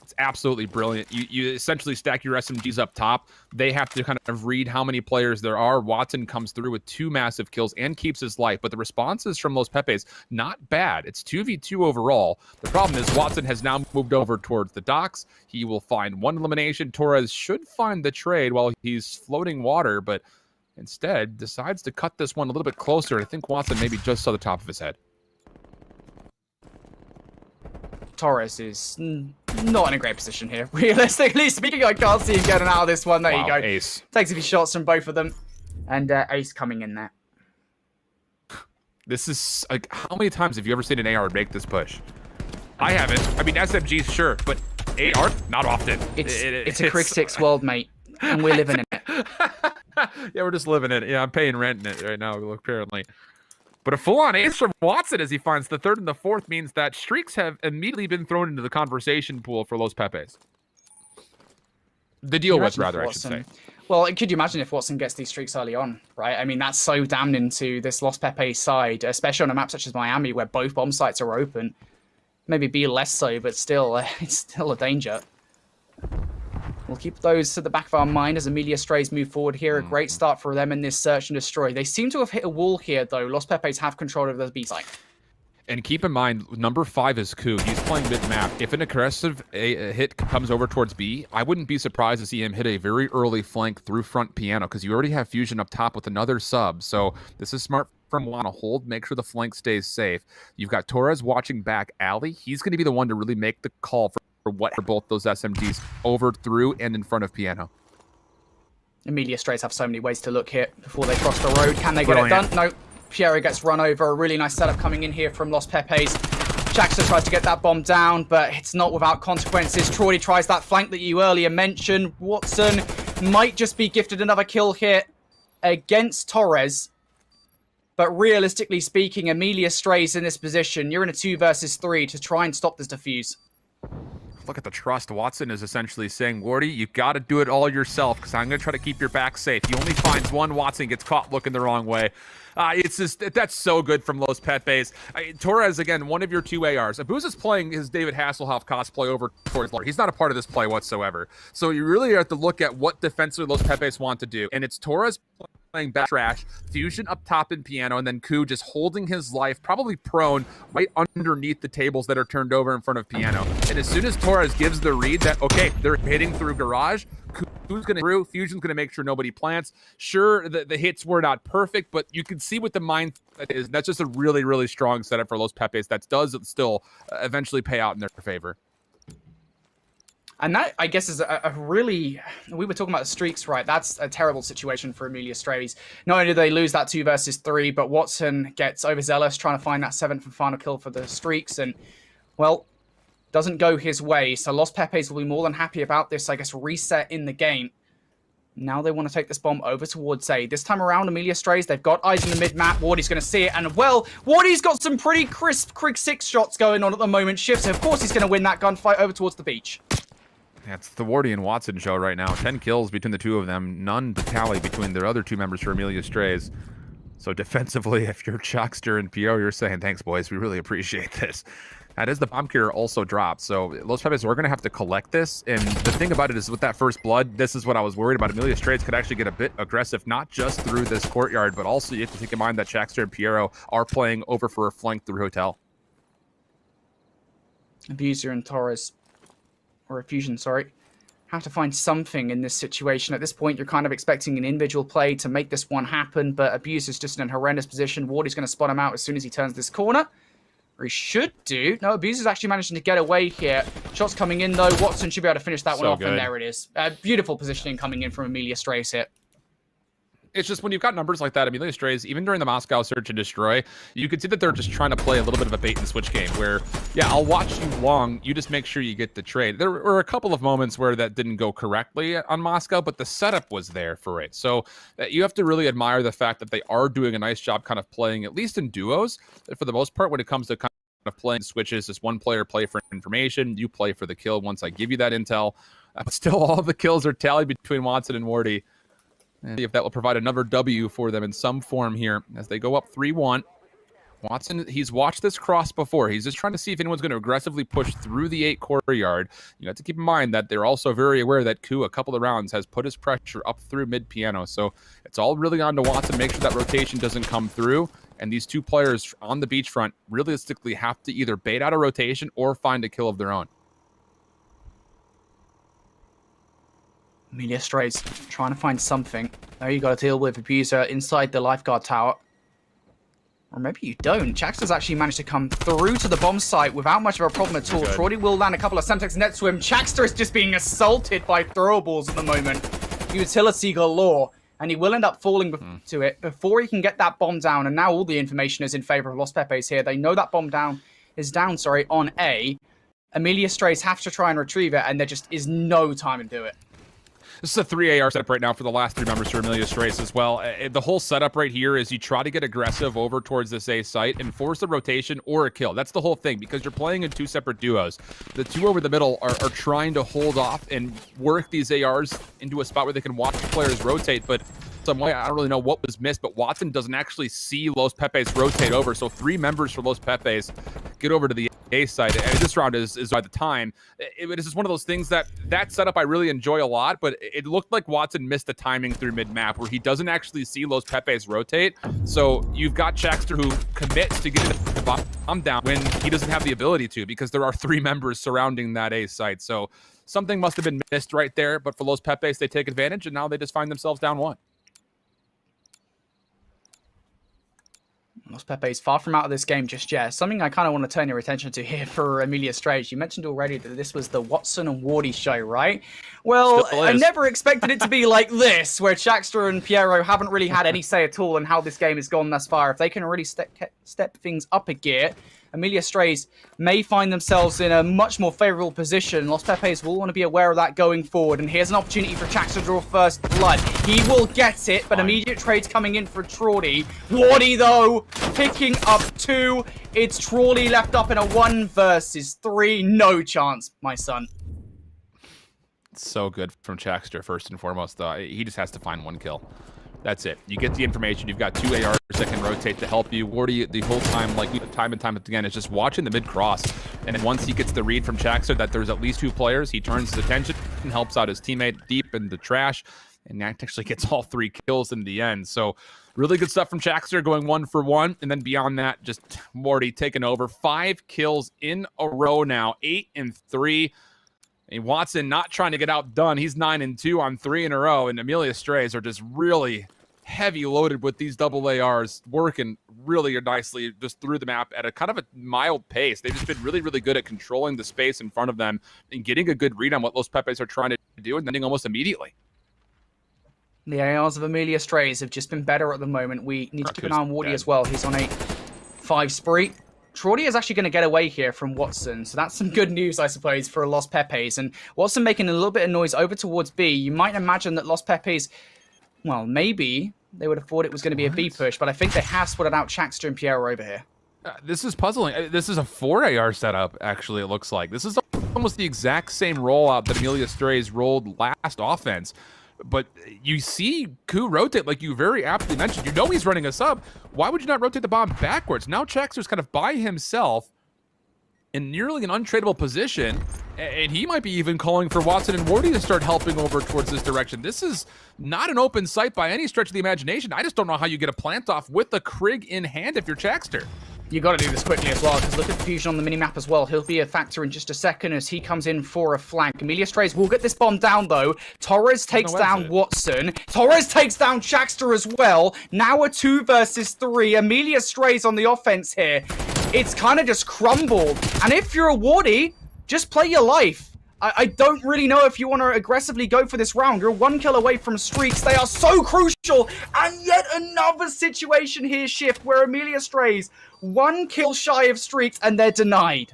It's absolutely brilliant. You essentially stack your SMGs up top. They have to kind of read how many players there are. Watson comes through with 2 massive kills and keeps his life, but the responses from Los Pepes, not bad. It's 2v2 overall. The problem is Watson has now moved over towards the docks. He will find 1 elimination. Torres should find the trade while he's floating water, but instead decides to cut this one a little bit closer. I think Watson maybe just saw the top of his head. Torres is not in a great position here. Realistically speaking, I can't see him getting out of this one. There you go. Ace. Takes a few shots from both of them. And Ace coming in there. This is, like, how many times have you ever seen an AR make this push? I haven't. I mean, SMGs, sure, but AR, not often. It's a Crig 6 world, mate. And we're living in it. Yeah, we're just living in it. Yeah, I'm paying rent in it right now, apparently. But a full-on ace from Watson as he finds the 3rd and the 4th means that streaks have immediately been thrown into the conversation pool for Los Pepes. The deal was, rather, I should say. Well, could you imagine if Watson gets these streaks early on, right? I mean, that's so damning to this Los Pepes side, especially on a map such as Miami where both bomb sites are open. Maybe be less so, but still, it's still a danger. We'll keep those to the back of our mind as Amelia Strays move forward here. A great start for them in this search and destroy. They seem to have hit a wall here, though. Los Pepes have control over the B site. And keep in mind, number 5 is Ku. He's playing mid-map. If an aggressive hit comes over towards B, I wouldn't be surprised to see him hit a very early flank through front piano, because you already have Fusion up top with another sub. So this is smart from Lana. Hold, make sure the flank stays safe. You've got Torres watching back alley. He's going to be the one to really make the call for both those SMGs over, through, and in front of piano. Amelia Strays have so many ways to look here before they cross the road. Can they get it done? No. Piero gets run over. A really nice setup coming in here from Los Pepes. Jackson tries to get that bomb down, but it's not without consequences. Troy tries that flank that you earlier mentioned. Watson might just be gifted another kill here against Torres. But realistically speaking, Amelia Strays in this position. You're in a 2 versus 3 to try and stop this defuse. Look at the trust. Watson is essentially saying, Wardy, you got to do it all yourself, because I'm going to try to keep your back safe. He only finds one. Watson gets caught looking the wrong way. It's just, that's so good from Los Pepes. Torres, again, one of your 2 ARs. Abuz is playing his David Hasselhoff cosplay over towards Lord. He's not a part of this play whatsoever. So you really have to look at what defensively Los Pepes want to do. And it's Torres playing back trash, Fusion up top in piano, and then Ku just holding his life, probably prone, right underneath the tables that are turned over in front of piano. And as soon as Torres gives the read that, okay, they're hitting through garage, Ku's going to through, Fusion's going to make sure nobody plants. Sure, the hits were not perfect, but you can see what the mind is. That's just a really, really strong setup for Los Pepes that does still eventually pay out in their favor. And that, I guess, is a really... We were talking about the streaks, right? That's a terrible situation for Amelia Strays. Not only do they lose that 2 versus 3, but Watson gets overzealous trying to find that 7th and final kill for the streaks. And, well, doesn't go his way. So Los Pepes will be more than happy about this, I guess, reset in the game. Now they want to take this bomb over towards A. This time around, Amelia Strays, they've got eyes in the mid-map. Wardy's going to see it. And, well, Wardy's got some pretty crisp Crig 6 shots going on at the moment. Shifts, of course, he's going to win that gunfight over towards the beach. It's the Wardy and Watson show right now. 10 kills between the 2 of them. None to tally between their other 2 members for Amelia Strays. So defensively, if you're Chuckster and Pio, you're saying, thanks, boys. We really appreciate this. That is the bomb carrier also dropped. So Los Pepes, we're going to have to collect this. And the thing about it is with that first blood, this is what I was worried about. Amelia Strays could actually get a bit aggressive, not just through this courtyard, but also you have to take in mind that Chuckster and Piero are playing over for a flank through hotel. Abuser and Torres, or a Fusion, sorry, have to find something in this situation. At this point, you're kind of expecting an individual play to make this one happen, but Abuser's just in a horrendous position. Wardy's going to spot him out as soon as he turns this corner. Or he should do. No, Abuser's actually managing to get away here. Shots coming in, though. Watson should be able to finish that one off, and there it is. Beautiful positioning coming in from Amelia Strays here. It's just when you've got numbers like that, Amelia Strays, even during the Moscow Search and Destroy, you can see that they're just trying to play a little bit of a bait and switch game where, yeah, I'll watch you long, you just make sure you get the trade. There were a couple of moments where that didn't go correctly on Moscow, but the setup was there for it. So you have to really admire the fact that they are doing a nice job kind of playing, at least in duos, for the most part, when it comes to kind of playing switches. Just one player play for information, you play for the kill once I give you that intel. But still, all of the kills are tallied between Watson and Wardy. And see if that will provide another W for them in some form here as they go up 3-1. Watson, he's watched this cross before. He's just trying to see if anyone's going to aggressively push through the 8 courtyard. You have to keep in mind that they're also very aware that Ku, a couple of rounds, has put his pressure up through mid-piano. So it's all really on to Watson. Make sure that rotation doesn't come through. And these two players on the beachfront realistically have to either bait out a rotation or find a kill of their own. Amelia Strays trying to find something. Now you got to deal with Abuser inside the lifeguard tower. Or maybe you don't. Jaxter's actually managed to come through to the bomb site without much of a problem at all. Traudy will land a couple of Semtex net to him. Jaxter is just being assaulted by throwables at the moment. Utility galore. And he will end up falling to it before he can get that bomb down. And now all the information is in favor of Los Pepes here. They know that bomb is down on A. Amelia Strays have to try and retrieve it, and there just is no time to do it. This is a 3 AR setup right now for the last 3 members for Amelia Strays as well. The whole setup right here is you try to get aggressive over towards this A site and force a rotation or a kill. That's the whole thing, because you're playing in 2 separate duos. The 2 over the middle are trying to hold off and work these ARs into a spot where they can watch players rotate, but some way, I don't really know what was missed, but Watson doesn't actually see Los Pepes rotate over. So 3 members for Los Pepes get over to the A side. And this round is by the time. It is just one of those things that setup I really enjoy a lot, but it looked like Watson missed the timing through mid-map where he doesn't actually see Los Pepes rotate. So you've got Jaxter who commits to getting the bomb down when he doesn't have the ability to, because there are 3 members surrounding that A site. So something must have been missed right there, but for Los Pepes, they take advantage, and now they just find themselves down 1. Los Pepes far from out of this game just yet. Something I kind of want to turn your attention to here for Amelia Strays. You mentioned already that this was the Watson and Wardy show, right? Well, I never expected it to be like this, where Jaxter and Piero haven't really had any say at all in how this game has gone thus far. If they can really step things up a gear, Amelia Strays may find themselves in a much more favorable position. Los Pepes will want to be aware of that going forward. And here's an opportunity for Jaxter to draw first blood. He will get it, but immediate trades coming in for Traudy. Wardy, though, picking up 2. It's Traudy left up in a 1 versus 3. No chance, my son. So good from Jaxter, first and foremost, though. He just has to find 1 kill. That's it. You get the information. You've got 2 ARs that can rotate to help you. Wardy, the whole time, like time and time again, is just watching the mid-cross. And once he gets the read from Jaxter that there's at least 2 players, he turns his attention and helps out his teammate deep in the trash. And that actually gets all 3 kills in the end. So really good stuff from Jaxter, going 1 for 1. And then beyond that, just Wardy taking over. 5 kills in a row now, 8 and 3. And Watson not trying to get outdone. He's 9 and 2 on 3 in a row. And Amelia Strays are just really heavy loaded with these double ARs, working really nicely just through the map at a kind of a mild pace. They've just been really, really good at controlling the space in front of them and getting a good read on what Los Pepes are trying to do and ending almost immediately. The ARs of Amelia Strays have just been better at the moment. We need to keep an eye on Wardy as well. He's on a 5 spree. Traudy is actually going to get away here from Watson, so that's some good news, I suppose, for Los Pepes. And Watson making a little bit of noise over towards B. You might imagine that Los Pepes, well, maybe they would have thought it was going to be a B push, but I think they have spotted out Jaxter and Piero over here. This is puzzling. This is a 4 AR setup, actually, it looks like. This is almost the exact same rollout that Amelia Strays rolled last offense. But you see Ku rotate, like you very aptly mentioned. You know he's running a sub. Why would you not rotate the bomb backwards? Now Jaxter's kind of by himself in nearly an untradeable position, and he might be even calling for Watson and Wardy to start helping over towards this direction. This is not an open site by any stretch of the imagination. I just don't know how you get a plant off with the Krig in hand if you're Jaxter. You got to do this quickly as well, because look at the fusion on the minimap as well. He'll be a factor in just a second as he comes in for a flank. Amelia Strays will get this bomb down, though. Torres takes down Watson. Torres takes down Jaxter as well. Now a 2 versus 3. Amelia Strays on the offense here. It's kind of just crumbled. And if you're a Wardy, just play your life. I don't really know if you want to aggressively go for this round. You're 1 kill away from streaks. They are so crucial. And yet another situation here, Shift, where Amelia Strays 1 kill shy of streaks and they're denied.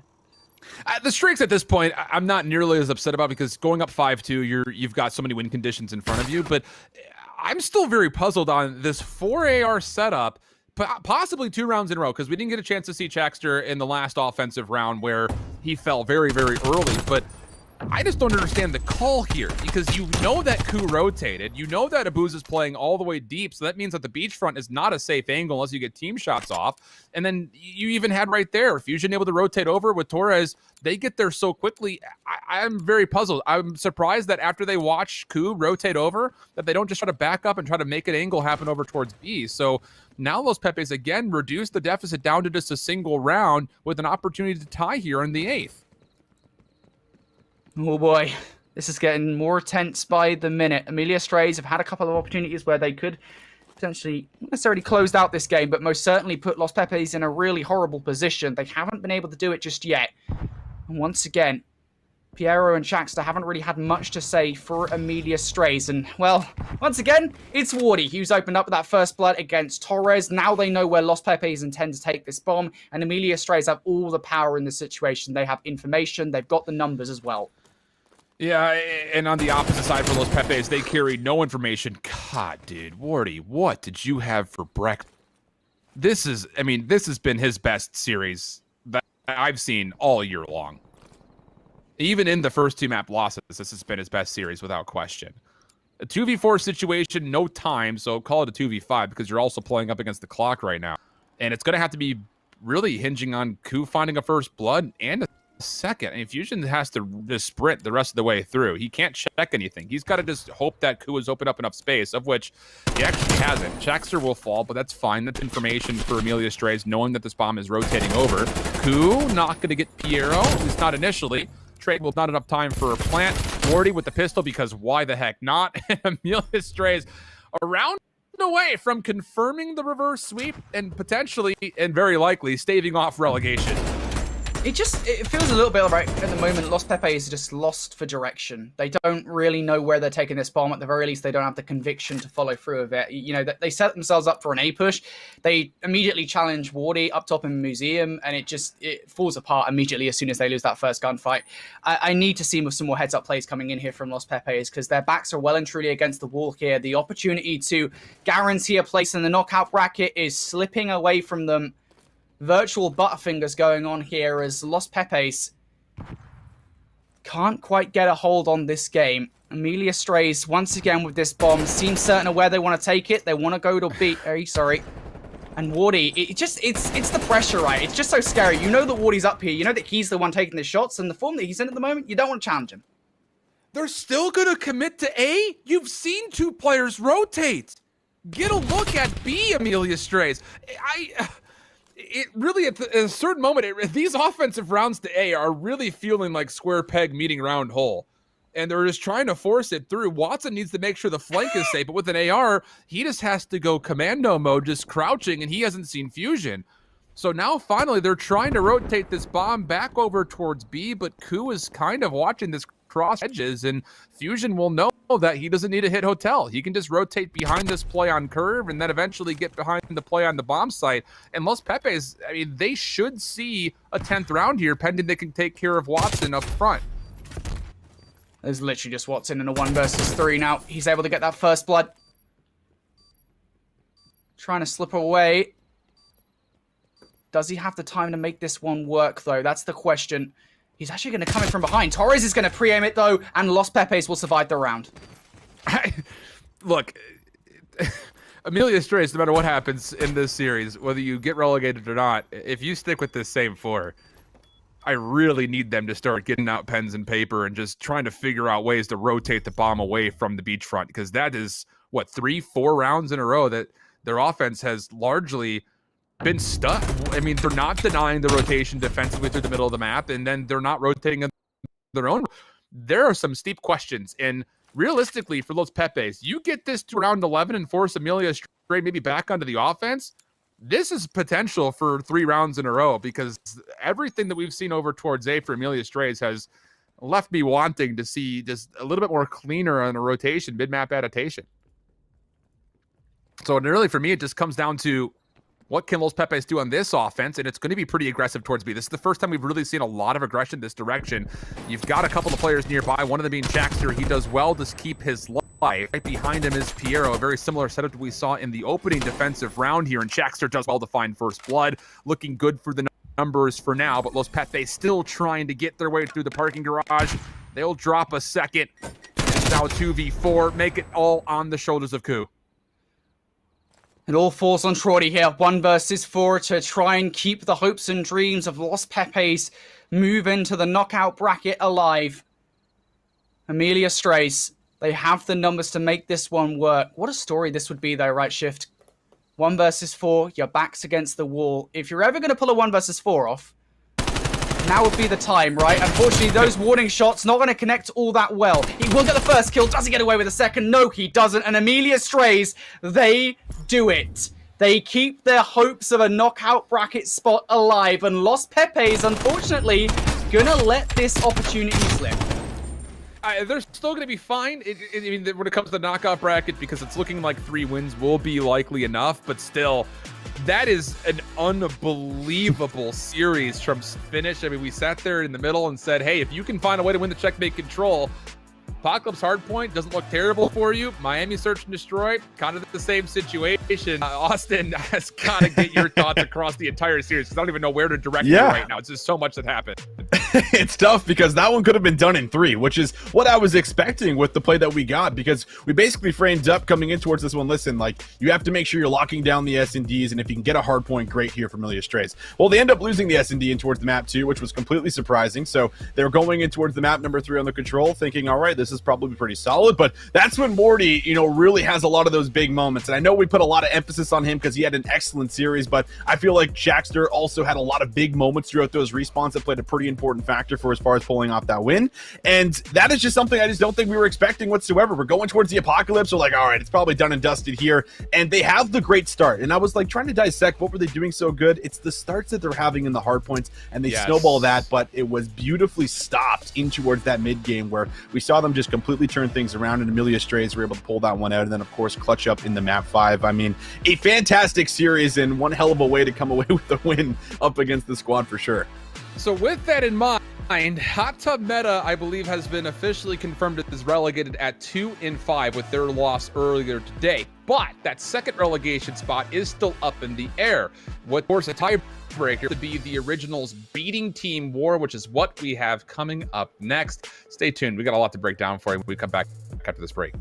The streaks at this point, I'm not nearly as upset about because going up 5-2, you've got so many win conditions in front of you. But I'm still very puzzled on this 4 AR setup, possibly 2 rounds in a row, because we didn't get a chance to see Chaxter in the last offensive round where he fell very, very early. But I just don't understand the call here, because you know that Ku rotated. You know that Abuz is playing all the way deep, so that means that the beachfront is not a safe angle unless you get team shots off. And then you even had right there, Fusion able to rotate over with Torres. They get there so quickly. I'm very puzzled. I'm surprised that after they watch Ku rotate over, that they don't just try to back up and try to make an angle happen over towards B. So now Los Pepes again reduce the deficit down to just a single round with an opportunity to tie here in the 8th. Oh boy, this is getting more tense by the minute. Amelia Strays have had a couple of opportunities where they could potentially not necessarily closed out this game, but most certainly put Los Pepes in a really horrible position. They haven't been able to do it just yet. And once again, Piero and Chaxter haven't really had much to say for Amelia Strays. And, well, once again, it's Wardy who's opened up with that first blood against Torres. Now they know where Los Pepes intend to take this bomb, and Amelia Strays have all the power in the situation. They have information, they've got the numbers as well. Yeah, and on the opposite side for Los Pepes, they carry no information. God, dude, Wardy, what did you have for breakfast? This has been his best series that I've seen all year long. Even in the first 2 map losses, this has been his best series without question. A 2v4 situation, no time, so call it a 2v5 because you're also playing up against the clock right now. And it's going to have to be really hinging on Ku finding a first blood and a second. I mean, Fusion has to just sprint the rest of the way through. He can't check anything. He's got to just hope that Ku has opened up enough space, of which he actually hasn't. Chaxter will fall, but that's fine. That's information for Amelia Strays, knowing that this bomb is rotating over. Ku not going to get Piero, at least not initially. Trade will not enough time for a plant. Wardy with the pistol, because why the heck not? Amelia Strays around away from confirming the reverse sweep and potentially and very likely staving off relegation. It feels a little bit right at the moment. Los Pepes is just lost for direction. They don't really know where they're taking this bomb. At the very least, they don't have the conviction to follow through with it. You know, they set themselves up for an A push. They immediately challenge Wardy up top in the museum, and it falls apart immediately as soon as they lose that first gunfight. I need to see some more heads-up plays coming in here from Los Pepes, because their backs are well and truly against the wall here. The opportunity to guarantee a place in the knockout bracket is slipping away from them. Virtual butterfingers going on here as Los Pepes can't quite get a hold on this game. Amelia Strays, once again with this bomb, seems certain of where they want to take it. They want to go to B. Sorry. And Wardy, it's the pressure, right? It's just so scary. You know that Wardy's up here. You know that he's the one taking the shots, and the form that he's in at the moment, you don't want to challenge him. They're still going to commit to A? You've seen 2 players rotate. Get a look at B, Amelia Strays. It really, at a certain moment, these offensive rounds to A are really feeling like square peg meeting round hole. And they're just trying to force it through. Watson needs to make sure the flank is safe, but with an AR, he just has to go commando mode, just crouching, and he hasn't seen Fusion. So now, finally, they're trying to rotate this bomb back over towards B, but Ku is kind of watching this cross edges, and Fusion will know that he doesn't need to hit hotel. He can just rotate behind this play on curve and then eventually get behind the play on the bomb site. And Los Pepes, I mean, they should see a 10th round here, pending they can take care of Watson up front. There's literally just Watson in a 1 versus 3 now. He's able to get that first blood. Trying to slip away. Does he have the time to make this one work, though? That's the question. He's actually going to come in from behind. Torres is going to pre-aim it, though, and Los Pepes will survive the round. Look, Amelia Strays, no matter what happens in this series, whether you get relegated or not, if you stick with this same 4, I really need them to start getting out pens and paper and just trying to figure out ways to rotate the bomb away from the beachfront, because that is, what, 3-4 rounds in a row that their offense has largely been stuck. I mean, they're not denying the rotation defensively through the middle of the map, and then they're not rotating on their own. There are some steep questions, and realistically, for Los Pepes, you get this to round 11 and force Amelia Stray maybe back onto the offense, this is potential for 3 rounds in a row, because everything that we've seen over towards A for Amelia Strays has left me wanting to see just a little bit more cleaner on a rotation, mid-map adaptation. So really, for me, it just comes down to what can Los Pepes do on this offense, and it's going to be pretty aggressive towards B. This is the first time we've really seen a lot of aggression this direction. You've got a couple of players nearby, one of them being Chaxter. He does well to keep his life. Right behind him is Piero, a very similar setup to we saw in the opening defensive round here, and Chaxter does well to find first blood. Looking good for the numbers for now, but Los Pepes still trying to get their way through the parking garage. They'll drop a second. It's now 2v4, make it all on the shoulders of Ku. It all falls on Trordy here, 1 versus 4 to try and keep the hopes and dreams of Los Pepes move into the knockout bracket alive. Amelia Strays, they have the numbers to make this one work. What a story this would be though, right, Shift? 1 versus 4, your back's against the wall. If you're ever going to pull a 1 versus 4 off, now would be the time, right? Unfortunately, those warning shots not going to connect all that well. He will get the first kill. Does he get away with the second? No, he doesn't. And Amelia Strays, they do it. They keep their hopes of a knockout bracket spot alive. And Los Pepes, unfortunately, going to let this opportunity slip. They're still going to be fine. I mean, when it comes to the knockout bracket, because it's looking like 3 wins will be likely enough, but still, that is an unbelievable series from finish. I mean, we sat there in the middle and said, hey, if you can find a way to win the checkmate control, Apocalypse Hardpoint doesn't look terrible for you. Miami Search and Destroy, kind of the same situation. Austin has got to get your thoughts across the entire series, because I don't even know where to direct you right now. It's just so much that happened. It's tough because that one could have been done in 3, which is what I was expecting with the play that we got, because we basically framed up coming in towards this one. Listen, like, you have to make sure you're locking down the S&Ds, and if you can get a hard point, great here for Amelia Strays. Well, they end up losing the S&D in towards the map 2, which was completely surprising. So they're going in towards the map number 3 on the control, thinking, all right, this is probably pretty solid. But that's when Morty, you know, really has a lot of those big moments. And I know we put a lot of emphasis on him because he had an excellent series, but I feel like Chaxter also had a lot of big moments throughout those respawns that played a pretty important factor for as far as pulling off that win. And that is just something I just don't think we were expecting whatsoever. We're going towards the apocalypse. We're like, all right, it's probably done and dusted here. And they have the great start. And I was like trying to dissect what were they doing so good. It's the starts that they're having in the hard points, and they snowball that, but it was beautifully stopped in towards that mid game where we saw them just completely turn things around, and Amelia Strays were able to pull that one out, and then of course clutch up in the map 5. I mean, a fantastic series and one hell of a way to come away with the win up against the squad for sure. So with that in mind, Hot Tub Meta, I believe, has been officially confirmed as relegated at 2-5 with their loss earlier today. But that second relegation spot is still up in the air. What, of course, a tiebreaker to be the Originals beating Team War, which is what we have coming up next. Stay tuned. We got a lot to break down for you when we come back after this break.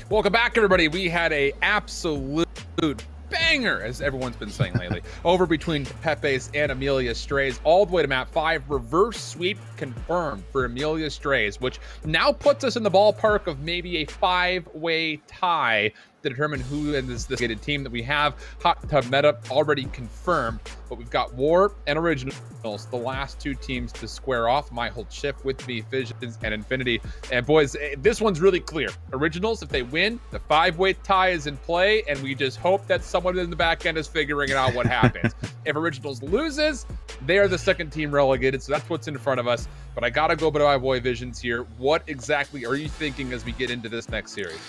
Welcome back, everybody. We had a absolute banger, as everyone's been saying lately, over between Pepe's and Amelia Strays, all the way to map 5. Reverse sweep confirmed for Amelia Strays, which now puts us in the ballpark of maybe a 5-way tie to determine who in this gated team that we have. Hot Tub Meta already confirmed, but we've got War and Originals, the last 2 teams to square off. My whole shift with me, Visions and Infinity. And boys, this one's really clear. Originals, if they win, the 5-way tie is in play, and we just hope that someone in the back end is figuring out what happens. If Originals loses, they are the second team relegated, so that's what's in front of us. But I gotta go to my boy Visions here. What exactly are you thinking as we get into this next series?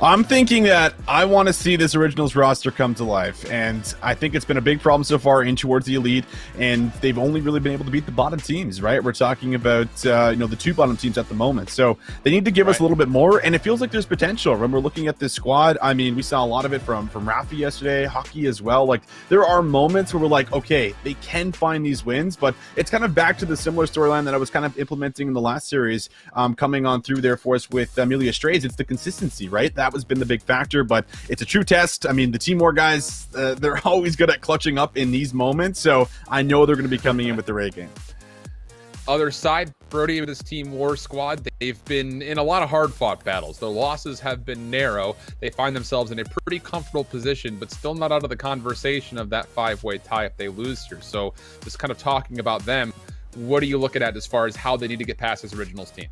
I'm thinking that I want to see this Originals roster come to life, and I think it's been a big problem so far in towards the Elite, and they've only really been able to beat the bottom teams, right? We're talking about the 2 bottom teams at the moment, so they need to give us a little bit more, and it feels like there's potential. When we're looking at this squad, I mean, we saw a lot of it from Rafi yesterday, Hockey as well. Like, there are moments where we're like, okay, they can find these wins, but it's kind of back to the similar storyline that I was kind of implementing in the last series, coming on through there for us with Amelia Strays. It's the consistency, right? That was been the big factor, but it's a true test. I mean, the Team War guys, they're always good at clutching up in these moments, so I know they're going to be coming in with the Ray game. Other side, Brody, of this Team War squad, they've been in a lot of hard-fought battles. Their losses have been narrow. They find themselves in a pretty comfortable position, but still not out of the conversation of that 5-way tie if they lose here. So just kind of talking about them, what are you looking at as far as how they need to get past this Originals team?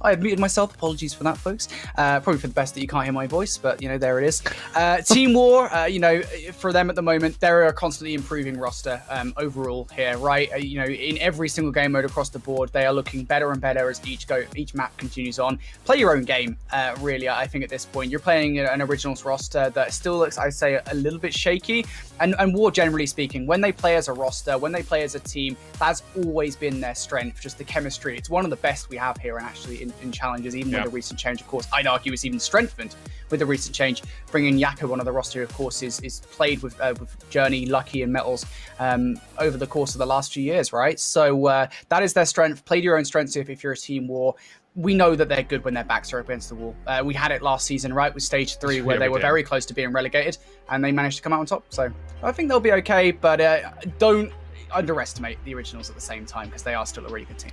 I have muted myself. Apologies for that, folks. Probably for the best that you can't hear my voice, but, there it is. Team War, for them at the moment, they're a constantly improving roster overall here, right? In every single game mode across the board, they are looking better and better as each map continues on. Play your own game, really, I think at this point. You're playing an Originals roster that still looks, I'd say, a little bit shaky. And War, generally speaking, when they play as a roster, when they play as a team, that's always been their strength, just the chemistry. It's one of the best we have here, and actually in challenges, even with the recent change, of course. I'd argue it's even strengthened with the recent change. Bringing Yaka on the roster, of course, is played with Journey, Lucky, and Metals over the course of the last few years, right? So that is their strength. Play to your own strengths if you're a Team War. We know that they're good when their backs are up against the wall. We had it last season, right, with Stage 3, where they were very close to being relegated, and they managed to come out on top. So I think they'll be okay, but don't underestimate the Originals at the same time, because they are still a really good team.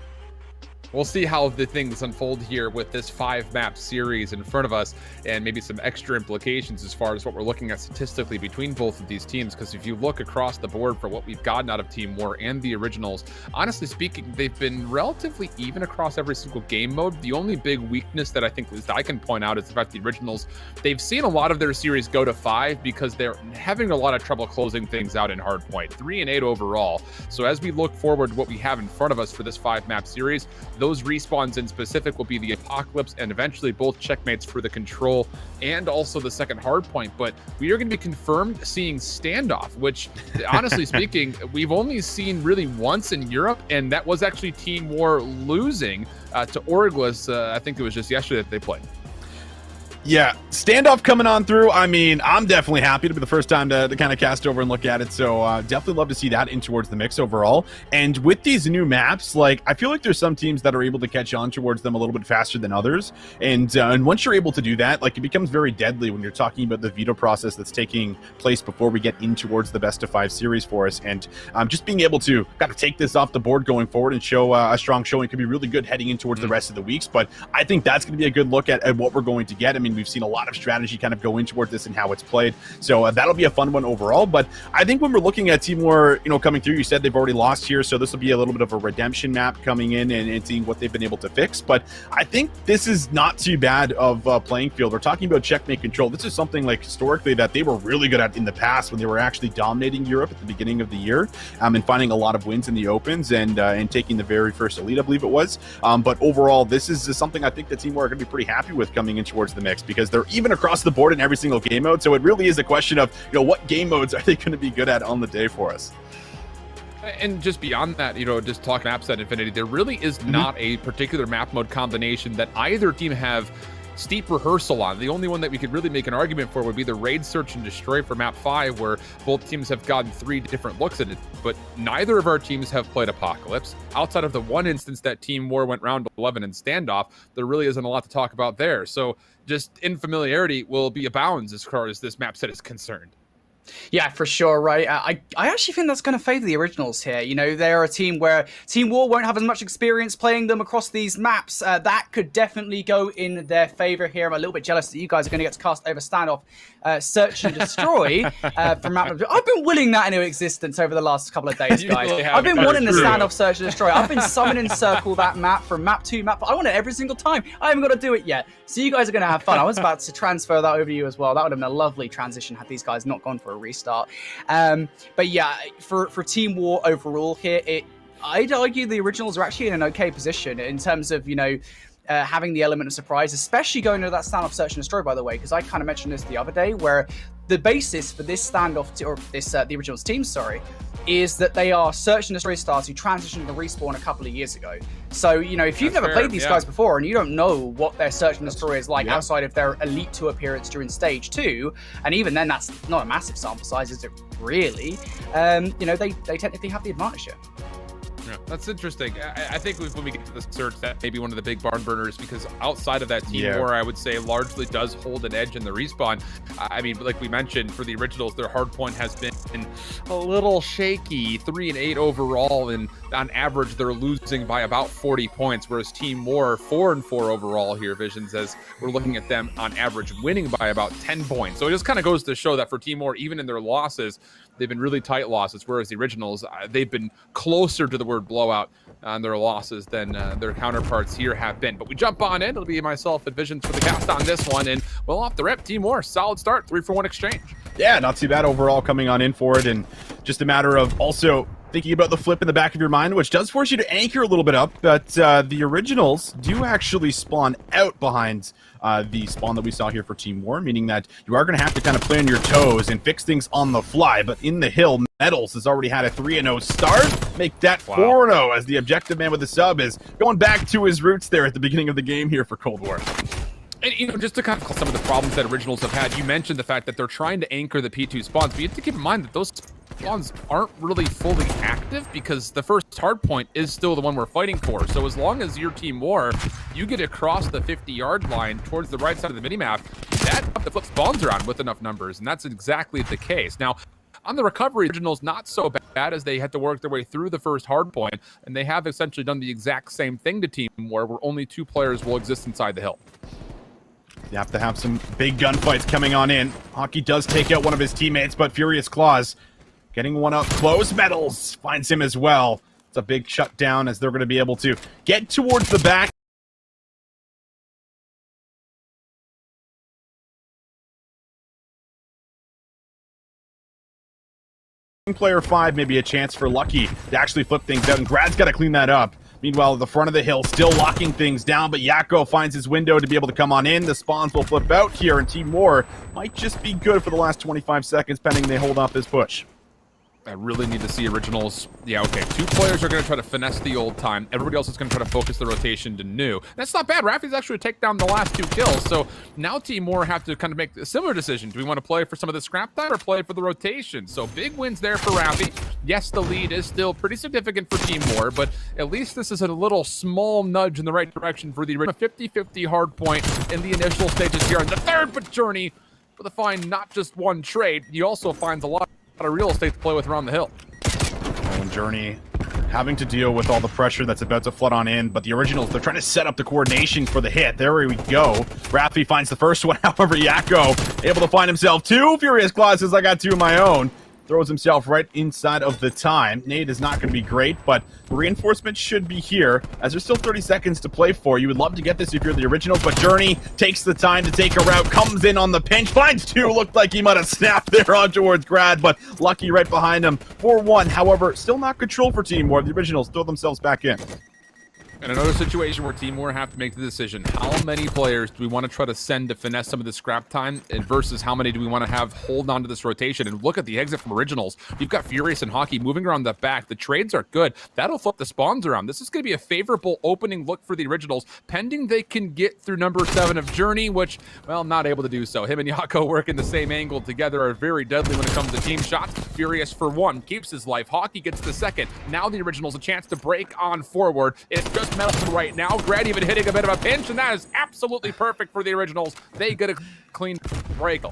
We'll see how the things unfold here with this 5-map series in front of us, and maybe some extra implications as far as what we're looking at statistically between both of these teams. Because if you look across the board for what we've gotten out of Team War and the Originals, honestly speaking, they've been relatively even across every single game mode. The only big weakness that I think at least I can point out is the fact the Originals, they've seen a lot of their series go to 5 because they're having a lot of trouble closing things out in hardpoint. 3 and 8 overall. So as we look forward to what we have in front of us for this 5-map series, those respawns in specific will be the Apocalypse and eventually both checkmates for the Control and also the second hardpoint. But we are going to be confirmed seeing Standoff, which honestly speaking, we've only seen really once in Europe, and that was actually Team War losing to Orglis. I think it was just yesterday that they played. Yeah, Standoff coming on through. I mean, I'm definitely happy to be the first time to kind of cast over and look at it. So definitely love to see that in towards the mix overall. And with these new maps, like, I feel like there's some teams that are able to catch on towards them a little bit faster than others. And once you're able to do that, like, it becomes very deadly when you're talking about the veto process that's taking place before we get in towards the best of 5 series for us. And just being able to kind of take this off the board going forward and show a strong showing could be really good heading in towards the rest of the weeks. But I think that's going to be a good look at what we're going to get. I mean, we've seen a lot of strategy kind of go in toward this and how it's played. So that'll be a fun one overall. But I think when we're looking at Team War, coming through, you said they've already lost here. So this will be a little bit of a redemption map coming in and seeing what they've been able to fix. But I think this is not too bad of a playing field. We're talking about checkmate control. This is something like historically that they were really good at in the past when they were actually dominating Europe at the beginning of the year and finding a lot of wins in the opens and taking the very first elite, I believe it was. But overall, this is something I think the Team War are going to be pretty happy with coming in towards the mix because they're even across the board in every single game mode. So it really is a question of, what game modes are they going to be good at on the day for us? And just beyond that, just talking apps at Infinity, there really is not a particular map mode combination that either team have steep rehearsal on. The only one that we could really make an argument for would be the Raid Search and Destroy for map 5, where both teams have gotten 3 different looks at it, but neither of our teams have played Apocalypse. Outside of the one instance that Team War went round 11 in standoff, there really isn't a lot to talk about there. So just infamiliarity will be abounds as far as this map set is concerned. Yeah, for sure, right? I actually think that's going to favour the originals here. You know, they're a team where Team War won't have as much experience playing them across these maps. That could definitely go in their favour here. I'm a little bit jealous that you guys are going to get to cast over standoff, Search and Destroy from map. I've been willing that into existence over the last couple of days, guys. Really I've been wanting the standoff Search and Destroy. I've been summoning Circle that map from map 2, map 4. I want it every single time. I haven't got to do it yet. So you guys are going to have fun. I was about to transfer that over to you as well. That would have been a lovely transition had these guys not gone for a restart. But yeah, for Team War overall here, I'd argue the originals are actually in an okay position in terms of, you know, having the element of surprise, especially going to that standoff Search and Destroy, by the way, because I kind of mentioned this the other day, where the basis for this standoff, or this the originals team, sorry, is that they are Search and Destroy stars who transitioned to Respawn a couple of years ago. So, you know, if you've never played these guys before and you don't know what their Search and Destroy is like outside of their Elite 2 appearance during Stage 2, and even then that's not a massive sample size, is it really? You know, they technically have the advantage here. Yeah, that's interesting. I think when we get to the Search, that may be one of the big barn burners, because outside of that, Team War, I would say, largely does hold an edge in the respawn. I mean, like we mentioned, for the originals, their hard point has been a little shaky, 3-8 overall, and on average, they're losing by about 40 points, whereas Team War, 4-4 overall here, Visions, as we're looking at them on average winning by about 10 points. So it just kind of goes to show that for Team War, even in their losses, they've been really tight losses, whereas the originals, they've been closer to the word blowout on their losses than their counterparts here have been. But we jump on in. It'll be myself and Visions for the cast on this one. And well, off the rip, Team War, solid start, 3-for-1 exchange. Yeah, not too bad overall coming on in for it. And just a matter of also thinking about the flip in the back of your mind, which does force you to anchor a little bit up. But the originals do actually spawn out behind the spawn that we saw here for Team War, meaning that you are going to have to kind of play on your toes and fix things on the fly. But in the hill, Metals has already had a 3-0 start. Make that 4-0 as the objective man with the sub is going back to his roots there at the beginning of the game here for Cold War. And, you know, just to kind of call some of the problems that originals have had, you mentioned the fact that they're trying to anchor the P2 spawns, but you have to keep in mind that those spawns aren't really fully active, because the first hard point is still the one we're fighting for. So as long as your Team War, you get across the 50-yard line towards the right side of the minimap, that the flip spawns around with enough numbers, and that's exactly the case. Now, on the recovery, originals not so bad, as they had to work their way through the first hard point, and they have essentially done the exact same thing to Team War, where only 2 players will exist inside the hill. You have to have some big gunfights coming on in. Hockey does take out one of his teammates, but Furious Claws getting one up close. Metals finds him as well. It's a big shutdown as they're going to be able to get towards the back. Player 5, maybe a chance for Lucky to actually flip things out, and Grad's got to clean that up. Meanwhile, at the front of the hill, still locking things down, but Yakko finds his window to be able to come on in. The spawns will flip out here, and Team War might just be good for the last 25 seconds, pending they hold off this push. I really need to see originals. Yeah, okay. 2 players are going to try to finesse the old time. Everybody else is going to try to focus the rotation to new. That's not bad. Rafi's actually take down the last 2 kills. So now Team War have to kind of make a similar decision. Do we want to play for some of the scrap time or play for the rotation? So big wins there for Rafi. Yes, the lead is still pretty significant for Team War, but at least this is a little small nudge in the right direction for the 50-50 hard point in the initial stages here. And the third but Journey for the find not just one trade. He also finds a lot of real estate to play with around the hill. And Journey having to deal with all the pressure that's about to flood on in, but the originals, they're trying to set up the coordination for the hit. There we go. Rafi finds the first one. However, Yakko able to find himself 2. Furious Claw says, I got 2 of my own. Throws himself right inside of the time. Nade is not going to be great, but reinforcement should be here, as there's still 30 seconds to play for. You would love to get this if you're the originals, but Journey takes the time to take a route, comes in on the pinch, finds 2. Looked like he might have snapped there on towards Grad, but Lucky right behind him. 4-1, however, still not control for Team War. The originals throw themselves back in. And another situation where Team War have to make the decision. How many players do we want to try to send to finesse some of the scrap time and versus how many do we want to have hold on to this rotation? And look at the exit from Originals. You've got Furious and Hockey moving around the back. The trades are good. That'll flip the spawns around. This is going to be a favorable opening look for the Originals, pending they can get through number 7 of Journey, which, well, not able to do so. Him and Yako working the same angle together are very deadly when it comes to team shots. Furious for 1, keeps his life. Hockey gets the 2nd. Now the Originals a chance to break on forward. It's just Metal right now. Grad even hitting a bit of a pinch, and that is absolutely perfect for the Originals. They get a clean break.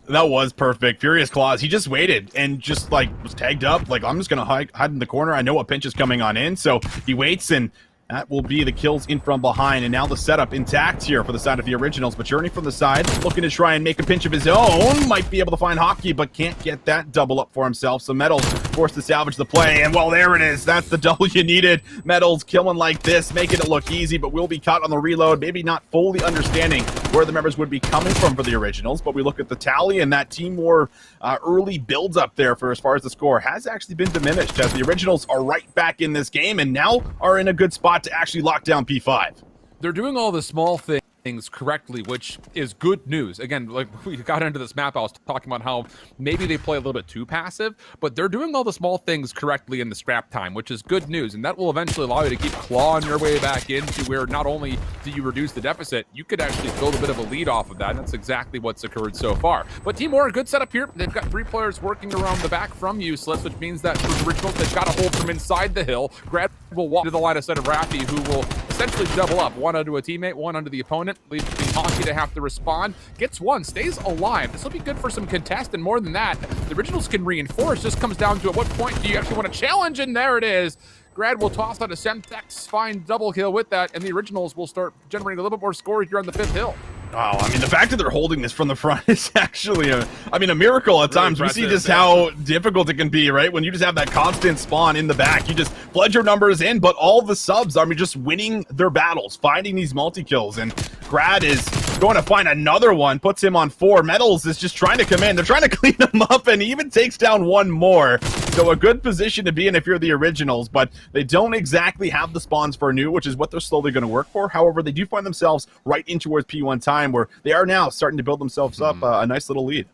That was perfect. Furious Claws, he just waited and just like was tagged up. Like, I'm just going to hide in the corner. I know a pinch is coming on in. So he waits, and that will be the kills in from behind. And now the setup intact here for the side of the Originals. But Journey from the side, looking to try and make a pinch of his own. Might be able to find Hockey, but can't get that double up for himself. So Metals forced to salvage the play. And well, there it is. That's the double you needed. Metals killing like this, making it look easy, but will be caught on the reload. Maybe not fully understanding where the members would be coming from for the Originals. But we look at the tally, and that Team War early build up there for as far as the score has actually been diminished, as the Originals are right back in this game and now are in a good spot to actually lock down P5. They're doing all the small things correctly, which is good news. Again, like we got into this map, I was talking about how maybe they play a little bit too passive, but they're doing all the small things correctly in the scrap time, which is good news, and that will eventually allow you to keep clawing your way back into where not only do you reduce the deficit, you could actually build a bit of a lead off of that, and that's exactly what's occurred so far. But Team War, a good setup here. They've got 3 players working around the back from Useless, which means that for the Originals, they've got to hold from inside the hill. Grad will walk to the line of sight of Rafi, who will essentially double up, 1 onto a teammate, 1 onto the opponent, leaving Hockey to have to respond. Gets 1, stays alive. This will be good for some contest, and more than that, the Originals can reinforce. Just comes down to at what point do you actually want to challenge, and there it is. Grad will toss out a Semtex, find double kill with that, and the Originals will start generating a little bit more score here on the 5th hill. Oh, I mean, the fact that they're holding this from the front is actually a miracle at really times. We see just how difficult it can be, right? When you just have that constant spawn in the back, you just flood your numbers in, but all the subs are just winning their battles, finding these multi-kills, and Grad is going to find another one, puts him on 4. Metals is just trying to come in. They're trying to clean him up, and he even takes down 1 more. So a good position to be in if you're the Originals, but they don't exactly have the spawns for new, which is what they're slowly going to work for. However, they do find themselves right in towards P1 time, where they are now starting to build themselves up a nice little lead.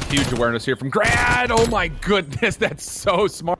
Huge awareness here from Grad. Oh my goodness, that's so smart.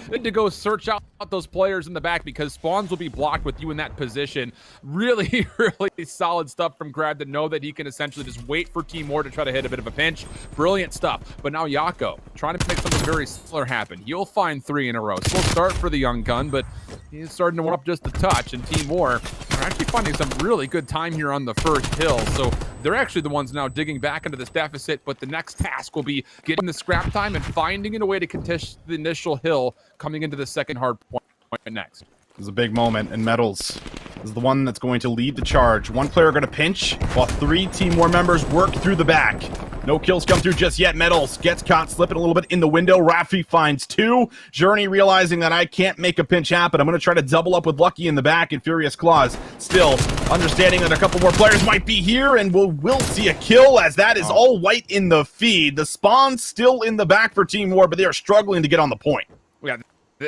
Then to go search out those players in the back, because spawns will be blocked with you in that position. Really, really solid stuff from Grad to know that he can essentially just wait for Team War to try to hit a bit of a pinch. Brilliant stuff. But now Yako trying to make something very similar happen. He'll find 3 in a row. Slow start for the young gun, but he's starting to warm up just a touch, and Team War are actually finding some really good time here on the first hill. So they're actually the ones now digging back into this deficit, but the next task will be getting the scrap time and finding a way to contest the initial hill coming into the second hard point next. This is a big moment, and Metals is the one that's going to lead the charge. 1 player going to pinch, while 3 Team War members work through the back. No kills come through just yet. Metals gets caught slipping a little bit in the window. Rafi finds 2. Journey realizing that I can't make a pinch happen. I'm going to try to double up with Lucky in the back, and Furious Claws still understanding that a couple more players might be here, and we'll see a kill, as that is all white in the feed. The spawn's still in the back for Team War, but they are struggling to get on the point. Yeah,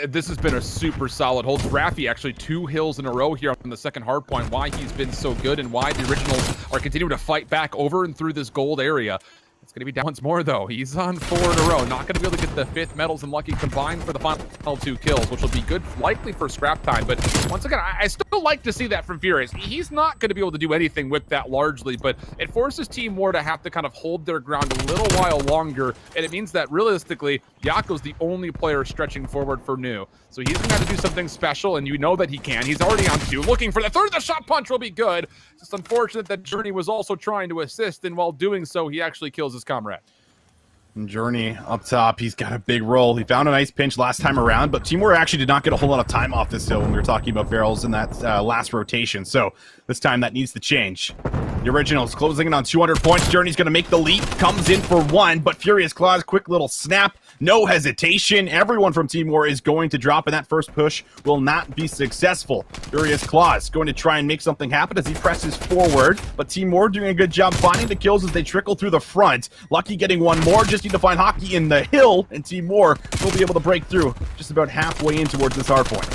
this has been a super solid hold. Rafi actually 2 hills in a row here on the second hard point. Why he's been so good and why the Originals are continuing to fight back over and through this gold area. It's going to be down once more, though. He's on 4 in a row. Not going to be able to get the 5th Metals and Lucky combined for the final 2 kills, which will be good, likely for scrap time. But once again, I still like to see that from Furious. He's not going to be able to do anything with that largely, but it forces Team War to have to kind of hold their ground a little while longer, and it means that realistically, Yako's the only player stretching forward for new. So he's going to have to do something special, and you know that he can. He's already on 2, looking for the 3rd. The shot punch will be good. It's just unfortunate that Journey was also trying to assist, and while doing so, he actually kills his comrade. And Journey up top, he's got a big roll. He found a nice pinch last time around, but Team War actually did not get a whole lot of time off this hill when we were talking about barrels in that last rotation. So this time that needs to change. The Originals closing in on 200 points. Journey's going to make the leap, comes in for 1, but Furious Claws, quick little snap, no hesitation. Everyone from Team War is going to drop, and that first push will not be successful. Furious Claws going to try and make something happen as he presses forward, but Team War doing a good job finding the kills as they trickle through the front. Lucky getting 1 more, just need to find Hockey in the hill, and Team War will be able to break through just about halfway in towards this hard point.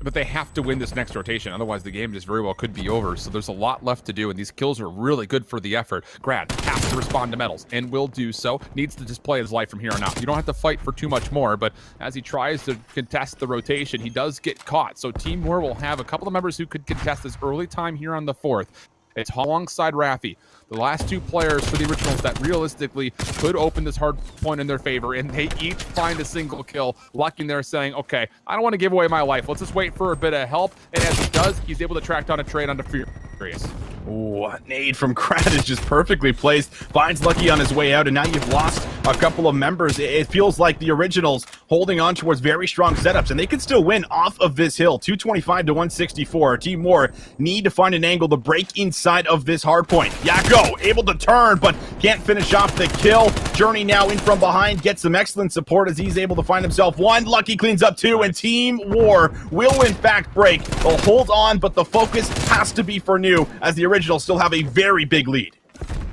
But they have to win this next rotation, otherwise the game just very well could be over. So there's a lot left to do, and these kills are really good for the effort. Grad has to respond to medals, and will do so. Needs to just play his life from here on out. You don't have to fight for too much more, but as he tries to contest the rotation, he does get caught. So Team War will have a couple of members who could contest this early time here on the 4th. It's alongside Raffi, the last 2 players for the originals that realistically could open this hard point in their favor, and they each find a single kill. Lucky they're saying, okay, I don't want to give away my life. Let's just wait for a bit of help. And as he does, he's able to track down a trade onto Furious. Ooh, a nade from Krat is just perfectly placed. Finds Lucky on his way out, and now you've lost a couple of members. It feels like the originals holding on towards very strong setups, and they can still win off of this hill. 225 to 164. Team War need to find an angle to break inside of this hard point. Yakko able to turn, but can't finish off the kill. Journey now in from behind, gets some excellent support as he's able to find himself 1. Lucky cleans up 2, and Team War will in fact break. They'll hold on, but the focus has to be for new, as the originals still have a very big lead.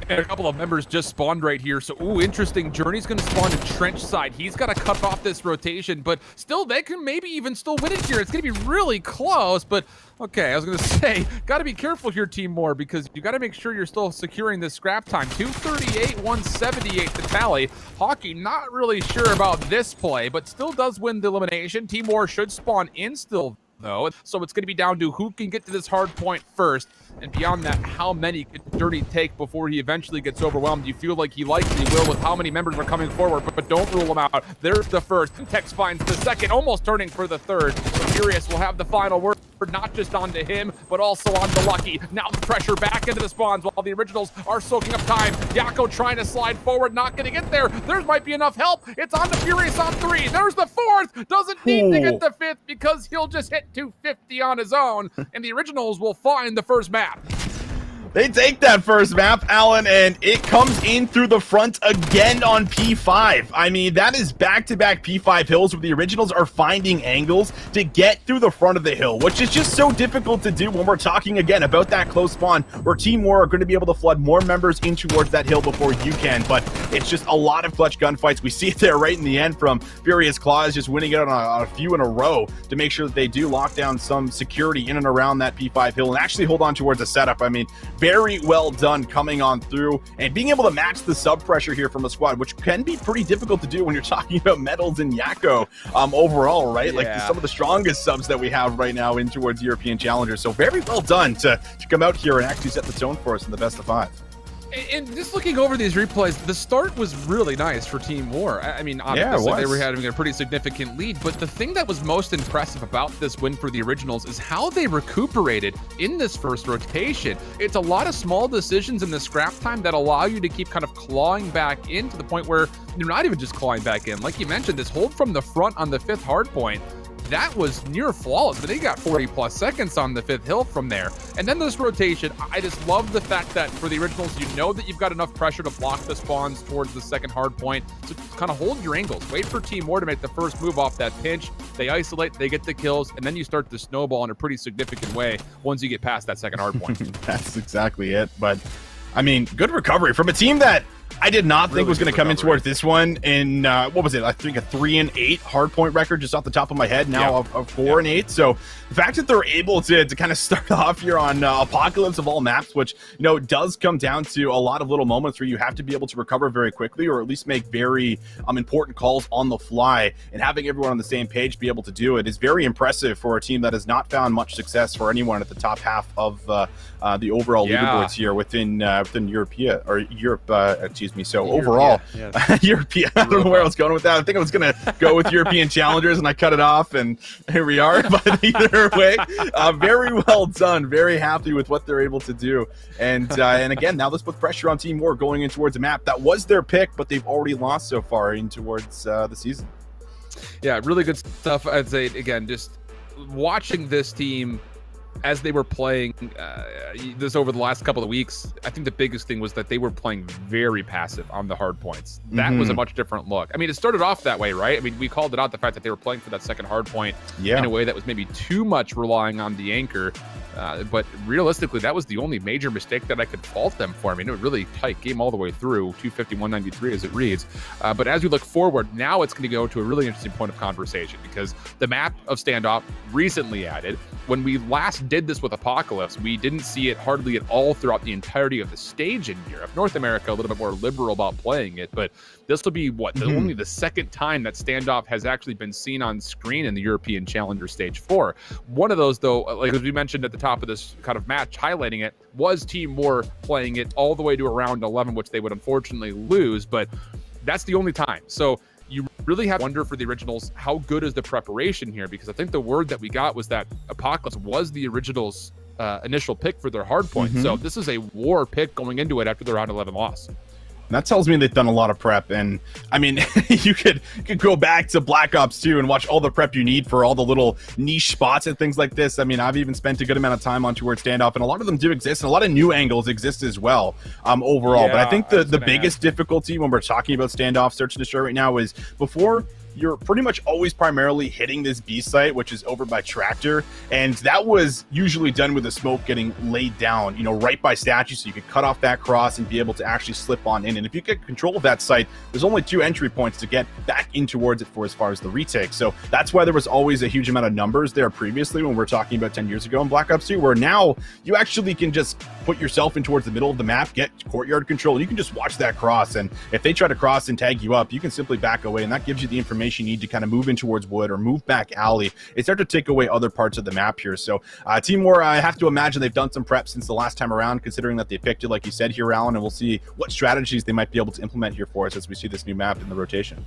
And a couple of members just spawned right here. So, ooh, interesting. Journey's going to spawn to Trench side. He's got to cut off this rotation, but still, they can maybe even still win it here. It's going to be really close, but okay, I was going to say, got to be careful here, Team War, because you got to make sure you're still securing this scrap time. 238, 178 to tally. Hockey not really sure about this play, but still does win the elimination. Team War should spawn in still, though, so it's going to be down to who can get to this hard point first, and beyond that, how many could Journey take before he eventually gets overwhelmed. You feel like he likely will with how many members are coming forward, but don't rule him out. There's the first. Tex finds the second, almost turning for the third. Furious will have the final word, not just onto him, but also onto Lucky. Now the pressure back into the spawns while the originals are soaking up time. Yakko trying to slide forward, not going to get there. There might be enough help. It's on to Furious on 3. There's the 4th. Doesn't need to get the 5th because he'll just hit 250 on his own, and the originals will find the first map. They take that first map, Alan, and it comes in through the front again on P5. I mean, that is back-to-back P5 hills where the originals are finding angles to get through the front of the hill, which is just so difficult to do when we're talking, again, about that close spawn where Team War are going to be able to flood more members in towards that hill before you can, but it's just a lot of clutch gunfights. We see it there right in the end from Furious Claws just winning it on a few in a row to make sure that they do lock down some security in and around that P5 hill and actually hold on towards a setup. I mean, very well done coming on through and being able to match the sub pressure here from a squad, which can be pretty difficult to do when you're talking about Metals and Yakko overall, right? Yeah. Like some of the strongest subs that we have right now in towards European challengers. So very well done to come out here and actually set the tone for us in the best of 5. And just looking over these replays, the start was really nice for Team War. I mean, obviously they were having a pretty significant lead, but the thing that was most impressive about this win for the originals is how they recuperated in this first rotation. It's a lot of small decisions in the scrap time that allow you to keep kind of clawing back in to the point where you're not even just clawing back in. Like you mentioned, this hold from the front on the 5th hard point, that was near flawless, but they got 40 plus seconds on the 5th hill from there. And then this rotation, I just love the fact that for the originals, you know that you've got enough pressure to block the spawns towards the second hard point. So kind of hold your angles. Wait for Team War to make the first move off that pinch. They isolate, they get the kills, and then you start to snowball in a pretty significant way once you get past that second hard point. That's exactly it. But, I mean, good recovery from a team that I did not think was going to come in towards this one in, what was it? I think a 3-8 hardpoint record just off the top of my head now of 4-8. So the fact that they're able to kind of start off here on Apocalypse of all maps, which, you know, does come down to a lot of little moments where you have to be able to recover very quickly or at least make very important calls on the fly, and having everyone on the same page be able to do it is very impressive for a team that has not found much success for anyone at the top half of the overall leaderboards here within Europe, excuse me. So overall, European, I don't know where I was going with that. I think I was going to go with European challengers and I cut it off, and here we are. But either way, very well done. Very happy with what they're able to do. And again, now let's put pressure on Team War going in towards a map that was their pick, but they've already lost so far in towards the season. Yeah, really good stuff. I'd say, again, just watching this team as they were playing this over the last couple of weeks, I think the biggest thing was that they were playing very passive on the hard points. That was a much different look. I mean, it started off that way, right? I mean, we called it out, the fact that they were playing for that second hard point in a way that was maybe too much relying on the anchor. But realistically, that was the only major mistake that I could fault them for. I mean, it was a really tight game all the way through, 250-193 as it reads. But as we look forward, now it's going to go to a really interesting point of conversation, because the map of Standoff recently added. When we last did this with Apocalypse, we didn't see it hardly at all throughout the entirety of the stage in Europe. North America, a little bit more liberal about playing it, but this will be only the second time that Standoff has actually been seen on screen in the European Challenger Stage 4. One of those, though, like as we mentioned at the top of this kind of match, highlighting it, was Team War playing it all the way to around 11, which they would unfortunately lose, but that's the only time. So you really have to wonder for the originals, how good is the preparation here? Because I think the word that we got was that Apocalypse was the originals' initial pick for their hard point. So this is a war pick going into it after the round 11 loss. That tells me they've done a lot of prep. And I mean, you could go back to Black Ops 2 and watch all the prep you need for all the little niche spots and things like this. I mean, I've even spent a good amount of time on Towards Standoff, and a lot of them do exist, and a lot of new angles exist as well overall. But I think the biggest difficulty when we're talking about Standoff Search and Destroy right now is before you're pretty much always primarily hitting this B site, which is over by Tractor, and that was usually done with the smoke getting laid down, you know, right by statue, so you could cut off that cross and be able to actually slip on in. And if you get control of that site, there's only 2 entry points to get back in towards it for as far as the retake. So that's why there was always a huge amount of numbers there previously when we're talking about 10 years ago in Black Ops 2, where now you actually can just put yourself in towards the middle of the map, get courtyard control, and you can just watch that cross. And if they try to cross and tag you up, you can simply back away, and that gives you the information you need to kind of move in towards wood or move back alley. It starts to take away other parts of the map here. So Team War, I have to imagine they've done some prep since the last time around, considering that they picked it, like you said here, Alan, and we'll see what strategies they might be able to implement here for us as we see this new map in the rotation.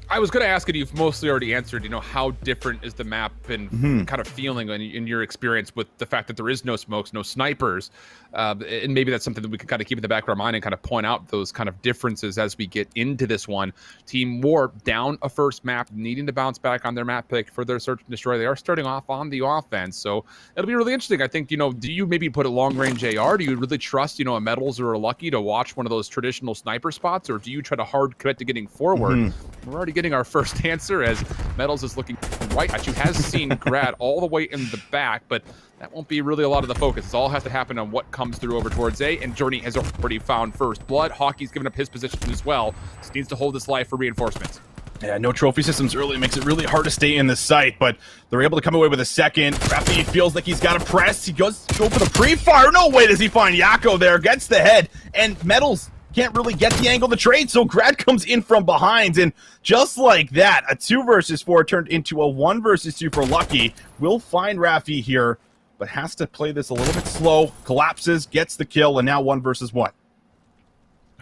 I was going to ask it, you've mostly already answered, you know, how different is the map and kind of feeling in your experience with the fact that there is no smokes, no snipers, and maybe that's something that we can kind of keep in the back of our mind and kind of point out those kind of differences as we get into this one. Team War down a first map, needing to bounce back on their map pick for their Search and Destroy. They are starting off on the offense, so it'll be really interesting. I think, you know, do you maybe put a long-range AR? Do you really trust, you know, a Metals or a Lucky to watch one of those traditional sniper spots, or do you try to hard commit to getting forward? We're already getting our first answer as Metals is looking right at you, has seen Grad all the way in the back, but that won't be really a lot of the focus. It all has to happen on what comes through over towards A, and Journey has already found first blood. Hockey's given up his position as well. Just needs to hold this live for reinforcements. Yeah, no trophy systems early makes it really hard to stay in the site, but they're able to come away with a second. Rafi feels like he's got a press. He go for the pre-fire. No way does he find Yako there. Gets the head, and Metals can't really get the angle of the trade, so Grad comes in from behind, and just like that, a 2 versus 4 turned into a 1 versus 2 for Lucky. Will find Rafi here, but has to play this a little bit slow. Collapses, gets the kill, and now 1 versus 1.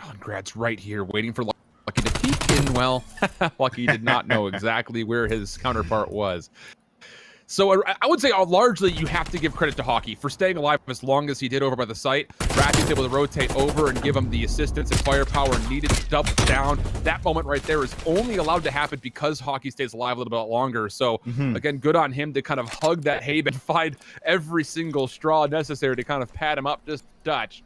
Oh, and Grad's right here, waiting for Lucky to peek in. Well, Lucky did not know exactly where his counterpart was. So I would say largely you have to give credit to Hockey for staying alive as long as he did over by the site. Rafi's able to rotate over and give him the assistance and firepower needed to double down. That moment right there is only allowed to happen because Hockey stays alive a little bit longer. So again, good on him to kind of hug that Habe and find every single straw necessary to kind of pad him up just a touch.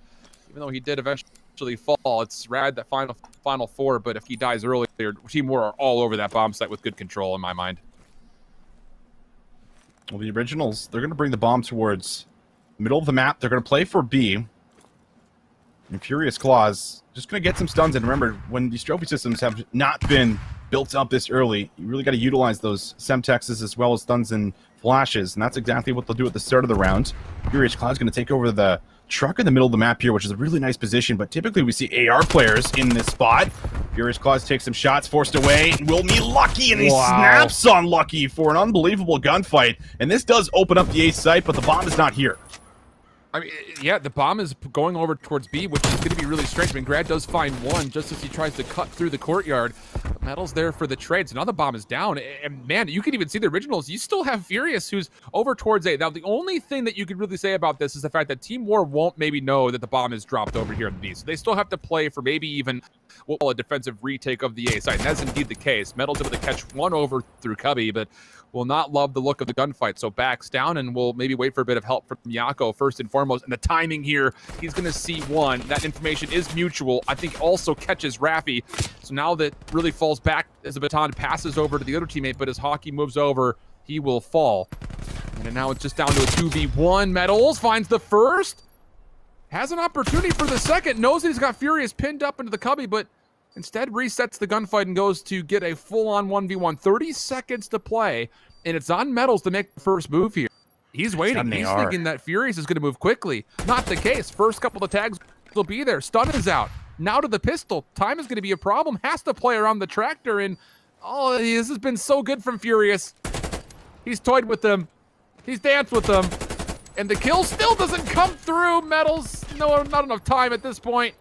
Even though he did eventually fall, it's rad that final 4, but if he dies earlier, Team War are all over that bomb site with good control in my mind. Well, the originals, they're going to bring the bomb towards the middle of the map. They're going to play for B. And Furious Claws just going to get some stuns. And remember, when these trophy systems have not been built up this early, you really got to utilize those Semtexes as well as stuns and flashes. And that's exactly what they'll do at the start of the round. Furious Claws going to take over the truck in the middle of the map here, which is a really nice position, but typically we see AR players in this spot. Furious Claws takes some shots, forced away, and will meet Lucky, and he snaps on Lucky for an unbelievable gunfight. And this does open up the A site, but the bomb is not here. I mean, yeah, the bomb is going over towards B, which is going to be really strange. I mean, Grad does find 1 just as he tries to cut through the courtyard. Metal's there for the trade, so now the bomb is down. And man, you can even see the originals. You still have Furious, who's over towards A. Now, the only thing that you could really say about this is the fact that Team War won't maybe know that the bomb is dropped over here in B. So they still have to play for maybe even we'll call a defensive retake of the A side. And that's indeed the case. Metal's able to catch 1 over through Cubby, but will not love the look of the gunfight, so backs down and will maybe wait for a bit of help from Yako first and foremost. And the timing here, he's going to see 1. That information is mutual. I think also catches Rafi. So now that really falls back as the baton passes over to the other teammate, but as Hockey moves over, he will fall. And And now it's just down to a 2v1. Metals finds the first. Has an opportunity for the second. Knows that he's got Furious pinned up into the cubby, but instead resets the gunfight and goes to get a full-on 1v1. 30 seconds to play, and it's on Metals to make the first move here. He's waiting. He's thinking that Furious is going to move quickly. Not the case. First couple of tags will be there. Stun is out. Now to the pistol. Time is going to be a problem. Has to play around the tractor, and oh, this has been so good from Furious. He's toyed with them. He's danced with them. And the kill still doesn't come through. Metals, no, not enough time at this point.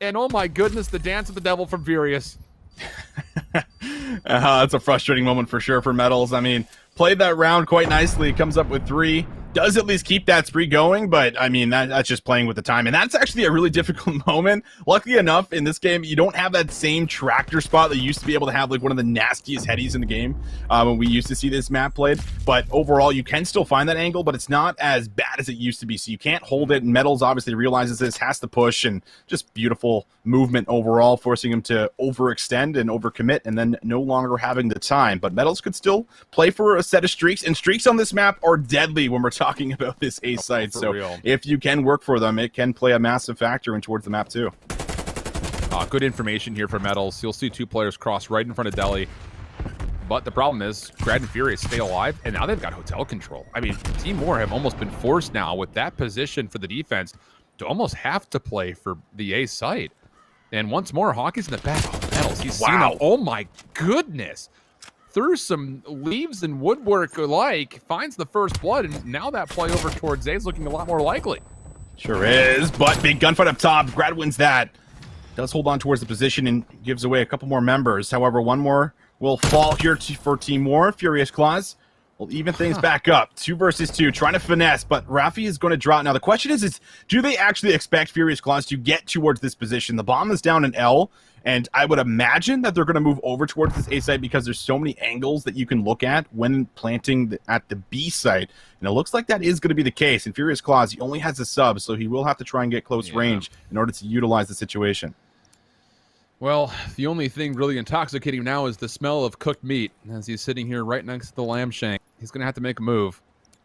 And oh my goodness, the dance of the devil from Furious. That's a frustrating moment for sure for Metals. I mean, played that round quite nicely. Comes up with 3. Does at least keep that spree going, but I mean, that's just playing with the time. And that's actually a really difficult moment. Luckily enough, in this game, you don't have that same tractor spot that you used to be able to have, like one of the nastiest headies in the game when we used to see this map played. But overall, you can still find that angle, but it's not as bad as it used to be. So you can't hold it. And Metals obviously realizes this, has to push, and just beautiful movement overall, forcing him to overextend and overcommit, and then no longer having the time. But Metals could still play for a set of streaks, and streaks on this map are deadly when we're talking about this A site. So real. If you can work for them, it can play a massive factor in towards the map too. Good information here for Metals. You'll see 2 players cross right in front of Deli. But the problem is, Grad and Furious stay alive, and now they've got hotel control. I mean, Team War have almost been forced now with that position for the defense to almost have to play for the A site. And once more, Hockey's in the back. Oh, Metals, he's seen out. Oh my goodness. Through some leaves and woodwork alike, finds the first blood, and now that play over towards A is looking a lot more likely. Sure is, but big gunfight up top. Grad wins that. Does hold on towards the position and gives away a couple more members. However, one more will fall here for Team War. Furious Claws will even things back up. 2 versus 2, trying to finesse, but Rafi is going to draw. Now, the question is do they actually expect Furious Claws to get towards this position? The bomb is down in L, and I would imagine that they're going to move over towards this A site because there's so many angles that you can look at when planting at the B site. And it looks like that is going to be the case. In Furious Claws, he only has a sub, so he will have to try and get close range in order to utilize the situation. Well, the only thing really intoxicating now is the smell of cooked meat as he's sitting here right next to the lamb shank. He's going to have to make a move.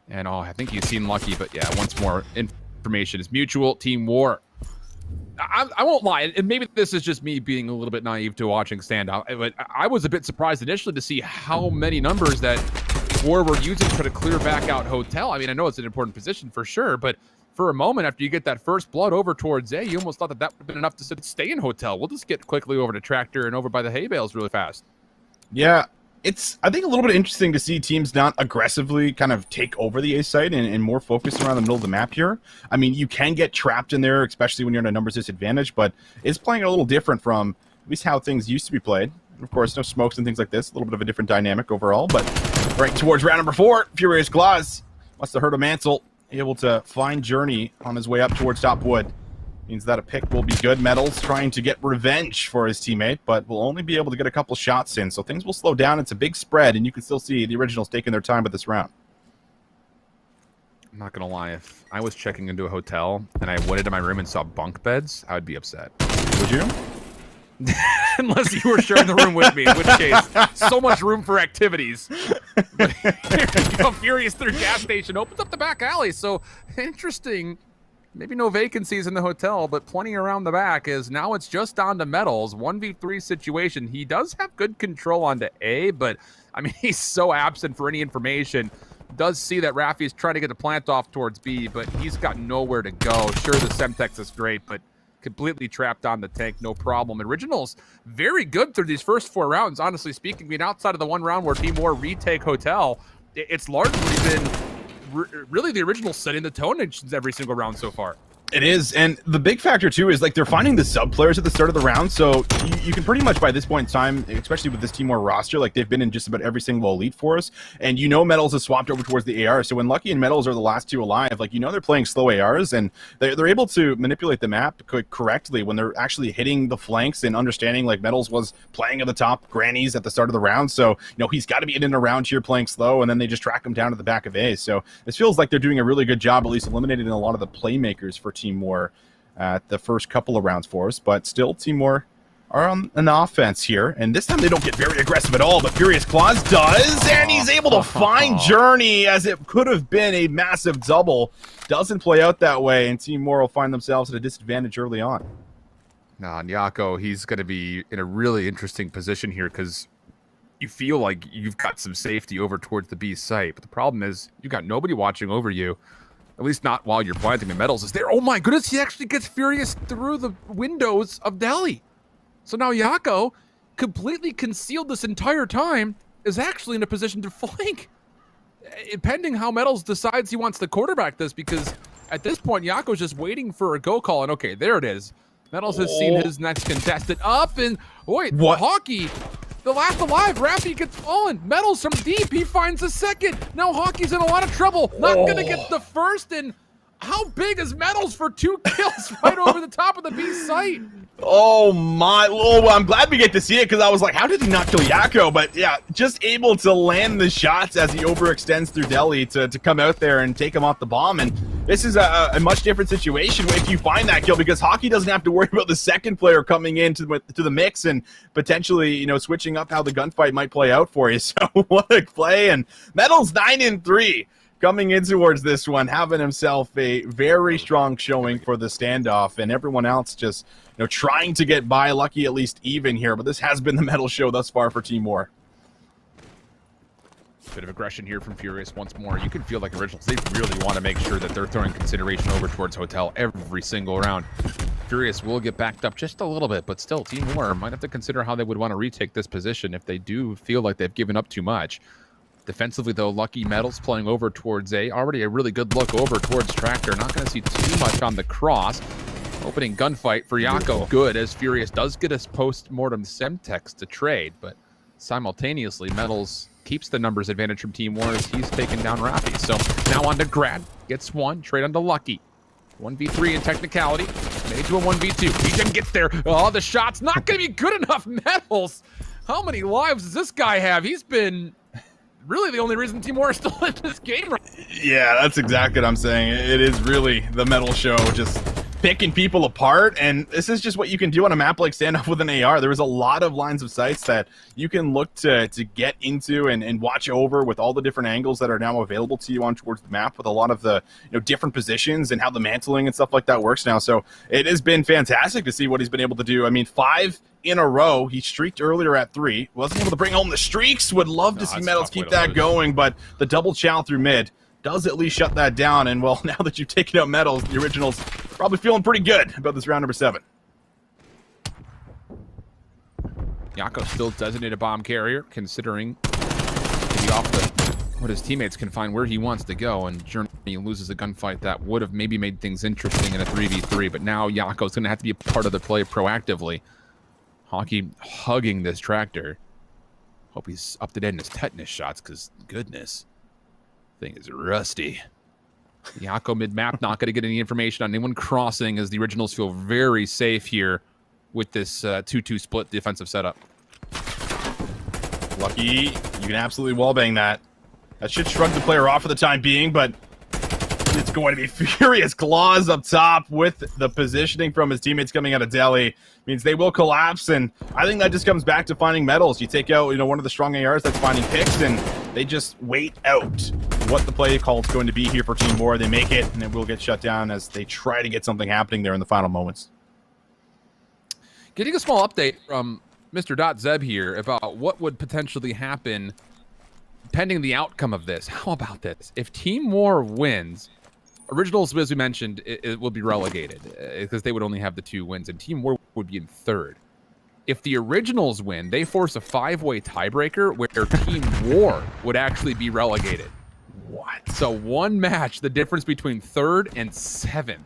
And, oh, I think he's seen Lucky, but yeah, once more, information is mutual. Team War. I won't lie, and maybe this is just me being a little bit naive to watching standout, but I was a bit surprised initially to see how many numbers that War were using to try to clear back out Hotel. I mean, I know it's an important position for sure, but for a moment after you get that first blood over towards A, you almost thought that would have been enough to stay in Hotel. We'll just get quickly over to Tractor and over by the hay bales really fast. Yeah, it's, I think, a little bit interesting to see teams not aggressively kind of take over the A site and more focused around the middle of the map here. I mean, you can get trapped in there, especially when you're in a numbers disadvantage, but it's playing a little different from at least how things used to be played. Of course, no smokes and things like this, a little bit of a different dynamic overall, but right towards round number 4, Furious Claws must have heard of Mansell, able to find Journey on his way up towards top wood. Means that a pick will be good. Metals trying to get revenge for his teammate, but will only be able to get a couple shots in, so things will slow down. It's a big spread, and you can still see the originals taking their time with this round. I'm not going to lie. If I was checking into a hotel and I went into my room and saw bunk beds, I would be upset. Would you? Unless you were sharing the room with me, in which case, so much room for activities. But here we go, Furious through gas station, opens up the back alley, so interesting. Maybe no vacancies in the hotel, but plenty around the back is now it's just down to Metals. 1v3 situation. He does have good control onto A, but I mean, he's so absent for any information. Does see that Rafi's trying to get the plant off towards B, but he's got nowhere to go. Sure, the Semtex is great, but completely trapped on the tank, no problem. Originals, very good through these first 4 rounds, honestly speaking. I mean, outside of the one round where Team War retake Hotel, it's largely been really the originals setting the tone in every single round so far. It is, and the big factor too is like they're finding the sub players at the start of the round, so you can pretty much by this point in time, especially with this Team War roster, like they've been in just about every single elite for us, and you know Metals has swapped over towards the AR, so when Lucky and Metals are the last 2 alive, like you know they're playing slow ARs, and they're able to manipulate the map correctly when they're actually hitting the flanks and understanding like Metals was playing at the top grannies at the start of the round, so you know he's got to be in and around here playing slow, and then they just track him down to the back of A, so this feels like they're doing a really good job at least eliminating a lot of the playmakers for Team War at the first couple of rounds for us, but still Team War are on an offense here, and this time they don't get very aggressive at all, but Furious Claws does, and he's able to find Journey, as it could have been a massive double. Doesn't play out that way, and Team Moore will find themselves at a disadvantage early on. Nah, Nyako, he's going to be in a really interesting position here, because you feel like you've got some safety over towards the B site, but the problem is you've got nobody watching over you. At least not while you're planting the metals is there. Oh my goodness, he actually gets Furious through the windows of Delhi. So now Nyako, completely concealed this entire time, is actually in a position to flank. Pending how Metals decides he wants to quarterback this, because at this point, Nyako's just waiting for a go call, and okay, there it is. Metals has seen his next contestant up, and wait, what? Hockey, the last alive, Rafi gets fallen. Metals from deep, he finds the second. Now Hockey's in a lot of trouble. Not gonna get the first, and how big is Metals for 2 kills right over the top of the B site? Oh my, well, I'm glad we get to see it, because I was like, how did he not kill Nyako? But yeah, just able to land the shots as he overextends through Delhi to come out there and take him off the bomb. And this is a much different situation if you find that kill, because Hockey doesn't have to worry about the second player coming into the mix and potentially, you know, switching up how the gunfight might play out for you. So what a play. And Metals 9-3. Coming in towards this one, having himself a very strong showing for the standoff, and everyone else just, you know, trying to get by, lucky at least even here. But this has been the Metal show thus far for Team War. Bit of aggression here from Furious once more. You can feel like Originals, they really want to make sure that they're throwing consideration over towards Hotel every single round. Furious will get backed up just a little bit, but still, Team War might have to consider how they would want to retake this position if they do feel like they've given up too much. Defensively, though, Lucky Metals playing over towards A. Already a really good look over towards Tractor. Not going to see too much on the cross. Opening gunfight for Nyako. Good, as Furious does get his post-mortem Semtex to trade, but simultaneously, Metals keeps the numbers advantage from Team War as he's taken down Rafi. So now on to Grad. Gets one, trade onto Lucky. 1v3 in technicality. Made to a 1v2. Regen gets there. Oh, the shot's not going to be good enough. Metals. How many lives does this guy have? He's been really the only reason Team War is still in this game. Yeah, that's exactly what I'm saying. It is really the Metal show, just picking people apart, and this is just what you can do on a map like Standoff with an AR. There is a lot of lines of sights that you can look to get into and watch over with all the different angles that are now available to you on towards the map, with a lot of the, you know, different positions and how the mantling and stuff like that works now. So it has been fantastic to see what he's been able to do. I mean, 5 in a row. He streaked earlier at 3. Wasn't able to bring home the streaks. Would love to see Metals keep that going, but the double chow through mid does at least shut that down. And well, now that you've taken out Metals, the Originals probably feeling pretty good about this round number 7. Nyako still designated bomb carrier, considering maybe off what his teammates can find where he wants to go, and Journey loses a gunfight that would have maybe made things interesting in a 3v3, but now Nyako's going to have to be a part of the play proactively. Hockey hugging this Tractor. Hope he's up to date in his tetanus shots, because goodness, thing is rusty. Nyako mid-map, not going to get any information on anyone crossing, as the Originals feel very safe here with this 2-2 split defensive setup. Lucky, you can absolutely wallbang that. That should shrug the player off for the time being, but it's going to be Furious Claws up top with the positioning from his teammates coming out of Delhi. Means they will collapse, and I think that just comes back to finding Metals. You take out, you know, one of the strong ARs that's finding picks, and they just wait out what the play call is going to be here for Team War. They make it, and it will get shut down as they try to get something happening there in the final moments. Getting a small update from Mr. Zeb here about what would potentially happen pending the outcome of this. How about this? If Team War wins, Originals, as we mentioned, it will be relegated because they would only have the 2 wins, and Team War would be in 3rd. If the Originals win, they force a 5-way tiebreaker where Team War would actually be relegated. What? So 1 match, the difference between 3rd and 7th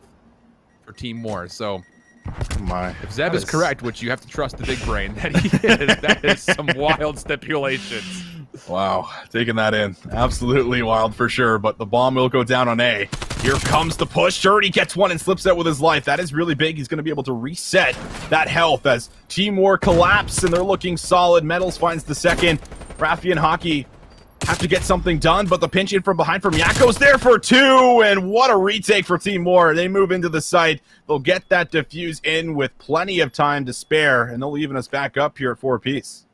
for Team War. So if Zeb is correct, which you have to trust the big brain that he is, that is some wild stipulations. Wow, taking that in. Absolutely wild for sure, but the bomb will go down on A. Here comes the push. Journey gets one and slips out with his life. That is really big. He's going to be able to reset that health as Team War collapse, and they're looking solid. Metals finds the second. Rafi and Hockey have to get something done, but the pinch in from behind from Yako's there for 2, and what a retake for Team War. They move into the site. They'll get that defuse in with plenty of time to spare, and they'll even us back up here at 4 apiece.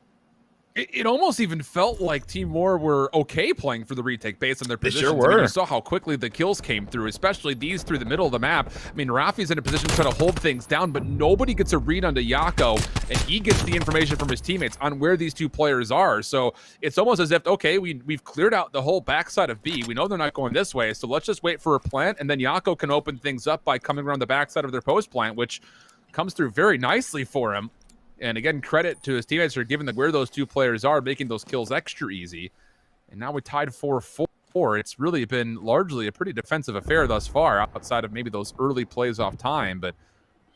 It almost even felt like Team War were okay playing for the retake based on their positions. They sure were. I mean, you saw how quickly the kills came through, especially these through the middle of the map. I mean, Rafi's in a position to try to hold things down, but nobody gets a read onto Yako, and he gets the information from his teammates on where these two players are. So it's almost as if, okay, we've cleared out the whole backside of B. We know they're not going this way, so let's just wait for a plant, and then Yako can open things up by coming around the backside of their post plant, which comes through very nicely for him. And again, credit to his teammates for giving where those two players are, making those kills extra easy. And now we're tied 4-4. It's really been largely a pretty defensive affair thus far, outside of maybe those early plays off time. But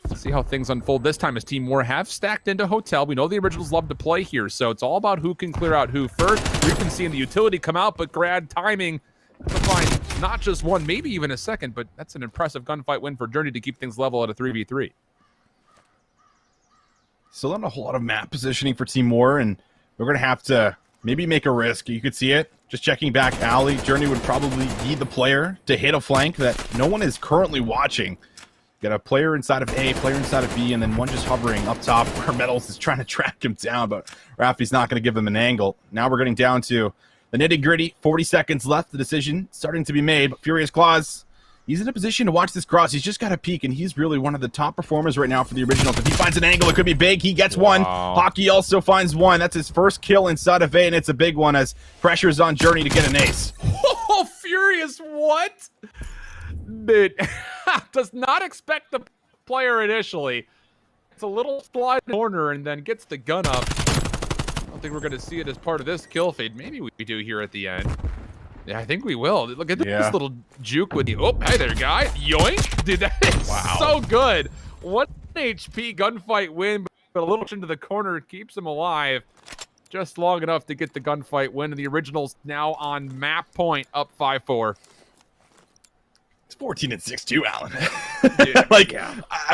let's see how things unfold this time as Team War have stacked into Hotel. We know the Originals love to play here, so it's all about who can clear out who first. We can see the utility come out, but Grad timing to find not just one, maybe even a second, but that's an impressive gunfight win for Journey to keep things level at a 3v3. Still not a whole lot of map positioning for Team War, and we're going to have to maybe make a risk. You could see it. Just checking back alley. Journey would probably be the player to hit a flank that no one is currently watching. Got a player inside of A, player inside of B, and then one just hovering up top where Metals is trying to track him down, but Rafi's not going to give him an angle. Now we're getting down to the nitty-gritty. 40 seconds left. The decision starting to be made, but Furious Claws, he's in a position to watch this cross. He's just got to peek, and he's really one of the top performers right now for the Originals. If he finds an angle, it could be big. He gets one. Hockey also finds one. That's his first kill inside of A, and it's a big one as pressure's on Journey to get an ace. Oh, Furious, what? Dude, does not expect the player initially. It's a little slide corner and then gets the gun up. I don't think we're going to see it as part of this kill feed. Maybe we do here at the end. Yeah, I think we will. Look at this little juke with you. Oh, hey there, guy. Yoink. Dude, that is so good. 1 HP gunfight win, but a little into the corner keeps him alive. Just long enough to get the gunfight win. And the Originals now on map point, up 5-4. It's 14-6 too, Alan. Dude, like,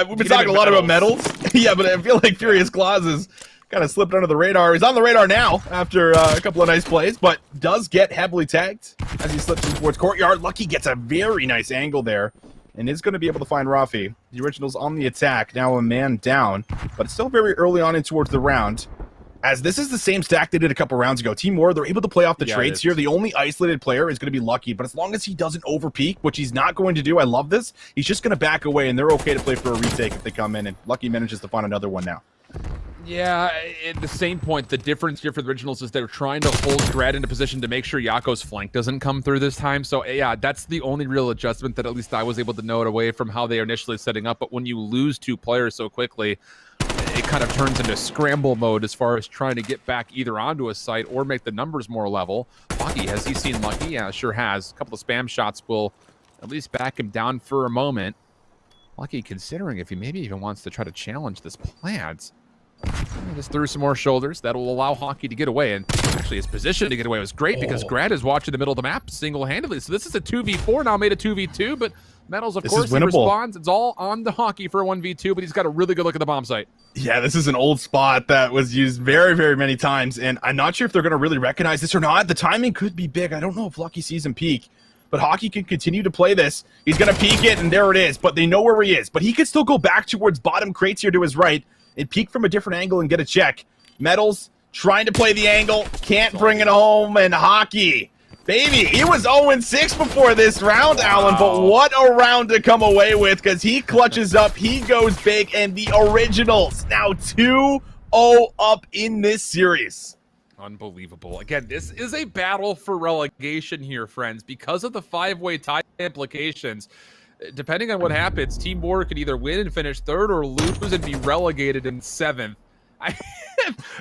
we've been talking a lot about Metals. Yeah, but I feel like Furious Claws is kind of slipped under the radar. He's on the radar now after a couple of nice plays, but does get heavily tagged as he slips in towards Courtyard. Lucky gets a very nice angle there and is going to be able to find Rafi. The Originals on the attack, now a man down, but it's still very early on in towards the round. As this is the same stack they did a couple rounds ago. Team War, they're able to play off the trades here. The only isolated player is going to be Lucky, but as long as he doesn't overpeak, which he's not going to do, I love this, he's just going to back away, and they're okay to play for a retake if they come in, and Lucky manages to find another one now. Yeah, at the same point, the difference here for the Originals is they're trying to hold Grad into position to make sure Yako's flank doesn't come through this time. So, yeah, that's the only real adjustment that at least I was able to note away from how they are initially setting up. But when you lose 2 players so quickly, it kind of turns into scramble mode as far as trying to get back either onto a site or make the numbers more level. Lucky, has he seen Lucky? Yeah, sure has. A couple of spam shots will at least back him down for a moment. Lucky considering if he maybe even wants to try to challenge this plant. Just threw some more shoulders. That will allow Hockey to get away. And actually, his position to get away was great because Grad is watching the middle of the map single-handedly. So this is a 2v4, now made a 2v2, but Metals, of course, he responds. It's all on the Hockey for a 1v2, but he's got a really good look at the bomb site. Yeah, this is an old spot that was used very, very many times, and I'm not sure if they're going to really recognize this or not. The timing could be big. I don't know if Lucky sees him peek, but Hockey can continue to play this. He's going to peek it, and there it is, but they know where he is. But he could still go back towards bottom crates here to his right and peek from a different angle and get a check. Metals trying to play the angle, can't bring it home, and Hockey, baby, he was 0-6 before this round, Alan, but what a round to come away with because he clutches up, he goes big, and the Originals now 2-0 up in this series. Unbelievable. Again, this is a battle for relegation here, friends, because of the 5-way tie implications. Depending on what happens, Team War could either win and finish 3rd or lose and be relegated in 7th.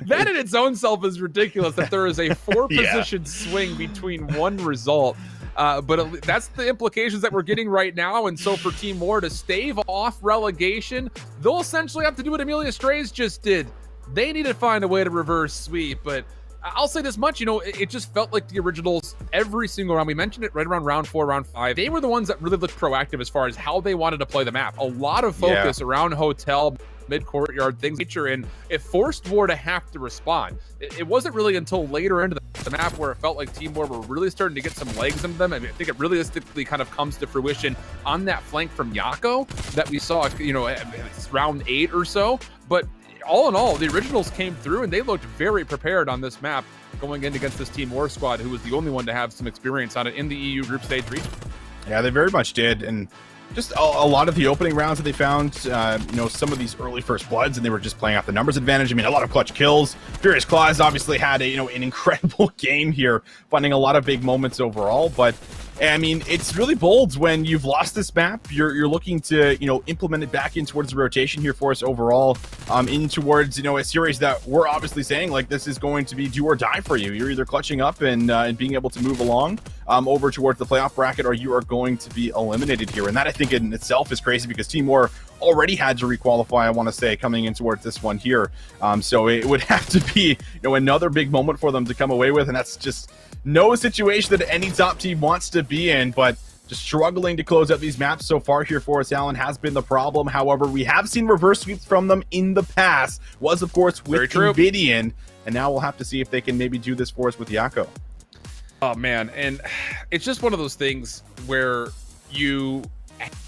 That in its own self is ridiculous that there is a 4-position swing between one result. But that's the implications that we're getting right now. And so for Team War to stave off relegation, they'll essentially have to do what Amelia Strays just did. They need to find a way to reverse sweep, but I'll say this much, it just felt like the Originals every single round. We mentioned it right around round 4, round 5. They were the ones that really looked proactive as far as how they wanted to play the map. A lot of focus around Hotel, mid-courtyard, things of nature, and it forced War to have to respond. It wasn't really until later into the map where it felt like Team War were really starting to get some legs into them. I mean, I think it realistically kind of comes to fruition on that flank from Yako that we saw, round 8 or so. But all in all, the originals came through and they looked very prepared on this map going in against this Team War squad, who was the only one to have some experience on it in the EU group stage region. Yeah, they very much did. And just a lot of the opening rounds that they found, some of these early first bloods, and they were just playing off the numbers advantage. I mean, a lot of clutch kills. Furious Claws obviously had an incredible game here, finding a lot of big moments overall. But I mean, it's really bold when you've lost this map. You're looking to implement it back in towards the rotation here for us overall, in towards a series that we're obviously saying like this is going to be do or die for you. You're either clutching up and being able to move along over towards the playoff bracket, or you are going to be eliminated here. And that I think in itself is crazy because Team War already had to requalify, I want to say, coming in towards this one here. So it would have to be another big moment for them to come away with, and that's just no situation that any top team wants to be in. But just struggling to close out these maps so far here for us, Alan, has been the problem. However, we have seen reverse sweeps from them in the past, was of course with Invidian, and now we'll have to see if they can maybe do this for us with Yako. Oh man, and it's just one of those things where you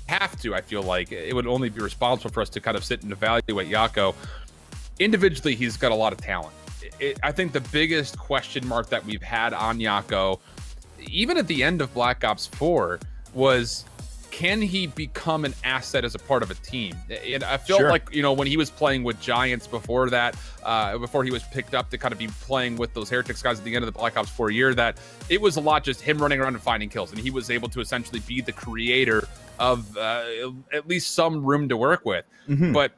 have to, I feel like it would only be responsible for us to kind of sit and evaluate Yako. Individually, he's got a lot of talent. I think the biggest question mark that we've had on Yako, even at the end of Black Ops 4, was can he become an asset as a part of a team? And I felt like, when he was playing with Giants before that, before he was picked up to kind of be playing with those Heretics guys at the end of the Black Ops 4 year, that it was a lot just him running around and finding kills. And he was able to essentially be the creator of at least some room to work with. But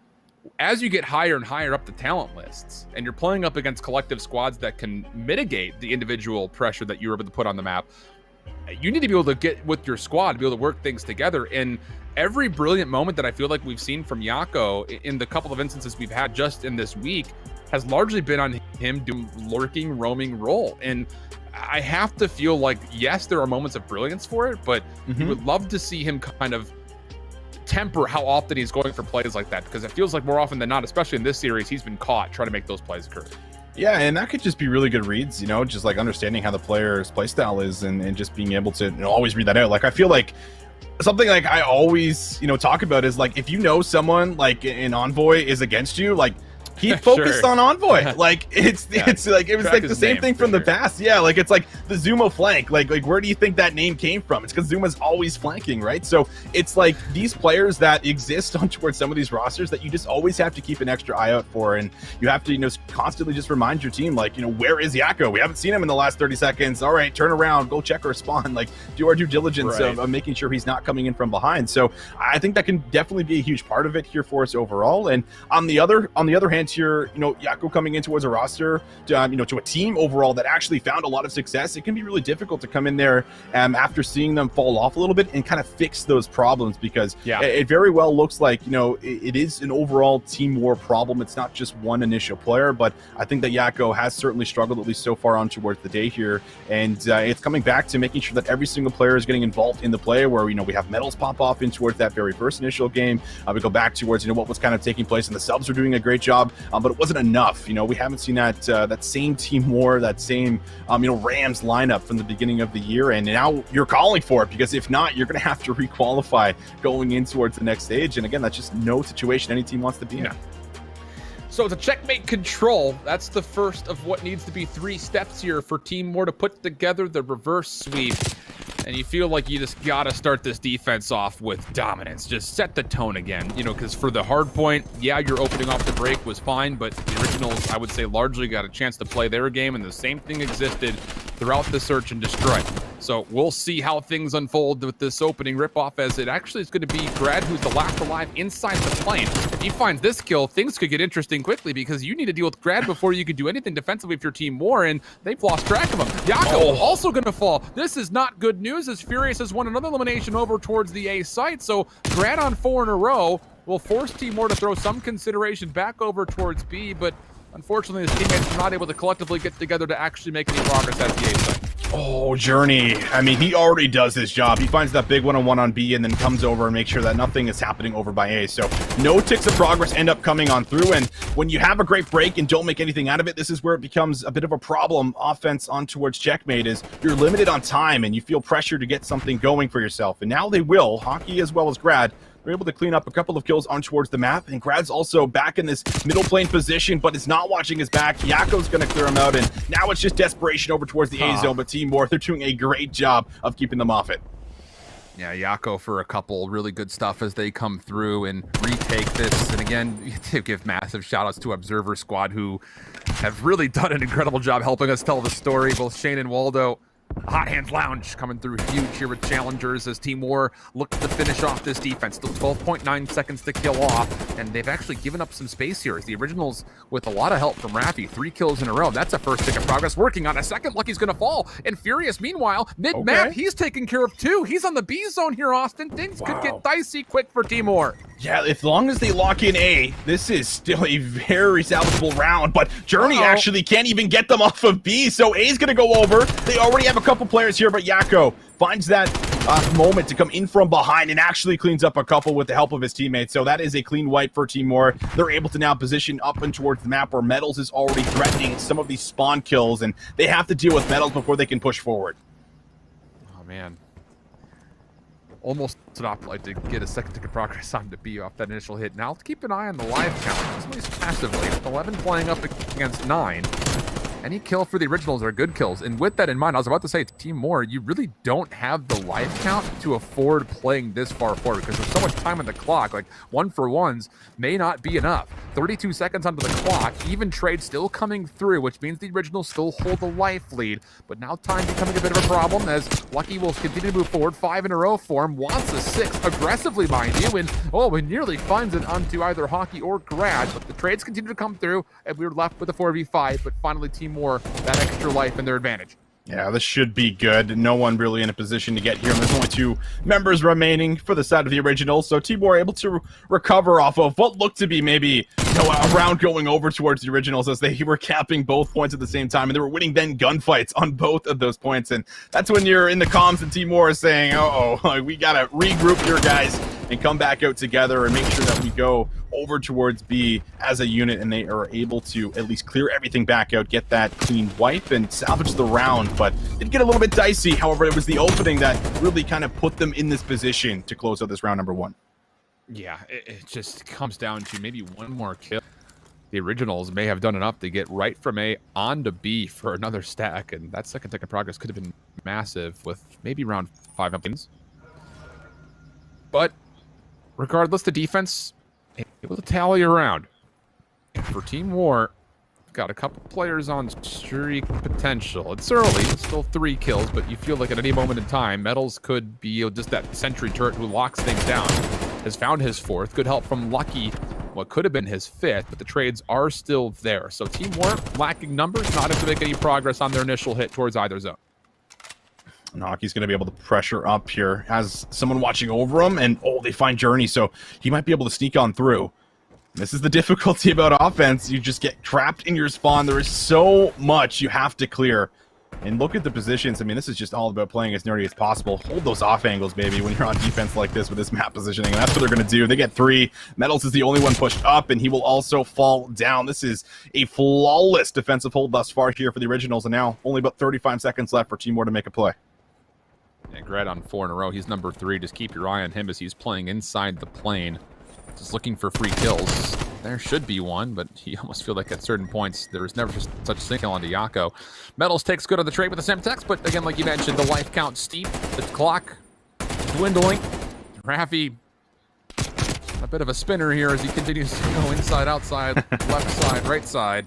as you get higher and higher up the talent lists and you're playing up against collective squads that can mitigate the individual pressure that you're able to put on the map, you need to be able to get with your squad to be able to work things together. And every brilliant moment that I feel like we've seen from Yako in the couple of instances we've had just in this week has largely been on him doing lurking, roaming role. And I have to feel like, yes, there are moments of brilliance for it, but you would love to see him kind of temper how often he's going for plays like that, because it feels like more often than not, especially in this series, he's been caught trying to make those plays occur. Yeah, and that could just be really good reads, just like understanding how the player's playstyle is and just being able to always read that out. Like, I feel like something like I always, talk about is like, if someone like an Envoy is against you, like, keep focused on Envoy. Like it's like it was like the same thing from the past. Yeah, like it's like the Zuma flank. Like where do you think that name came from? It's because Zuma's always flanking, right? So it's like these players that exist on towards some of these rosters that you just always have to keep an extra eye out for, and you have to constantly just remind your team, like, where is Yako? We haven't seen him in the last 30 seconds. All right, turn around, go check our spawn. Like, do our due diligence of making sure he's not coming in from behind. So I think that can definitely be a huge part of it here for us overall. And on the other hand here, Yako coming in towards a roster, to a team overall that actually found a lot of success, it can be really difficult to come in there after seeing them fall off a little bit and kind of fix those problems, because it very well looks like, it is an overall Team War problem. It's not just one initial player, but I think that Yako has certainly struggled, at least so far on towards the day here. And it's coming back to making sure that every single player is getting involved in the play, where, we have medals pop off in towards that very first initial game. We go back towards, what was kind of taking place, and the subs are doing a great job, but it wasn't enough. We haven't seen that same Team War, that same Rams lineup from the beginning of the year, and now you're calling for it, because if not, you're going to have to requalify going in towards the next stage. And again, that's just no situation any team wants to be in. So it's a checkmate control. That's the first of what needs to be 3 steps here for Team War to put together the reverse sweep. And you feel like you just got to start this defense off with dominance. Just set the tone again, because for the hard point, yeah, your opening off the break was fine, but the originals, I would say, largely got a chance to play their game, and the same thing existed throughout the search and destroy. So we'll see how things unfold with this opening ripoff, as it actually is going to be Grad who's the last alive inside the plane. If he finds this kill, things could get interesting quickly, because you need to deal with Grad before you could do anything defensively if your Team War, and they've lost track of him. Yako also going to fall. This is not good news, as Furious has won another elimination over towards the A site. So Grad on 4 in a row will force Team War to throw some consideration back over towards B, but Unfortunately, his teammates are not able to collectively get together to actually make any progress at the A site. Oh, Journey. I mean, he already does his job. He finds that big one-on-one on B and then comes over and makes sure that nothing is happening over by A. So no ticks of progress end up coming on through. And when you have a great break and don't make anything out of it, this is where it becomes a bit of a problem. Offense on towards checkmate is you're limited on time and you feel pressure to get something going for yourself. And now they will. Hockey as well as Grad. They're able to clean up a couple of kills on towards the map, and Grad's also back in this middle plane position, but is not watching his back. Yako's going to clear him out, and now it's just desperation over towards the A zone, but Team War, they're doing a great job of keeping them off it. Yeah, Yako for a couple really good stuff as they come through and retake this. And again, to give massive shout-outs to Observer Squad, who have really done an incredible job helping us tell the story. Both Shane and Waldo. Hot Hands Lounge coming through huge here with challengers as Team War looks to finish off this defense. Still 12.9 seconds to kill off, and they've actually given up some space here as the Originals, with a lot of help from Rafi, 3 kills in a row. That's a first tick of progress. Working on a second. Lucky's going to fall, and Furious, meanwhile, mid-map, he's taking care of 2. He's on the B zone here, Austin. Things could get dicey quick for Team War. Yeah, as long as they lock in A, this is still a very salvageable round, but Journey actually can't even get them off of B, so A's going to go over. They already have a couple players here, but Yako finds that moment to come in from behind and actually cleans up a couple with the help of his teammates, so that is a clean wipe for Team War. They're able to now position up and towards the map where Metals is already threatening some of these spawn kills, and they have to deal with Metals before they can push forward. Oh, man. Almost stopped like to get a second tick of progress on to B off that initial hit. Now keep an eye on the live count, at least passively. 11 playing up against 9. Any kill for the Originals are good kills. And with that in mind, I was about to say to Team War, you really don't have the life count to afford playing this far forward because there's so much time on the clock. Like 1-for-1s may not be enough. 32 seconds onto the clock, even trade still coming through, which means the Originals still hold the life lead. But now time becoming a bit of a problem as Lucky will continue to move forward. 5 in a row for him, wants a 6 aggressively, mind you, and he nearly finds it onto either Hockey or Grad, but the trades continue to come through, and we're left with a 4v5, but finally Team War that extra life in their advantage. Yeah, this should be good. No one really in a position to get here. And there's only 2 members remaining for the side of the Originals. So Team War able to recover off of what looked to be maybe a round going over towards the Originals as they were capping both points at the same time. And they were winning then gunfights on both of those points. And that's when you're in the comms and Team War is saying, we got to regroup here, guys, and come back out together and make sure that we go over towards B as a unit, and they are able to at least clear everything back out, get that clean wipe, and salvage the round. But it did get a little bit dicey. However, it was the opening that really kind of put them in this position to close out this round number 1. Yeah, it just comes down to maybe one more kill. The Originals may have done enough to get right from A on to B for another stack, and that second tick of progress could have been massive with maybe round 5 wins. But regardless, the defense able to tally around. And for Team War, got a couple players on streak potential. It's early, it's still 3 kills, but you feel like at any moment in time, Metals could be just that sentry turret who locks things down. Has found his 4th. Good help from Lucky, what could have been his 5th, but the trades are still there. So Team War, lacking numbers, not able to make any progress on their initial hit towards either zone. Naki's going to be able to pressure up here. Has someone watching over him, and they find Journey, so he might be able to sneak on through. This is the difficulty about offense. You just get trapped in your spawn. There is so much you have to clear. And look at the positions. I mean, this is just all about playing as nerdy as possible. Hold those off angles, baby, when you're on defense like this with this map positioning. And that's what they're going to do. They get 3. Metals is the only one pushed up, and he will also fall down. This is a flawless defensive hold thus far here for the Originals. And now only about 35 seconds left for Team War to make a play. Yeah, Grad on 4 in a row. He's number 3. Just keep your eye on him as he's playing inside the plane. Just looking for free kills. There should be one, but you almost feel like at certain points there was never just such a kill onto Yako. Metals takes good on the trade with the Semtex, but again, like you mentioned, the life count steep, the clock dwindling. Rafi, a bit of a spinner here as he continues to go inside, outside, left side, right side.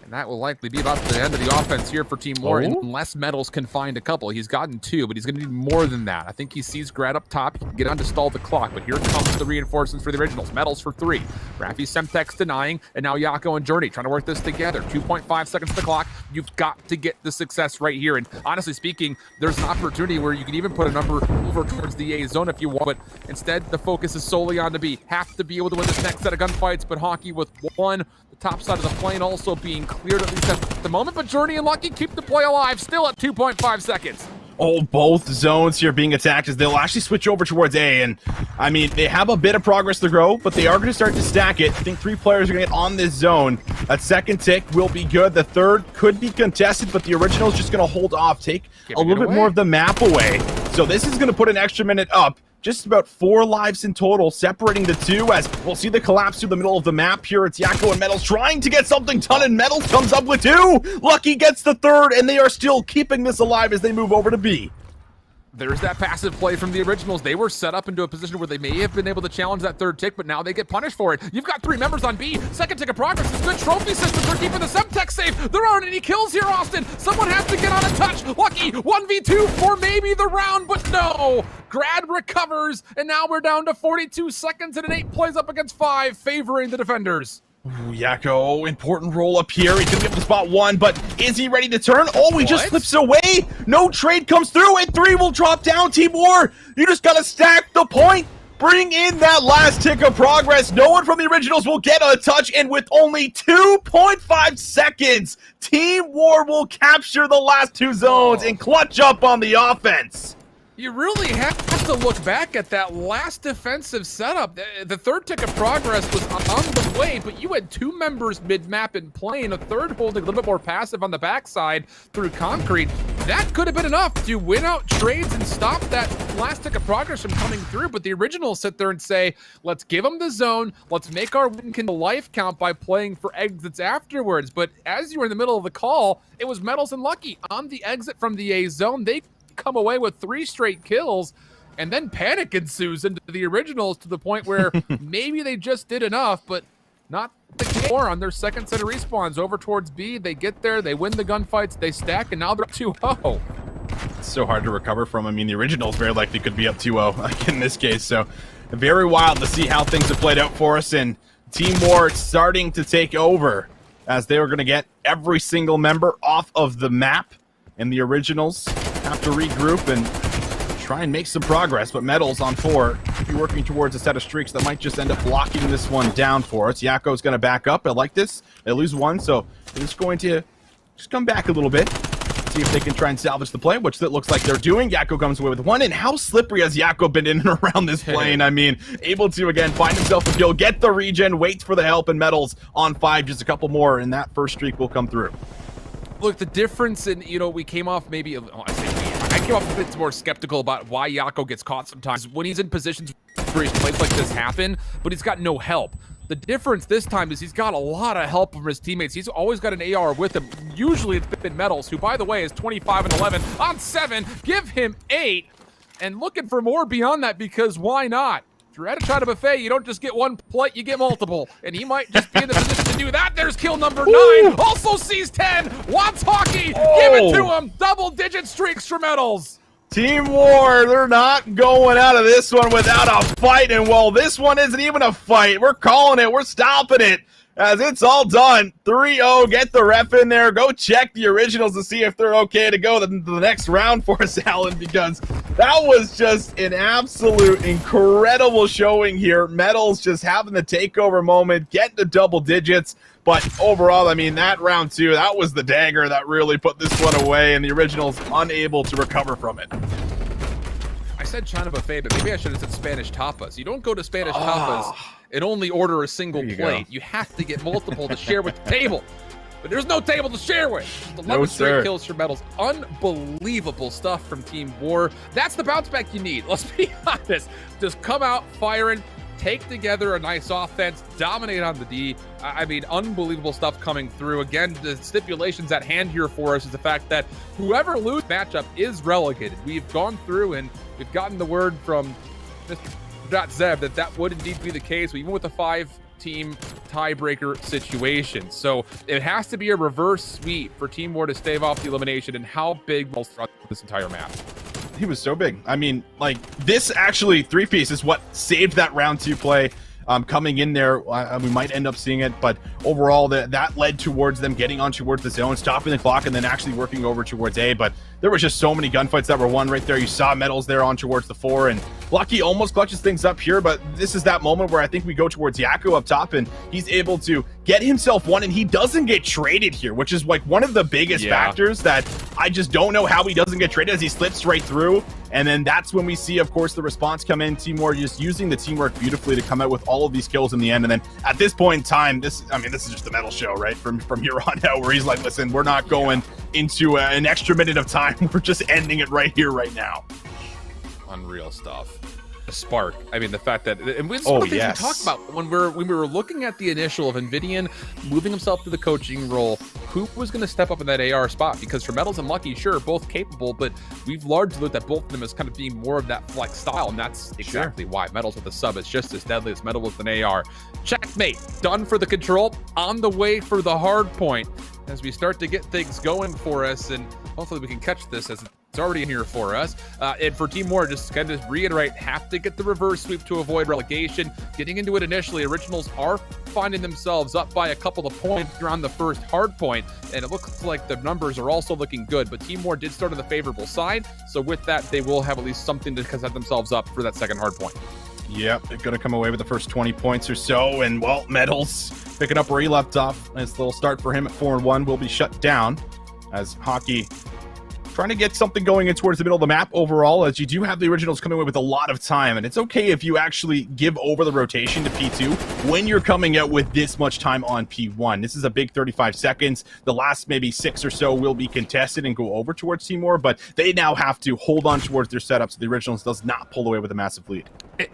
And that will likely be about the end of the offense here for Team War, unless Metals can find a couple. He's gotten 2, but he's going to need more than that. I think he sees Grad up top. He can get on to stall the clock, but here comes the reinforcements for the Originals. Metals for 3. Rafi Semtex denying, and now Yako and Journey trying to work this together. 2.5 seconds to the clock. You've got to get the success right here. And honestly speaking, there's an opportunity where you can even put a number over towards the A zone if you want, but instead the focus is solely on the B. Have to be able to win this next set of gunfights, but Hockey with 1. The The top side of the plane also being cleared at least at the moment, but Journey and Lucky keep the play alive, still at 2.5 seconds. Oh, both zones here being attacked as they'll actually switch over towards A. And, I mean, they have a bit of progress to grow, but they are going to start to stack it. I think 3 players are going to get on this zone. That second tick will be good. The third could be contested, but the original is just going to hold off, take a little bit more of the map away. So this is going to put an extra minute up. Just about 4 lives in total, separating the two, as we'll see the collapse through the middle of the map here. It's Yakko and Metals trying to get something done, and Metals comes up with 2. Lucky gets the third, and they are still keeping this alive as they move over to B. There's that passive play from the originals. They were set up into a position where they may have been able to challenge that third tick, but now they get punished for it. You've got 3 members on B. Second tick of progress is good trophy systems. They're keeping the Semtech safe. There aren't any kills here, Austin. Someone has to get on a touch. Lucky, 1v2 for maybe the round, but no. Grad recovers, and now we're down to 42 seconds, and an 8 plays up against 5, favoring the defenders. Ooh, Yakko, important roll up here. He's gonna get the spot 1, but is he ready to turn? Oh, he just slips away. No trade comes through, and 3 will drop down. Team War, you just gotta stack the point. Bring in that last tick of progress. No one from the originals will get a touch, and with only 2.5 seconds, Team War will capture the last 2 zones and clutch up on the offense. You really have to look back at that last defensive setup. The third tick of progress was on the way, but you had 2 members mid-map in play, and a third holding a little bit more passive on the backside through concrete. That could have been enough to win out trades and stop that last tick of progress from coming through, but the originals sit there and say, let's give them the zone, let's make our win life count by playing for exits afterwards. But as you were in the middle of the call, it was Metals and Lucky on the exit from the A zone. They come away with 3 straight kills, and then panic ensues into the originals to the point where maybe they just did enough, but not the more on their second set of respawns over towards B. They get there, they win the gunfights, they stack, and now they're 2-0. It's so hard to recover from. I mean, the originals very likely could be up 2-0 like in this case, so very wild to see how things have played out for us, and Team War starting to take over as they are going to get every single member off of the map, and the originals have to regroup and try and make some progress, but Metals on 4 be working towards a set of streaks that might just end up locking this one down for us. Yakko's going to back up. I like this. They lose 1, so they're just going to just come back a little bit, see if they can try and salvage the play, which it looks like they're doing. Yakko comes away with 1, and how slippery has Yakko been in and around this plane? I mean, able to, again, find himself a kill, get the regen, wait for the help, and Metals on 5, just a couple more, and that first streak will come through. Look, the difference in, we came off maybe, I came off a bit more skeptical about why Yakko gets caught sometimes when he's in positions where his plays like this happen, but he's got no help. The difference this time is he's got a lot of help from his teammates. He's always got an AR with him. Usually it's been Metals, who, by the way, is 25 and 11 on 7. Give him 8, and looking for more beyond that, because why not? If you're at a China buffet, you don't just get 1 plate, you get multiple. And he might just be in the position to do that. There's kill number 9. Ooh. Also sees 10. Wants hockey. Give it to him. Double-digit streaks for Metals. Team War, they're not going out of this one without a fight. And well, this one isn't even a fight. We're calling it. We're stopping it. As it's all done. 3-0, get the ref in there. Go check the originals to see if they're okay to go to the next round for us, Alan, because that was just an absolute incredible showing here. Metals just having the takeover moment, getting to double digits. But overall, I mean, that round 2, that was the dagger that really put this one away, and the originals unable to recover from it. I said China buffet, but maybe I should have said Spanish tapas. You don't go to Spanish tapas and only order a single plate. You have to get multiple to share with the table. But there's no table to share with. 11 straight kills for Metals. Unbelievable stuff from Team War. That's the bounce back you need. Let's be honest. Just come out firing, take together a nice offense, dominate on the D. I mean, unbelievable stuff coming through. Again, the stipulations at hand here for us is the fact that whoever loses matchup is relegated. We've gone through and we've gotten the word from Mr. Zeb that would indeed be the case, even with a 5-team tiebreaker situation. So it has to be a reverse sweep for Team War to stave off the elimination, and how big was this entire map? He was so big. I mean, like, this actually, 3-piece is what saved that round 2 play. Coming in there, we might end up seeing it, but overall, that led towards them getting on towards the zone, stopping the clock, and then actually working over towards A. But there was just so many gunfights that were won right there. You saw Metals there on towards the 4, and Lucky almost clutches things up here, but this is that moment where I think we go towards Yakko up top, and he's able to get himself one, and he doesn't get traded here, which is like one of the biggest factors that I just don't know how he doesn't get traded, as he slips right through. And then that's when we see, of course, the response come in. Teamwork just using the teamwork beautifully to come out with all of these kills in the end. And then at this point in time, this is just the Metal show, right? From here on out, where he's like, listen, we're not going into an extra minute of time. We're just ending it right here, right now. Unreal stuff. The spark. I mean, the fact that, and it's one of the things we talked about when we were looking at the initial of Invidian moving himself to the coaching role. Who was going to step up in that AR spot? Because for Metals and Lucky, sure, both capable, but we've largely looked at both of them as kind of being more of that flex style, and that's exactly why Metals with a sub is just as deadly as Metal with an AR. Checkmate. Done for the control. On the way for the hard point as we start to get things going for us, and hopefully we can catch this as it's already in here for us. And for Team War, just kind of reiterate, have to get the reverse sweep to avoid relegation. Getting into it initially, Originals are finding themselves up by a couple of points around the first hard point, and it looks like the numbers are also looking good, but Team War did start on the favorable side, so with that, they will have at least something to set themselves up for that second hard point. Yep, they're going to come away with the first 20 points or so, and, well, Metals picking up where he left off. Nice little start for him at 4-1 will be shut down as Hockey trying to get something going in towards the middle of the map overall, as you do have the Originals coming away with a lot of time, and it's okay if you actually give over the rotation to P2 when you're coming out with this much time on P1. This is a big 35 seconds. The last maybe 6 or so will be contested and go over towards Team War, but they now have to hold on towards their setup so the Originals does not pull away with a massive lead.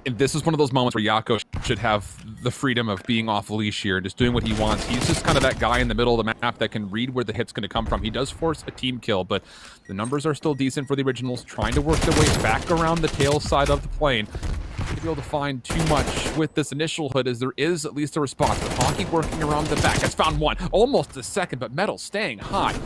And this is one of those moments where Yakko should have the freedom of being off leash here, just doing what he wants. He's just kind of that guy in the middle of the map that can read where the hit's going to come from. He does force a team kill, but the numbers are still decent for the Originals, trying to work their way back around the tail side of the plane. To be able to find too much with this initial hood, as there is at least a response. But Hockey working around the back has found one, almost a second, but Metal staying high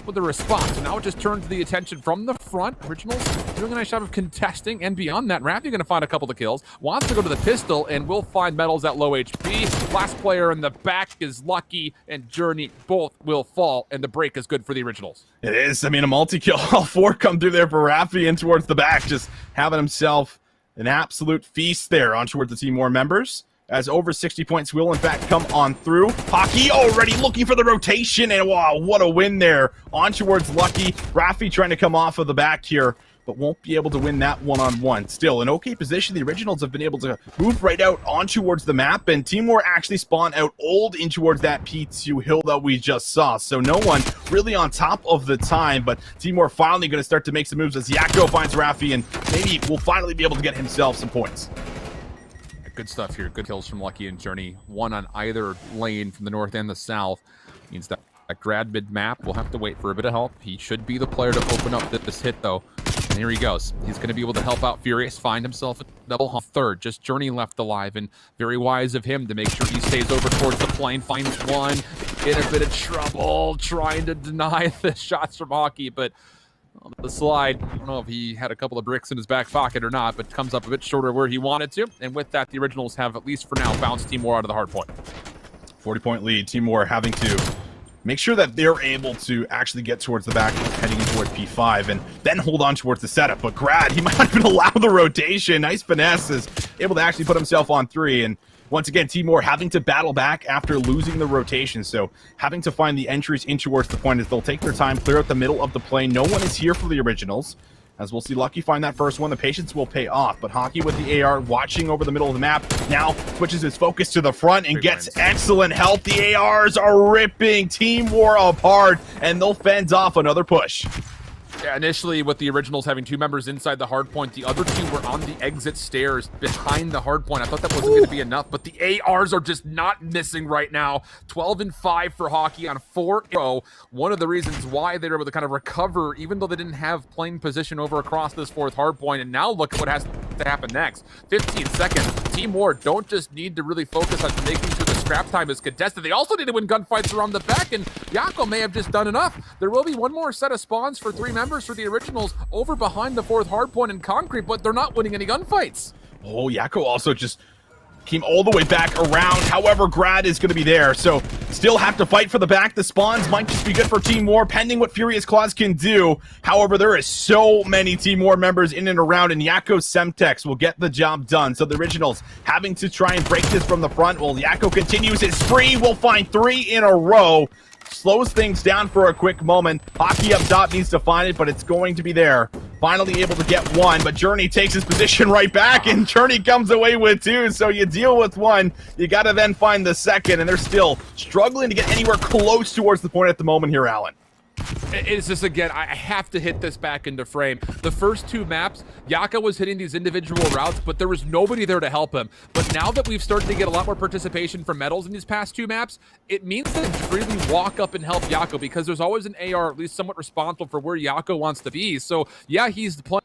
with the response. So now it just turns the attention from the front. Originals doing a nice job of contesting, and beyond that, Raffy going to find a couple of kills. Wants to go to the pistol, and will find Metals at low HP. Last player in the back is Lucky, and Journey both will fall, and the break is good for the Originals. It is. I mean, a multi-kill. All 4 come through there for Raffy in towards the back, just having himself an absolute feast there on towards the Team War members, as over 60 points will in fact come on through. Hockey already looking for the rotation, and wow, what a win there on towards Lucky. Raffy trying to come off of the back here, but won't be able to win that one-on-one. Still, an okay position. The Originals have been able to move right out on towards the map, and Team War actually spawn out old in towards that P2 hill that we just saw. So no one really on top of the time, but Team War finally going to start to make some moves as Yakko finds Raffy, and maybe will finally be able to get himself some points. Good stuff here. Good kills from Lucky and Journey. One on either lane from the north and the south. Means that a grad mid-map will have to wait for a bit of help. He should be the player to open up this hit, though. And here he goes. He's going to be able to help out Furious, find himself a double hump third. Just Journey left alive, and very wise of him to make sure he stays over towards the plane, finds one, in a bit of trouble, trying to deny the shots from Hockey, but on the slide, I don't know if he had a couple of bricks in his back pocket or not, but comes up a bit shorter where he wanted to. And with that, the Originals have, at least for now, bounced Team War out of the hard point. 40-point lead. Team War having to make sure that they're able to actually get towards the back, heading towards P5, and then hold on towards the setup. But Grad, he might not even allow the rotation. Nice finesse, is able to actually put himself on 3, and once again, Team War having to battle back after losing the rotation, so having to find the entries in towards the point as they'll take their time, clear out the middle of the plane. No one is here for the Originals, as we'll see Lucky find that first one. The patience will pay off, but Hockey with the AR watching over the middle of the map now switches his focus to the front and gets excellent help. The ARs are ripping Team War apart, and they'll fend off another push. Yeah, initially with the Originals having 2 members inside the hard point, the other 2 were on the exit stairs behind the hard point. I thought that wasn't going to be enough, but the ARs are just not missing right now. 12 and 5 for Hockey on 4-0. One of the reasons why they were able to kind of recover, even though they didn't have playing position over across this 4th hard point. And now look at what has to happen next. 15 seconds. Team War don't just need to really focus on making sure the scrap time is contested. They also need to win gunfights around the back, and Yakko may have just done enough. There will be one more set of spawns for 3 members for the Originals over behind the 4th hardpoint in concrete, but they're not winning any gunfights. Oh, Yakko also just came all the way back around. However, Grad is going to be there, so still have to fight for the back. The spawns might just be good for Team War, pending what Furious Claws can do. However, there is so many Team War members in and around, and Yakko Semtex will get the job done. So the Originals having to try and break this from the front. Well, Yakko continues his spree. We'll find 3 in a row. Slows things down for a quick moment. Hockey up top needs to find it, but it's going to be there. Finally able to get 1, but Journey takes his position right back, and Journey comes away with 2. So you deal with 1, you got to then find the second, and they're still struggling to get anywhere close towards the point at the moment here, Alan. It's just, again, I have to hit this back into frame. The first 2 maps, Yakko was hitting these individual routes, but there was nobody there to help him. But now that we've started to get a lot more participation from Metals in these past 2 maps, it means that they really walk up and help Yakko, because there's always an AR at least somewhat responsible for where Yakko wants to be. So yeah, he's playing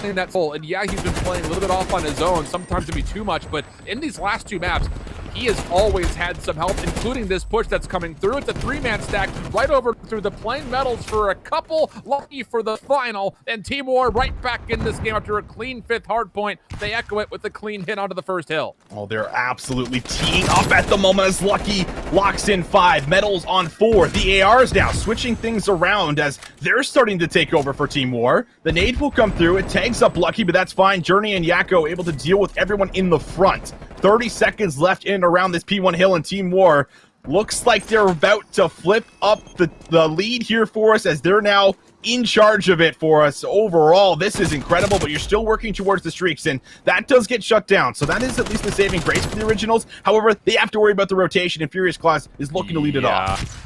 that full, and yeah, he's been playing a little bit off on his own. Sometimes it'd be too much, but in these last 2 maps, he has always had some help, including this push that's coming through. It's a 3-man stack right over through the plain Metals for a couple. Lucky for the final, and Team War right back in this game after a clean 5th hard point. They echo it with a clean hit onto the first hill. Oh, they're absolutely teeing up at the moment as Lucky locks in 5. Metals on 4. The ARs now switching things around as they're starting to take over for Team War. The nade will come through. It tags up Lucky, but that's fine. Journey and Yakko able to deal with everyone in the front. 30 seconds left in and around this P1 hill, and Team War looks like they're about to flip up the lead here for us, as they're now in charge of it for us. Overall, this is incredible, but you're still working towards the streaks, and that does get shut down. So that is at least the saving grace for the Originals. However, they have to worry about the rotation, and Furious Claws is looking to lead it off.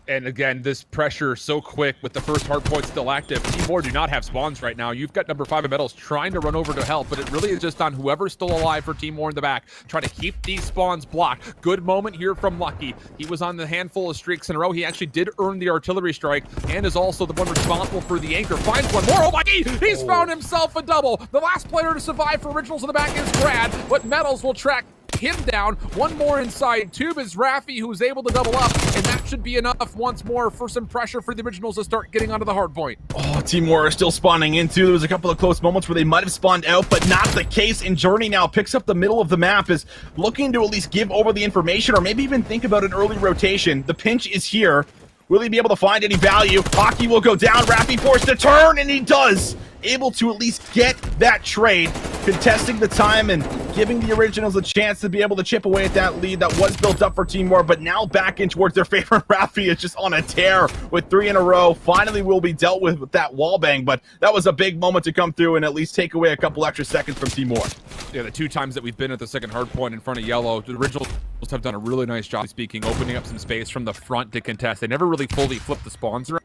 And again, this pressure so quick with the first hard point still active. Team War do not have spawns right now. You've got number 5 of Metals trying to run over to help, but it really is just on whoever's still alive for Team War in the back, trying to keep these spawns blocked. Good moment here from Lucky. He was on the handful of streaks in a row. He actually did earn the artillery strike and is also the one responsible for the anchor. Finds one more. Oh, Lucky! He's found himself a double. The last player to survive for Originals in the back is Brad, but Metals will track him down. One more inside tube is Raffi, who's able to double up, and that should be enough once more for some pressure for the Originals to start getting onto the hard point. Oh, Team War are still spawning in too. There was a couple of close moments where they might have spawned out, but not the case. And Journey now picks up the middle of the map, is looking to at least give over the information, or maybe even think about an early rotation. The pinch is here. Will he be able to find any value? Hockey will go down. Raffi forced to turn, and he does. Able to at least get that trade, contesting the time and giving the Originals a chance to be able to chip away at that lead that was built up for Team War, but now back in towards their favorite. Raffi is just on a tear with 3 in a row. Finally will be dealt with that wall bang, but that was a big moment to come through and at least take away a couple extra seconds from Team War. Yeah, the 2 times that we've been at the second hard point in front of Yellow, the Originals have done a really nice job speaking, opening up some space from the front to contest. They never really fully flipped the spawns around,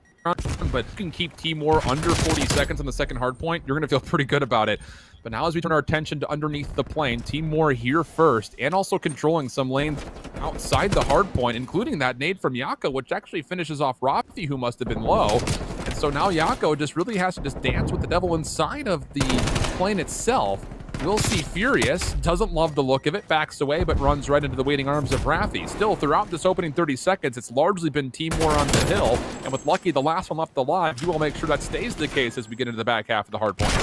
but you can keep Team War under 40 seconds on the second hard point, you're going to feel pretty good about it. But now as we turn our attention to underneath the plane, Team War here first, and also controlling some lanes outside the hard point, including that nade from Yakko, which actually finishes off Raffi, who must have been low. And so now Yakko just really has to just dance with the devil inside of the plane itself. We'll see Furious, doesn't love the look of it, backs away, but runs right into the waiting arms of Raffi. Still, throughout this opening 30 seconds, it's largely been Team War on the hill, and with Lucky, the last one left alive, you will make sure that stays the case as we get into the back half of the hard point.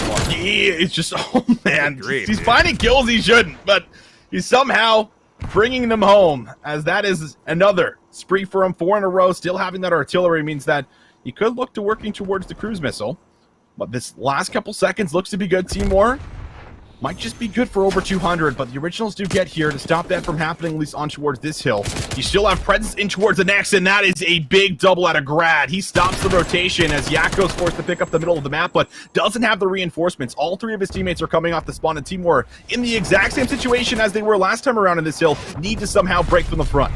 Lucky is just, oh man, he's finding kills he shouldn't, but he's somehow bringing them home, as that is another spree for him. 4 in a row, still having that artillery means that he could look to working towards the cruise missile, but this last couple seconds looks to be good. Team War might just be good for over 200, but the Originals do get here to stop that from happening, at least on towards this hill. You still have presence in towards the next, and that is a big double out of Grad. He stops the rotation as Yakko's forced to pick up the middle of the map, but doesn't have the reinforcements. All 3 of his teammates are coming off the spawn, and Team War in the exact same situation as they were last time around in this hill, need to somehow break from the front.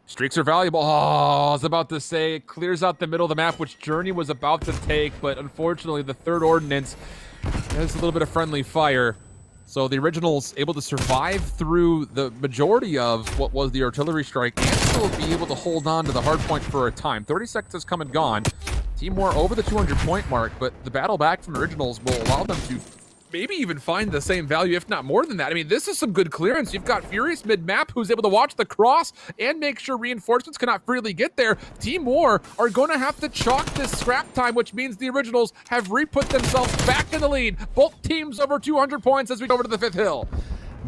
Streaks are valuable. Oh, I was about to say, it clears out the middle of the map, which Journey was about to take, but unfortunately the 3rd ordnance has a little bit of friendly fire. So the Originals able to survive through the majority of what was the artillery strike and still be able to hold on to the hard point for a time. 30 seconds has come and gone. Team War over the 200 point mark, but the battle back from the Originals will allow them to maybe even find the same value, if not more than that. I mean, this is some good clearance. You've got Furious mid-map who's able to watch the cross and make sure reinforcements cannot freely get there. Team War are going to have to chalk this scrap time, which means the Originals have re-put themselves back in the lead. Both teams over 200 points as we go over to the 5th hill.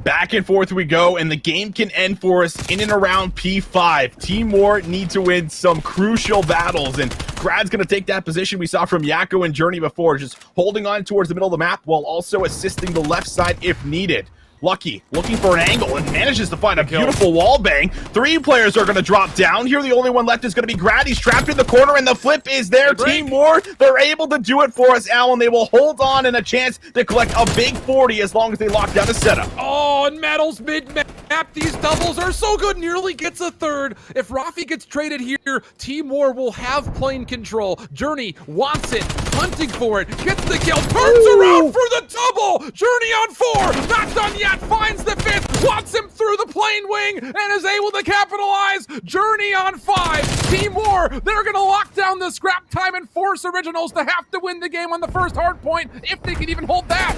Back and forth we go, and the game can end for us in and around P5. Team War need to win some crucial battles, and Grad's going to take that position we saw from Yakko and Journey before, just holding on towards the middle of the map while also assisting the left side if needed. Lucky looking for an angle and manages to find a beautiful wall bang. 3 players are going to drop down here. The only one left is going to be Grad. He's trapped in the corner, and the flip is there. Team War, they're able to do it for us, Alan. They will hold on and a chance to collect a big 40 as long as they lock down the setup. Oh, and Metals mid-map. These doubles are so good. Nearly gets a third. If Rafi gets traded here, Team War will have plane control. Journey wants it, hunting for it, gets the kill, turns around for the double. Journey on 4, not done yet. Finds the 5th, wants him through the plane wing, and is able to capitalize. Journey on 5. Team War, they're going to lock down the scrap time and force Originals to have to win the game on the first hard point, if they can even hold that.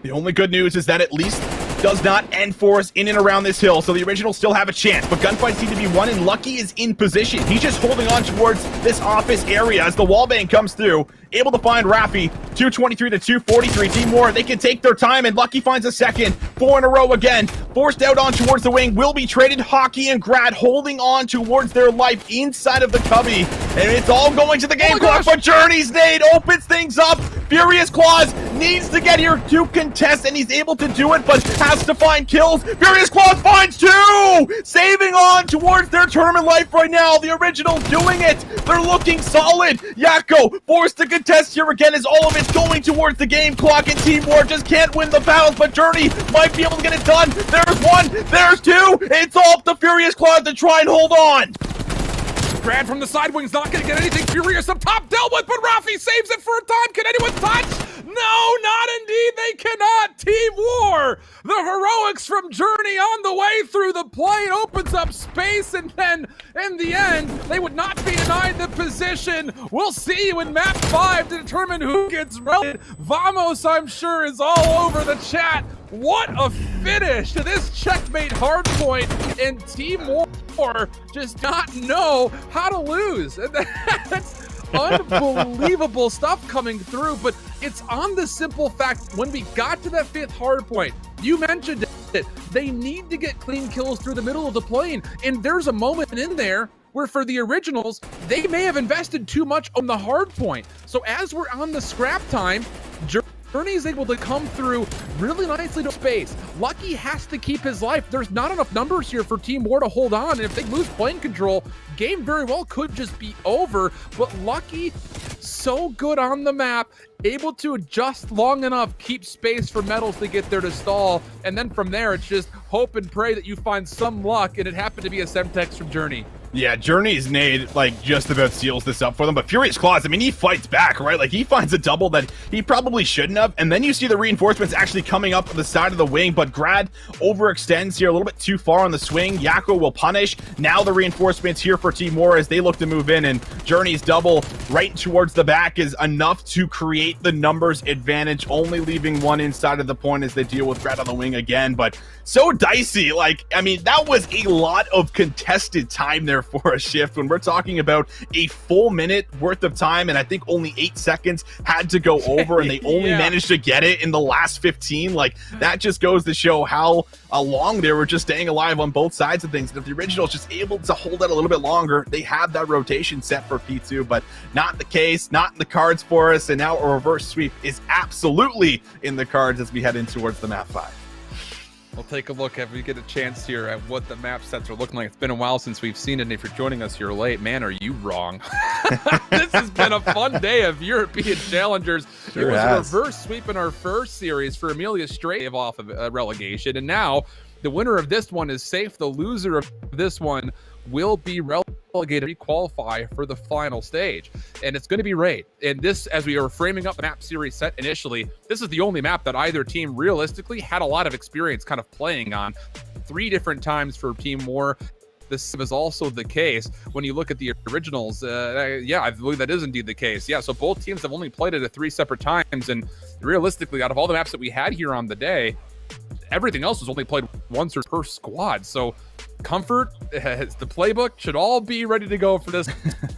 The only good news is that at least does not end for us in and around this hill, so the Originals still have a chance, but gunfights need to be won, and Lucky is in position. He's just holding on towards this office area as the wallbang comes through, able to find Rafi. 223 to 243. Team War, they can take their time, and Lucky finds a second. 4 in a row again. Forced out on towards the wing, will be traded. Hockey and Grad holding on towards their life inside of the cubby, and it's all going to the game clock, but Journey's nade opens things up. Furious Claws needs to get here to contest, and he's able to do it, but has to find kills. Furious Claws finds 2! Saving on towards their tournament life right now. The Originals doing it. They're looking solid. Yakko forced to contest here again as all of it's going towards the game clock, and Team War just can't win the battles, but Journey might be able to get it done. There's 1, there's 2. It's all up to Furious Claws to try and hold on. Grad from the side wing's not going to get anything. Furious up top, dealt with, but Rafi saves it for a time. Can anyone touch? No, not indeed. They cannot. Team War, the heroics from Journey on the way through the plane opens up space, and then in the end, they would not be denied the position. We'll see you in map 5 to determine who gets relegated. Vamos, I'm sure, is all over the chat. What a finish to this checkmate hardpoint, and Team War just not know how to lose. That's unbelievable stuff coming through, but it's on the simple fact when we got to that 5th hardpoint, you mentioned it, they need to get clean kills through the middle of the plane, and there's a moment in there where for the Originals, they may have invested too much on the hardpoint. So as we're on the scrap time, Journey's able to come through really nicely to space. Lucky has to keep his life. There's not enough numbers here for Team War to hold on, and if they lose plane control, game very well could just be over. But Lucky, so good on the map, able to adjust long enough, keep space for Metals to get there to stall, and then from there, it's just hope and pray that you find some luck, and it happened to be a Semtex from Journey. Yeah, Journey's nade, like, just about seals this up for them, but Furious Claws, I mean, he fights back, right? Like, he finds a double that he probably shouldn't have, and then you see the reinforcements actually coming up on the side of the wing, but Grad overextends here a little bit too far on the swing. Yakko will punish. Now the reinforcements here for Team War as they look to move in, and Journey's double right towards the back is enough to create the numbers advantage, only leaving 1 inside of the point as they deal with Grad on the wing again, but so dicey. Like, I mean, that was a lot of contested time there for a shift when we're talking about a full minute worth of time, and I think only 8 seconds had to go over, and they only managed to get it in the last 15. Like, that just goes to show how long they were just staying alive on both sides of things. And if the Originals just able to hold out a little bit longer, they have that rotation set for P2, but not the case, not in the cards for us, and now a reverse sweep is absolutely in the cards as we head in towards the map 5. We'll take a look if we get a chance here at what the map sets are looking like. It's been a while since we've seen it, and if you're joining us here late, man, are you wrong? This has been a fun day of European Challengers. Sure it was has. a reverse sweep in our first series for AMELIA straight off of relegation, and now the winner of this one is safe. The loser of this one will be relegated to qualify for the final stage, and it's going to be Raid. And this, as we are framing up the map series set initially, this is the only map that either team realistically had a lot of experience kind of playing on. 3 different times for Team War. This is also the case when you look at the Originals. Yeah, I believe that is indeed the case. Yeah, so both teams have only played it at 3 separate times, and realistically, out of all the maps that we had here on the day, everything else was only played once or per squad. So comfort, the playbook should all be ready to go for this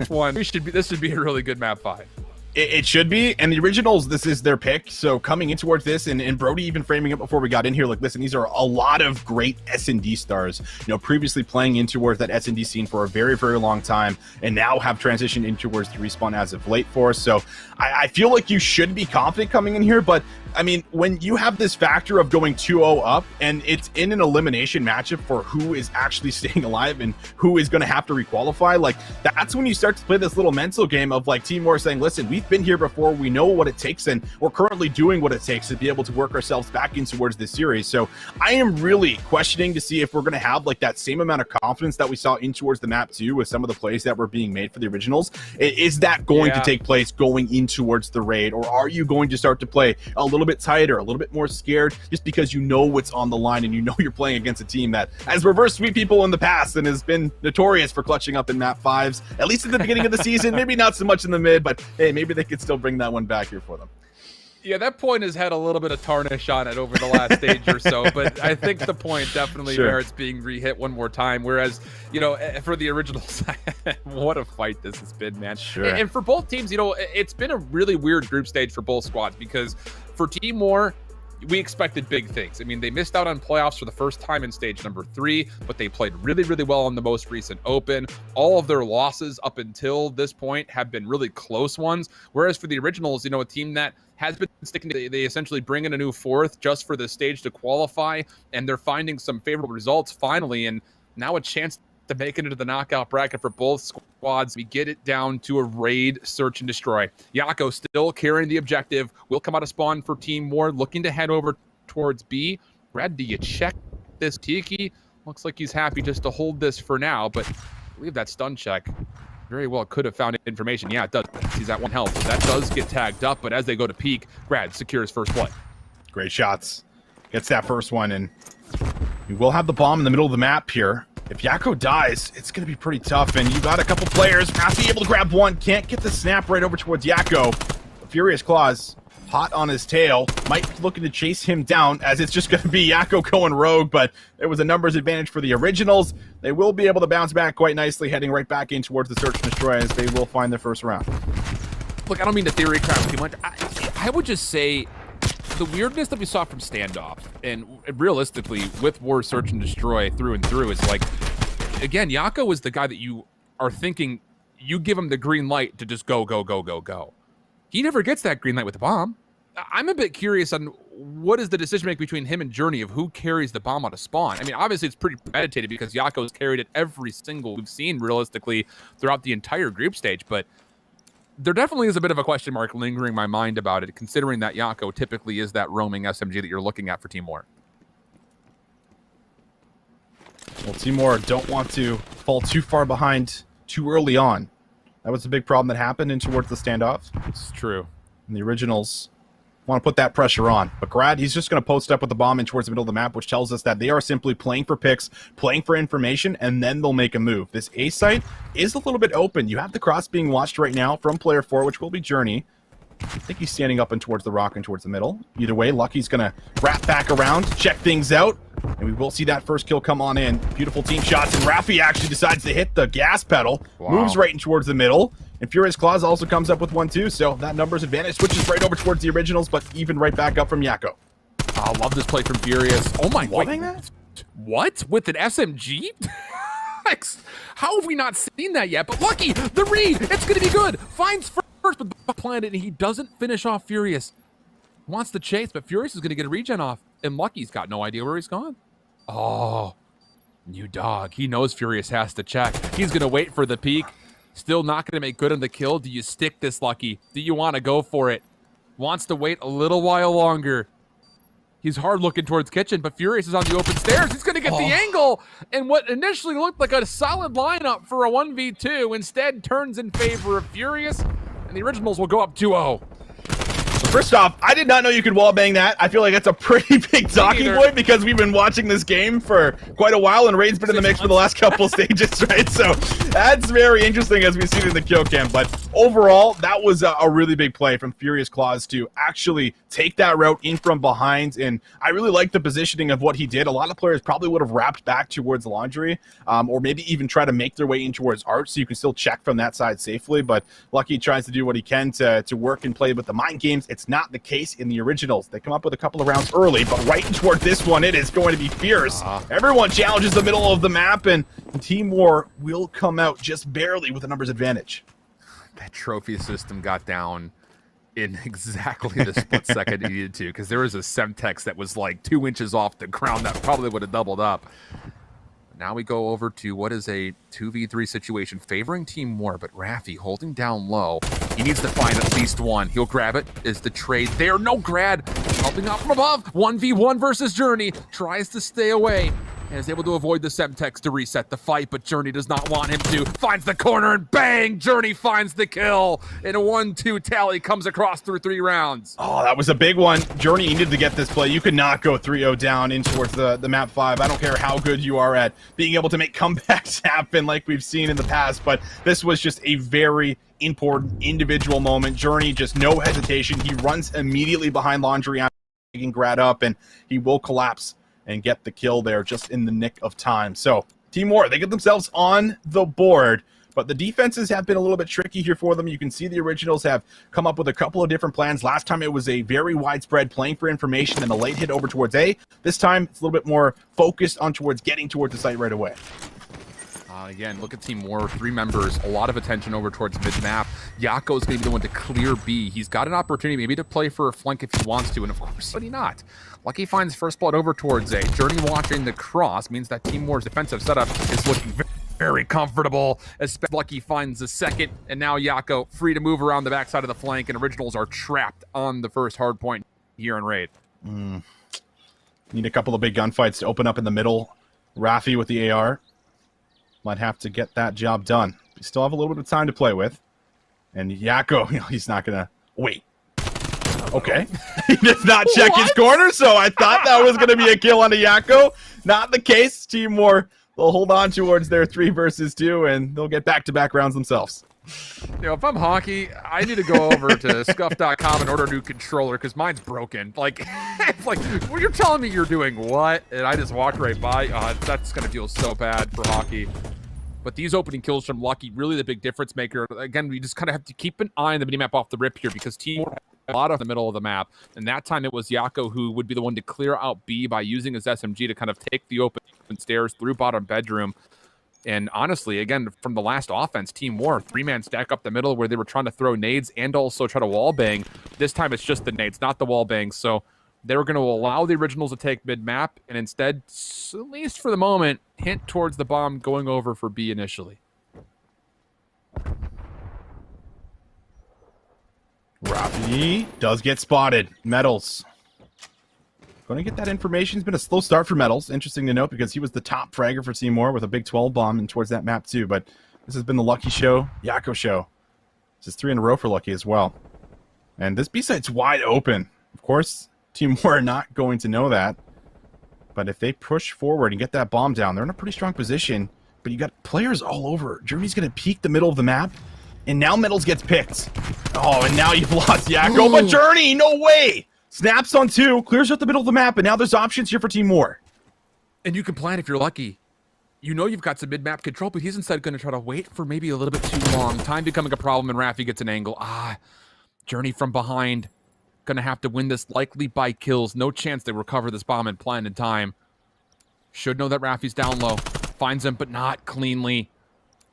one. This should be a really good map 5. It should be, and the originals, this is their pick. So coming in towards this, and Brody even framing it before we got in here, like, listen, these are a lot of great S&D stars, you know, previously playing in towards that S&D scene for a very, very long time, and now have transitioned in towards the Respawn as of late for us. So I feel like you should be confident coming in here, but I mean, when you have this factor of going 2-0 up, and it's in an elimination matchup for who is actually staying alive and who is going to have to requalify, like, that's when you start to play this little mental game of, like, Team War saying, listen, we've been here before, we know what it takes, and we're currently doing what it takes to be able to work ourselves back in towards this series. So I am really questioning to see if we're going to have, like, that same amount of confidence that we saw in towards the map too with some of the plays that were being made for the originals. Is that going to take place going in towards the raid, or are you going to start to play a little bit tighter, a little bit more scared, just because you know what's on the line and you know you're playing against a team that has reverse sweep people in the past and has been notorious for clutching up in map 5s, at least at the beginning of the season, maybe not so much in the mid, but hey, maybe they could still bring that one back here for them. Yeah, that point has had a little bit of tarnish on it over the last stage or so, but I think the point definitely merits being re-hit one more time. Whereas, you know, for the originals, what a fight this has been, man. And for both teams, you know, it's been a really weird group stage for both squads, because for Team War, we expected big things. I mean, they missed out on playoffs for the first time in stage number 3, but they played really, really well in the most recent Open. All of their losses up until this point have been really close ones. Whereas for the originals, you know, a team that has been sticking to, they essentially bring in a new 4th just for the stage to qualify, and they're finding some favorable results finally, and now a chance to make it into the knockout bracket for both squads. We get it down to a raid, search and destroy. Yako still carrying the objective, will come out of spawn for Team War, looking to head over towards B. Brad, do you check this Tiki? Looks like he's happy just to hold this for now, but I believe that stun check very well could have found information. Yeah, it does. He's at 1 health. So that does get tagged up, but as they go to peak, Brad secures first blood. Great shots. Gets that first one, and we will have the bomb in the middle of the map here. If Yako dies, it's going to be pretty tough, and you got a couple players. Rafi able to grab one, can't get the snap right over towards Yako. Furious Claws, hot on his tail, might be looking to chase him down, as it's just going to be Yako going rogue, but there was a numbers advantage for the originals. They will be able to bounce back quite nicely, heading right back in towards the search and destroy, as they will find their first round. Look, I don't mean to theory craft too much. I would just say the weirdness that we saw from Standoff, and realistically with War Search and Destroy through and through, is like, again, Yako is the guy that you are thinking you give him the green light to just go, go, go, go, go. He never gets that green light with the bomb. I'm a bit curious on what is the decision making between him and Journey of who carries the bomb out of spawn. I mean, obviously it's pretty premeditated because Yako's carried it every single we've seen realistically throughout the entire group stage, but there definitely is a bit of a question mark lingering in my mind about it, considering that Yako typically is that roaming SMG that you're looking at for Team War. Well, Team War don't want to fall too far behind too early on. That was a big problem that happened in towards the standoff. It's true. And the originals want to put that pressure on. But Grad, he's just going to post up with the bomb in towards the middle of the map, which tells us that they are simply playing for picks, playing for information, and then they'll make a move. This A site is a little bit open. You have the cross being watched right now from player 4, which will be Journey. I think he's standing up and towards the rock and towards the middle. Either way, Lucky's going to wrap back around, check things out, and we will see that first kill come on in. Beautiful team shots, and Rafi actually decides to hit the gas pedal, moves right in towards the middle, and Furious Claws also comes up with one too, so that numbers advantage switches right over towards the originals, but even right back up from Yako. I love this play from Furious. Oh my god. That? What? With an SMG? How have we not seen that yet? But Lucky, the read, it's going to be good. Finds first, but the planet, and he doesn't finish off Furious. Wants to chase, but Furious is going to get a regen off, and Lucky's got no idea where he's gone. Oh, new dog. He knows Furious has to check. He's going to wait for the peak. Still not going to make good on the kill. Do you stick this, Lucky? Do you want to go for it? Wants to wait a little while longer. He's hard looking towards kitchen, but Furious is on the open stairs. He's going to get the angle. And what initially looked like a solid lineup for a 1v2 instead turns in favor of Furious. And the originals will go up 2-0. First off, I did not know you could wallbang that. I feel like that's a pretty big talking point because we've been watching this game for quite a while, and Raid's been in the mix for the last couple stages, right? So that's very interesting as we see it in the kill cam. But overall, that was a really big play from Furious Claws to actually take that route in from behind, and I really like the positioning of what he did. A lot of players probably would have wrapped back towards Laundry, or maybe even try to make their way in towards Art, so you can still check from that side safely. But Lucky tries to do what he can to work and play with the mind games. It's not the case in the originals. They come up with a couple of rounds early, but right toward this one, it is going to be fierce. Everyone challenges the middle of the map, and Team War will come out just barely with a numbers advantage. That trophy system got down in exactly the split second it needed to, because there was a Semtex that was like 2 inches off the ground that probably would have doubled up. Now we go over to what is a 2v3 situation favoring Team War, but Raffi holding down low. He needs to find at least one. He'll grab it. Is the trade there? No grad. Helping out from above. 1v1 versus Journey. Tries to stay away. And is able to avoid the Semtex to reset the fight, but Journey does not want him to. Finds the corner and bang! Journey finds the kill. And a 1-2 tally comes across through 3 rounds. Oh, that was a big one. Journey needed to get this play. You could not go 3-0 down in towards the map 5. I don't care how good you are at being able to make comebacks happen like we've seen in the past, but this was just a very important individual moment. Journey, just no hesitation. He runs immediately behind Laundry, picking Grad up, and he will collapse and get the kill there just in the nick of time. So Team War, they get themselves on the board, but the defenses have been a little bit tricky here for them. You can see the originals have come up with a couple of different plans. Last time it was a very widespread playing for information and a late hit over towards A. This time it's a little bit more focused on towards getting towards the site right away. Again, look at Team War, 3 members, a lot of attention over towards mid-map. Yako's going to be the one to clear B. He's got an opportunity maybe to play for a flank if he wants to, and of course, but he not. Lucky finds first blood over towards A. Journey watching the cross means that Team War's defensive setup is looking very comfortable, as Lucky finds the second, and now Yako free to move around the backside of the flank, and Originals are trapped on the first hard point here in Raid. Need a couple of big gunfights to open up in the middle. Raffi with the AR might have to get that job done. We still have a little bit of time to play with. And Yako, he's not going to wait. Okay. He does not check his corner, so I thought that was going to be a kill on a Yako. Not the case. Team War, they'll hold on towards their 3 versus 2, and they'll get back-to-back rounds themselves. You know, if I'm Hockey, I need to go over to scuff.com and order a new controller because mine's broken. Like, it's like, well, you're telling me you're doing what? And I just walked right by. That's going to feel so bad for Hockey. But these opening kills from Lucky, really the big difference maker. Again, we just kind of have to keep an eye on the minimap off the rip here because Team War had a lot of the middle of the map. And that time it was Yako who would be the one to clear out B by using his SMG to kind of take the open stairs through bottom bedroom. And honestly, again, from the last offense, Team War, 3-man stack up the middle where they were trying to throw nades and also try to wall bang. This time it's just the nades, not the wall bangs. So they were going to allow the Originals to take mid-map and instead, at least for the moment, hint towards the bomb going over for B initially. Raffi does get spotted. Metals. Going to get that information. It's been a slow start for Metals. Interesting to note because he was the top fragger for Team War with a big 12 bomb and towards that map too. But this has been the Lucky show, Yako show. This is 3 in a row for Lucky as well. And this B-site's wide open. Of course, Team War are not going to know that. But if they push forward and get that bomb down, they're in a pretty strong position. But you got players all over. Journey's going to peek the middle of the map. And now Metals gets picked. Oh, and now you've lost Yako. But Journey, no way! Snaps on 2, clears out the middle of the map, and now there's options here for Team War. And you can plan if you're lucky. You know you've got some mid-map control, but he's instead going to try to wait for maybe a little bit too long. Time becoming a problem, and Raffi gets an angle. Journey from behind. Going to have to win this likely by kills. No chance they recover this bomb and plan in time. Should know that Raffi's down low. Finds him, but not cleanly.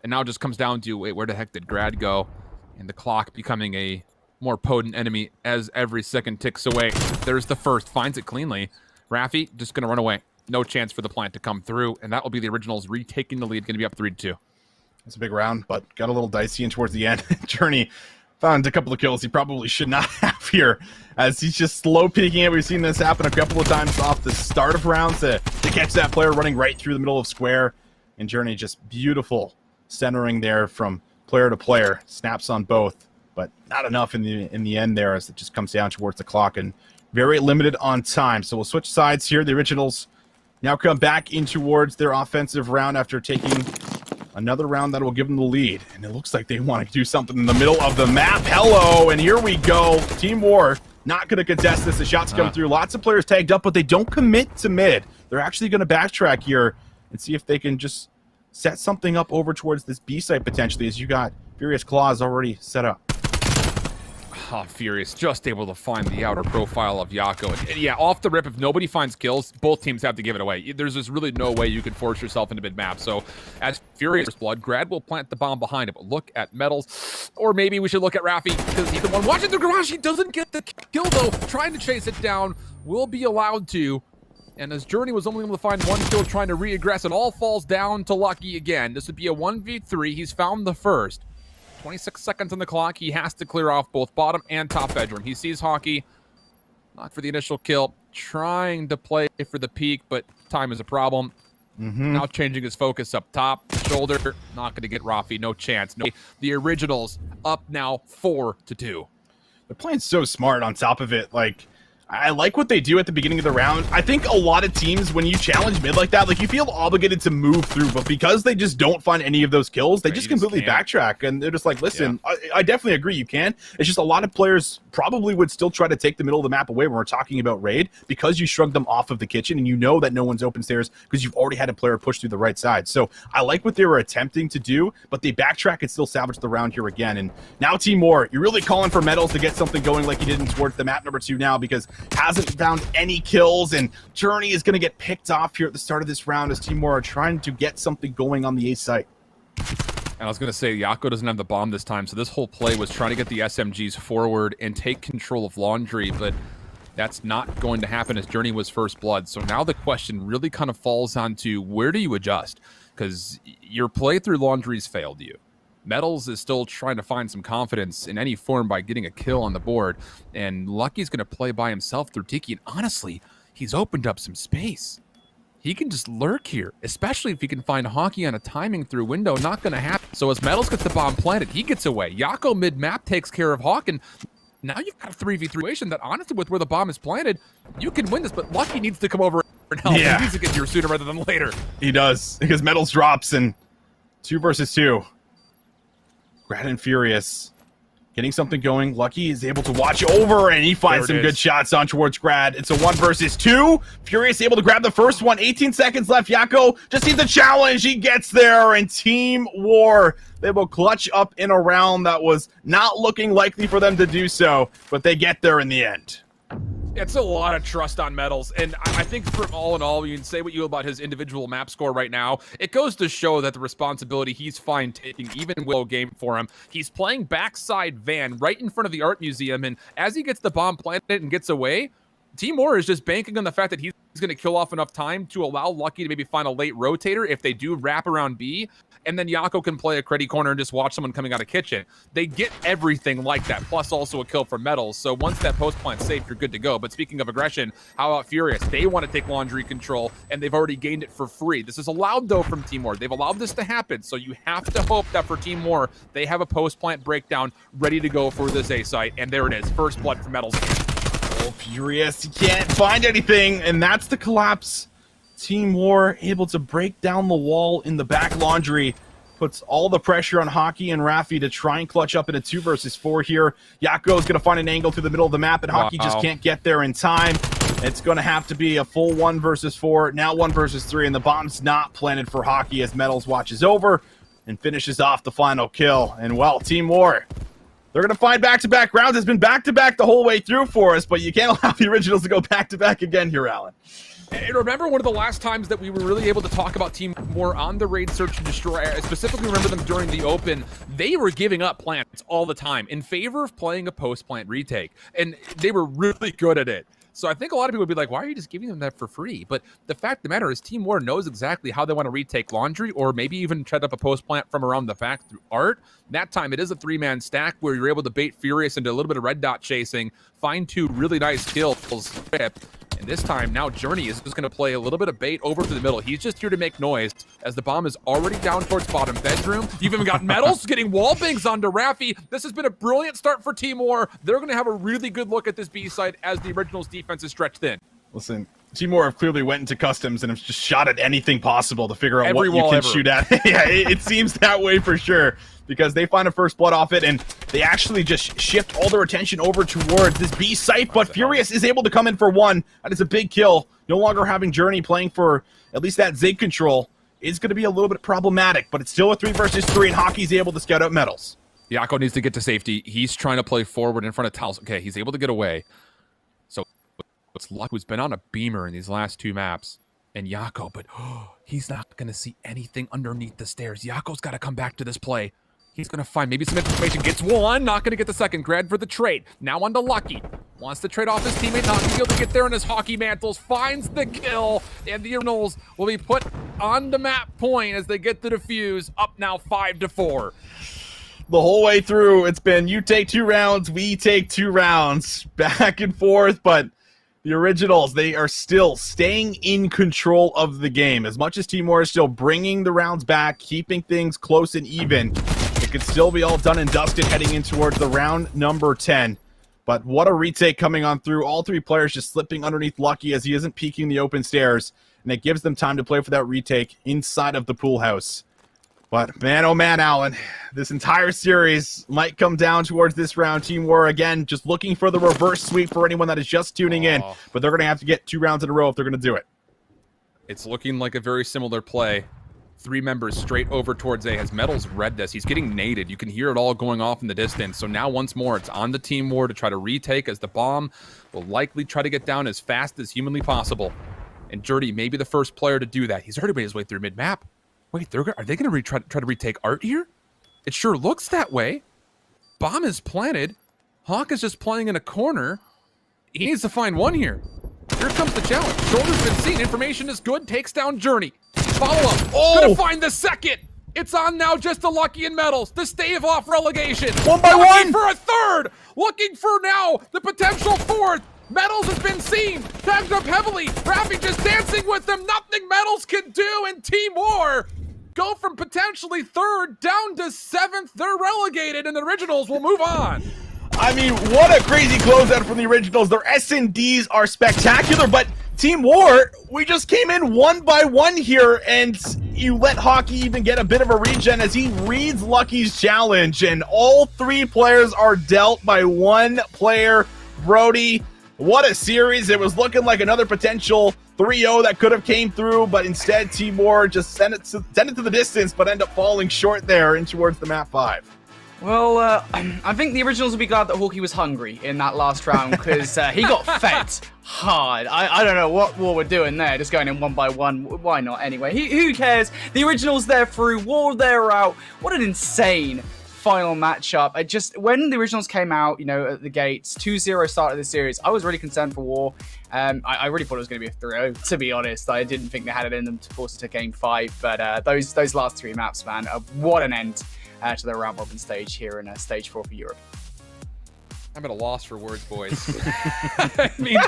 And now it just comes down to, wait, where the heck did Grad go? And the clock becoming a more potent enemy as every second ticks away. There's the first. Finds it cleanly. Raffi just going to run away. No chance for the plant to come through. And that will be the Originals retaking the lead. Going to be up 3-2. It's a big round, but got a little dicey in towards the end. Journey found a couple of kills he probably should not have here as he's just slow peeking it. We've seen this happen a couple of times off the start of rounds to catch that player running right through the middle of square. And Journey just beautiful centering there from player to player. Snaps on both. but not enough in the end there, as it just comes down towards the clock and very limited on time. So we'll switch sides here. The Originals now come back in towards their offensive round after taking another round that will give them the lead. And it looks like they want to do something in the middle of the map. Hello, and here we go. Team War not going to contest this. The shots come through. Lots of players tagged up, but they don't commit to mid. They're actually going to backtrack here and see if they can just set something up over towards this B site potentially, as you got Furious Claws already set up. Oh, Furious just able to find the outer profile of Yako. And yeah, off the rip, if nobody finds kills, both teams have to give it away. There's just really no way you can force yourself into mid-map. So as Furious blood, Grad will plant the bomb behind it. But look at Metals, or maybe we should look at Rafi, because he's the one watching the garage. He doesn't get the kill, though. Trying to chase it down, will be allowed to. And as Journey was only able to find one kill trying to reaggress, it all falls down to Lucky again. This would be a 1v3. He's found the first. 26 seconds on the clock. He has to clear off both bottom and top bedroom. He sees Hockey. Not for the initial kill. Trying to play for the peak, but time is a problem. Now changing his focus up top. Shoulder. Not going to get Rafi. No chance. No. The Originals up now 4-2. They're playing so smart on top of it. Like, I like what they do at the beginning of the round. I think a lot of teams, when you challenge mid like that, like, you feel obligated to move through, but because they just don't find any of those kills, they just completely backtrack, and they're just like, listen, I definitely agree you can. It's just a lot of players probably would still try to take the middle of the map away when we're talking about raid, because you shrugged them off of the kitchen, and you know that no one's open stairs because you've already had a player push through the right side. So I like what they were attempting to do, but they backtrack and still salvage the round here again. And now Team War, you're really calling for Metals to get something going like you did towards the map number 2 now, because hasn't found any kills, and Journey is going to get picked off here at the start of this round as Team War are trying to get something going on the A site. And I was going to say, Yako doesn't have the bomb this time, so this whole play was trying to get the SMGs forward and take control of Laundry, but that's not going to happen as Journey was first blood. So now the question really kind of falls onto, where do you adjust? Because your play through Laundry's failed you. Metals is still trying to find some confidence in any form by getting a kill on the board, and Lucky's going to play by himself through Tiki, and honestly, he's opened up some space. He can just lurk here, especially if he can find Hockey on a timing through window. Not going to happen. So as Metals gets the bomb planted, he gets away. Yako mid-map takes care of Hawk, and now you've got a 3v3 situation that, honestly, with where the bomb is planted, you can win this, but Lucky needs to come over and help. Yeah. He needs to get here sooner rather than later. He does, because Metals drops, and 2 versus 2. Grad and Furious getting something going. Lucky is able to watch over, and he finds some good shots on towards Grad. It's a 1 versus 2. Furious able to grab the first one. 18 seconds left. Yako just needs a challenge. He gets there, and Team War, they will clutch up in a round that was not looking likely for them to do so, but they get there in the end. It's a lot of trust on Metals, and I think from all in all, you can say what you will about his individual map score right now. It goes to show that the responsibility he's fine taking, even with a game for him. He's playing backside van right in front of the art museum, and as he gets the bomb planted and gets away, Team War is just banking on the fact that he's going to kill off enough time to allow Lucky to maybe find a late rotator if they do wrap around B, and then Yako can play a creddy corner and just watch someone coming out of kitchen. They get everything like that, plus also a kill for Metals. So once that post plant's safe, you're good to go. But speaking of aggression, how about Furious? They want to take Laundry control, and they've already gained it for free. This is allowed, though, from Team War. They've allowed this to happen, so you have to hope that for Team War, they have a post plant breakdown ready to go for this A site. And there it is, first blood for Metals. Oh, Furious, he can't find anything, and that's the collapse. Team War able to break down the wall in the back. Laundry puts all the pressure on Hockey and Rafi to try and clutch up in a 2 versus 4 here. Yako is going to find an angle through the middle of the map, and Hockey just can't get there in time. It's going to have to be a full 1 versus 4, now 1 versus 3, and the bomb's not planted for Hockey as Metals watches over and finishes off the final kill. And, well, Team War, they're going to find back-to-back rounds. It's been back-to-back the whole way through for us, but you can't allow the Originals to go back-to-back again here, Alan. And remember one of the last times that we were really able to talk about Team War on the raid search and destroy, I specifically remember them during the open, they were giving up plants all the time in favor of playing a post-plant retake, and they were really good at it. So I think a lot of people would be like, why are you just giving them that for free? But the fact of the matter is Team War knows exactly how they want to retake Laundry, or maybe even set up a post plant from around the back through art. That time it is a 3-man stack where you're able to bait Furious into a little bit of red dot chasing, find 2 really nice kills, And this time, now Journey is just going to play a little bit of bait over to the middle. He's just here to make noise as the bomb is already down towards bottom bedroom. You've even got Metals getting wall bangs onto Raffi. This has been a brilliant start for Team War. They're going to have a really good look at this B side as the Originals defense is stretched thin. Listen, Team War have clearly went into customs and have just shot at anything possible to figure out Every what you wall can ever. shoot at. Yeah, it seems that way for sure, because they find a first blood off it, and they actually just shift all their attention over towards this B site, but Furious is able to come in for one. That is a big kill. No longer having Journey playing for at least that Zig control is going to be a little bit problematic, but it's still a 3 versus 3, and Hockey's able to scout out Metals. Yako needs to get to safety. He's trying to play forward in front of Tails. Okay, he's able to get away. So it's Luck who's been on a beamer in these last 2 maps. And Yako, but he's not going to see anything underneath the stairs. Yako's got to come back to this play. He's going to find maybe some information. Gets one, not going to get the second. Grad for the trade. Now on to Lucky. Wants to trade off his teammate, not to be able to get there in his hockey mantles. Finds the kill, and the Originals will be put on the map point as they get the defuse. Up now 5-4. The whole way through, it's been you take 2 rounds, we take 2 rounds, back and forth, but the Originals, they are still staying in control of the game. As much as Team War is still bringing the rounds back, keeping things close and even, it could still be all done and dusted heading in towards the round number 10. But what a retake coming on through. All 3 players just slipping underneath Lucky as he isn't peeking the open stairs, and it gives them time to play for that retake inside of the pool house. But man, oh man, Alan, this entire series might come down towards this round. Team War, again, just looking for the reverse sweep for anyone that is just tuning in. But they're going to have to get 2 rounds in a row if they're going to do it. It's looking like a very similar play. 3 members straight over towards A. Has Metals read this? He's getting naded. You can hear it all going off in the distance. So now once more, it's on the Team War to try to retake as the bomb will likely try to get down as fast as humanly possible. And Journey may be the first player to do that. He's already made his way through mid-map. Wait, are they going to try to retake Art here? It sure looks that way. Bomb is planted. Hawk is just playing in a corner. He needs to find one here. Here comes the challenge. Shoulder's been seen. Information is good. Takes down Journey. Follow up. Gonna find the second. It's on now just to Lucky and Metals to stave off relegation. 1 by 1. Looking for a third. Looking for now the potential fourth. Metals has been seen, tagged up heavily. Raffi just dancing with them. Nothing Metals can do, and Team War go from potentially 3rd down to 7th. They're relegated, and the Originals will move on. I mean, what a crazy closeout from the Originals. Their S&Ds are spectacular, but Team War, we just came in 1 by 1 here, and you let Hockey even get a bit of a regen as he reads Lucky's challenge, and all 3 players are dealt by 1 player, Brody. What a series. It was looking like another potential 3-0 that could have came through, but instead Team War just sent it to the distance, but end up falling short there in towards the map 5. Well, I think the Originals will be glad that Hawkeye was hungry in that last round, because he got fed hard. I don't know what War were doing there, just going in 1 by 1. Why not anyway? Who cares? The Originals, they're through. War, they're out. What an insane final matchup. When the Originals came out, at the gates, 2-0 start of the series, I was really concerned for War. I really thought it was going to be a 3-0, to be honest. I didn't think they had it in them to force it to game 5, but those last 3 maps, man, what an end to the round robin stage here in stage 4 for Europe. I'm at a loss for words, boys. I mean,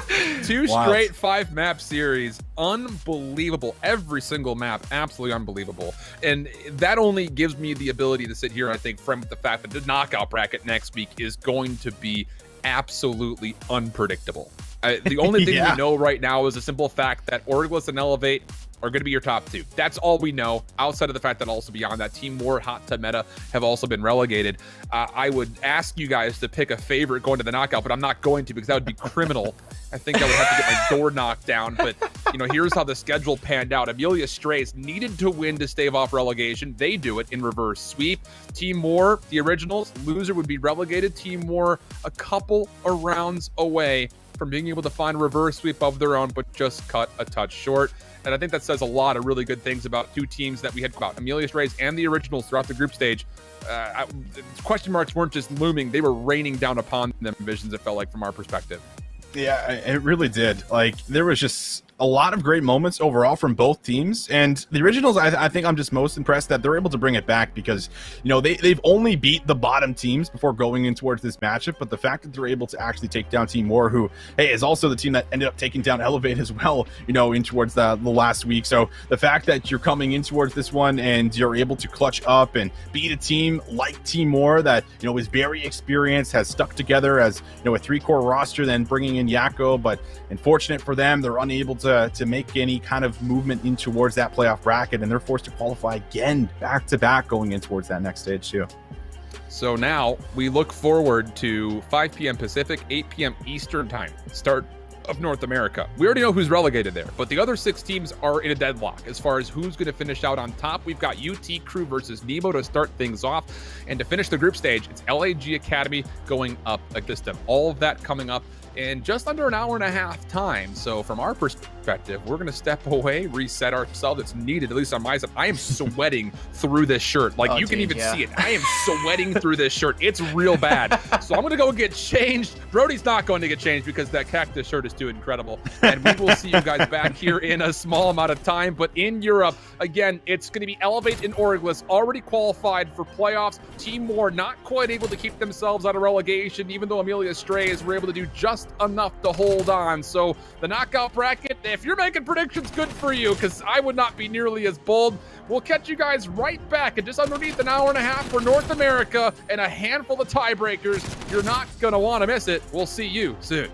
2 straight 5-map series. Unbelievable. Every single map, absolutely unbelievable. And that only gives me the ability to sit here and I think frame with the fact that the knockout bracket next week is going to be absolutely unpredictable. The only thing we know right now is a simple fact that Orglis and Elevate are going to be your top 2. That's all we know, outside of the fact that also beyond that, Team War, Hot Tub Meta have also been relegated. I would ask you guys to pick a favorite going to the knockout, but I'm not going to because that would be criminal. I think I would have to get my door knocked down, but here's how the schedule panned out. Amelia Strays needed to win to stave off relegation. They do it in reverse sweep. Team War, the Originals, loser would be relegated. Team War a couple of rounds away from being able to find a reverse sweep of their own, but just cut a touch short. And I think that says a lot of really good things about 2 teams that we had about Amelia Strays and the Originals throughout the group stage. Question marks weren't just looming, they were raining down upon them, visions, it felt like, from our perspective. Yeah, it really did. Like, there was just a lot of great moments overall from both teams. And the Originals, I think I'm just most impressed that they're able to bring it back because, you know, they've only beat the bottom teams before going in towards this matchup. But the fact that they're able to actually take down Team War, who, hey, is also the team that ended up taking down Elevate as well, you know, in towards the last week. So the fact that you're coming in towards this one and you're able to clutch up and beat a team like Team War that, you know, is very experienced, has stuck together as, you know, a 3-core roster, then bringing in Yakko. But unfortunate for them, they're unable to make any kind of movement in towards that playoff bracket, and they're forced to qualify again back to back going in towards that next stage too. So now we look forward to 5 p.m. Pacific, 8 p.m. Eastern time, start of North America. We already know who's relegated there, but the other 6 teams are in a deadlock as far as who's going to finish out on top. We've got UT Crew versus Nemo to start things off, and to finish the group stage, it's LAG Academy going up against them. All of that coming up in just under an hour and a half time. So from our perspective, we're going to step away, reset ourselves. It's needed, at least on my side. I am sweating through this shirt. Like, you can even see it. I am sweating through this shirt. It's real bad. So I'm going to go get changed. Brody's not going to get changed because that cactus shirt is too incredible. And we will see you guys back here in a small amount of time. But in Europe, again, it's going to be Elevate and Origlis already qualified for playoffs. Team War not quite able to keep themselves out of relegation, even though Amelia Strays were able to do just enough to hold on. So the knockout bracket, if you're making predictions, good for you, because I would not be nearly as bold. We'll catch you guys right back in just underneath an hour and a half for North America and a handful of tiebreakers. You're not going to want to miss it. We'll see you soon.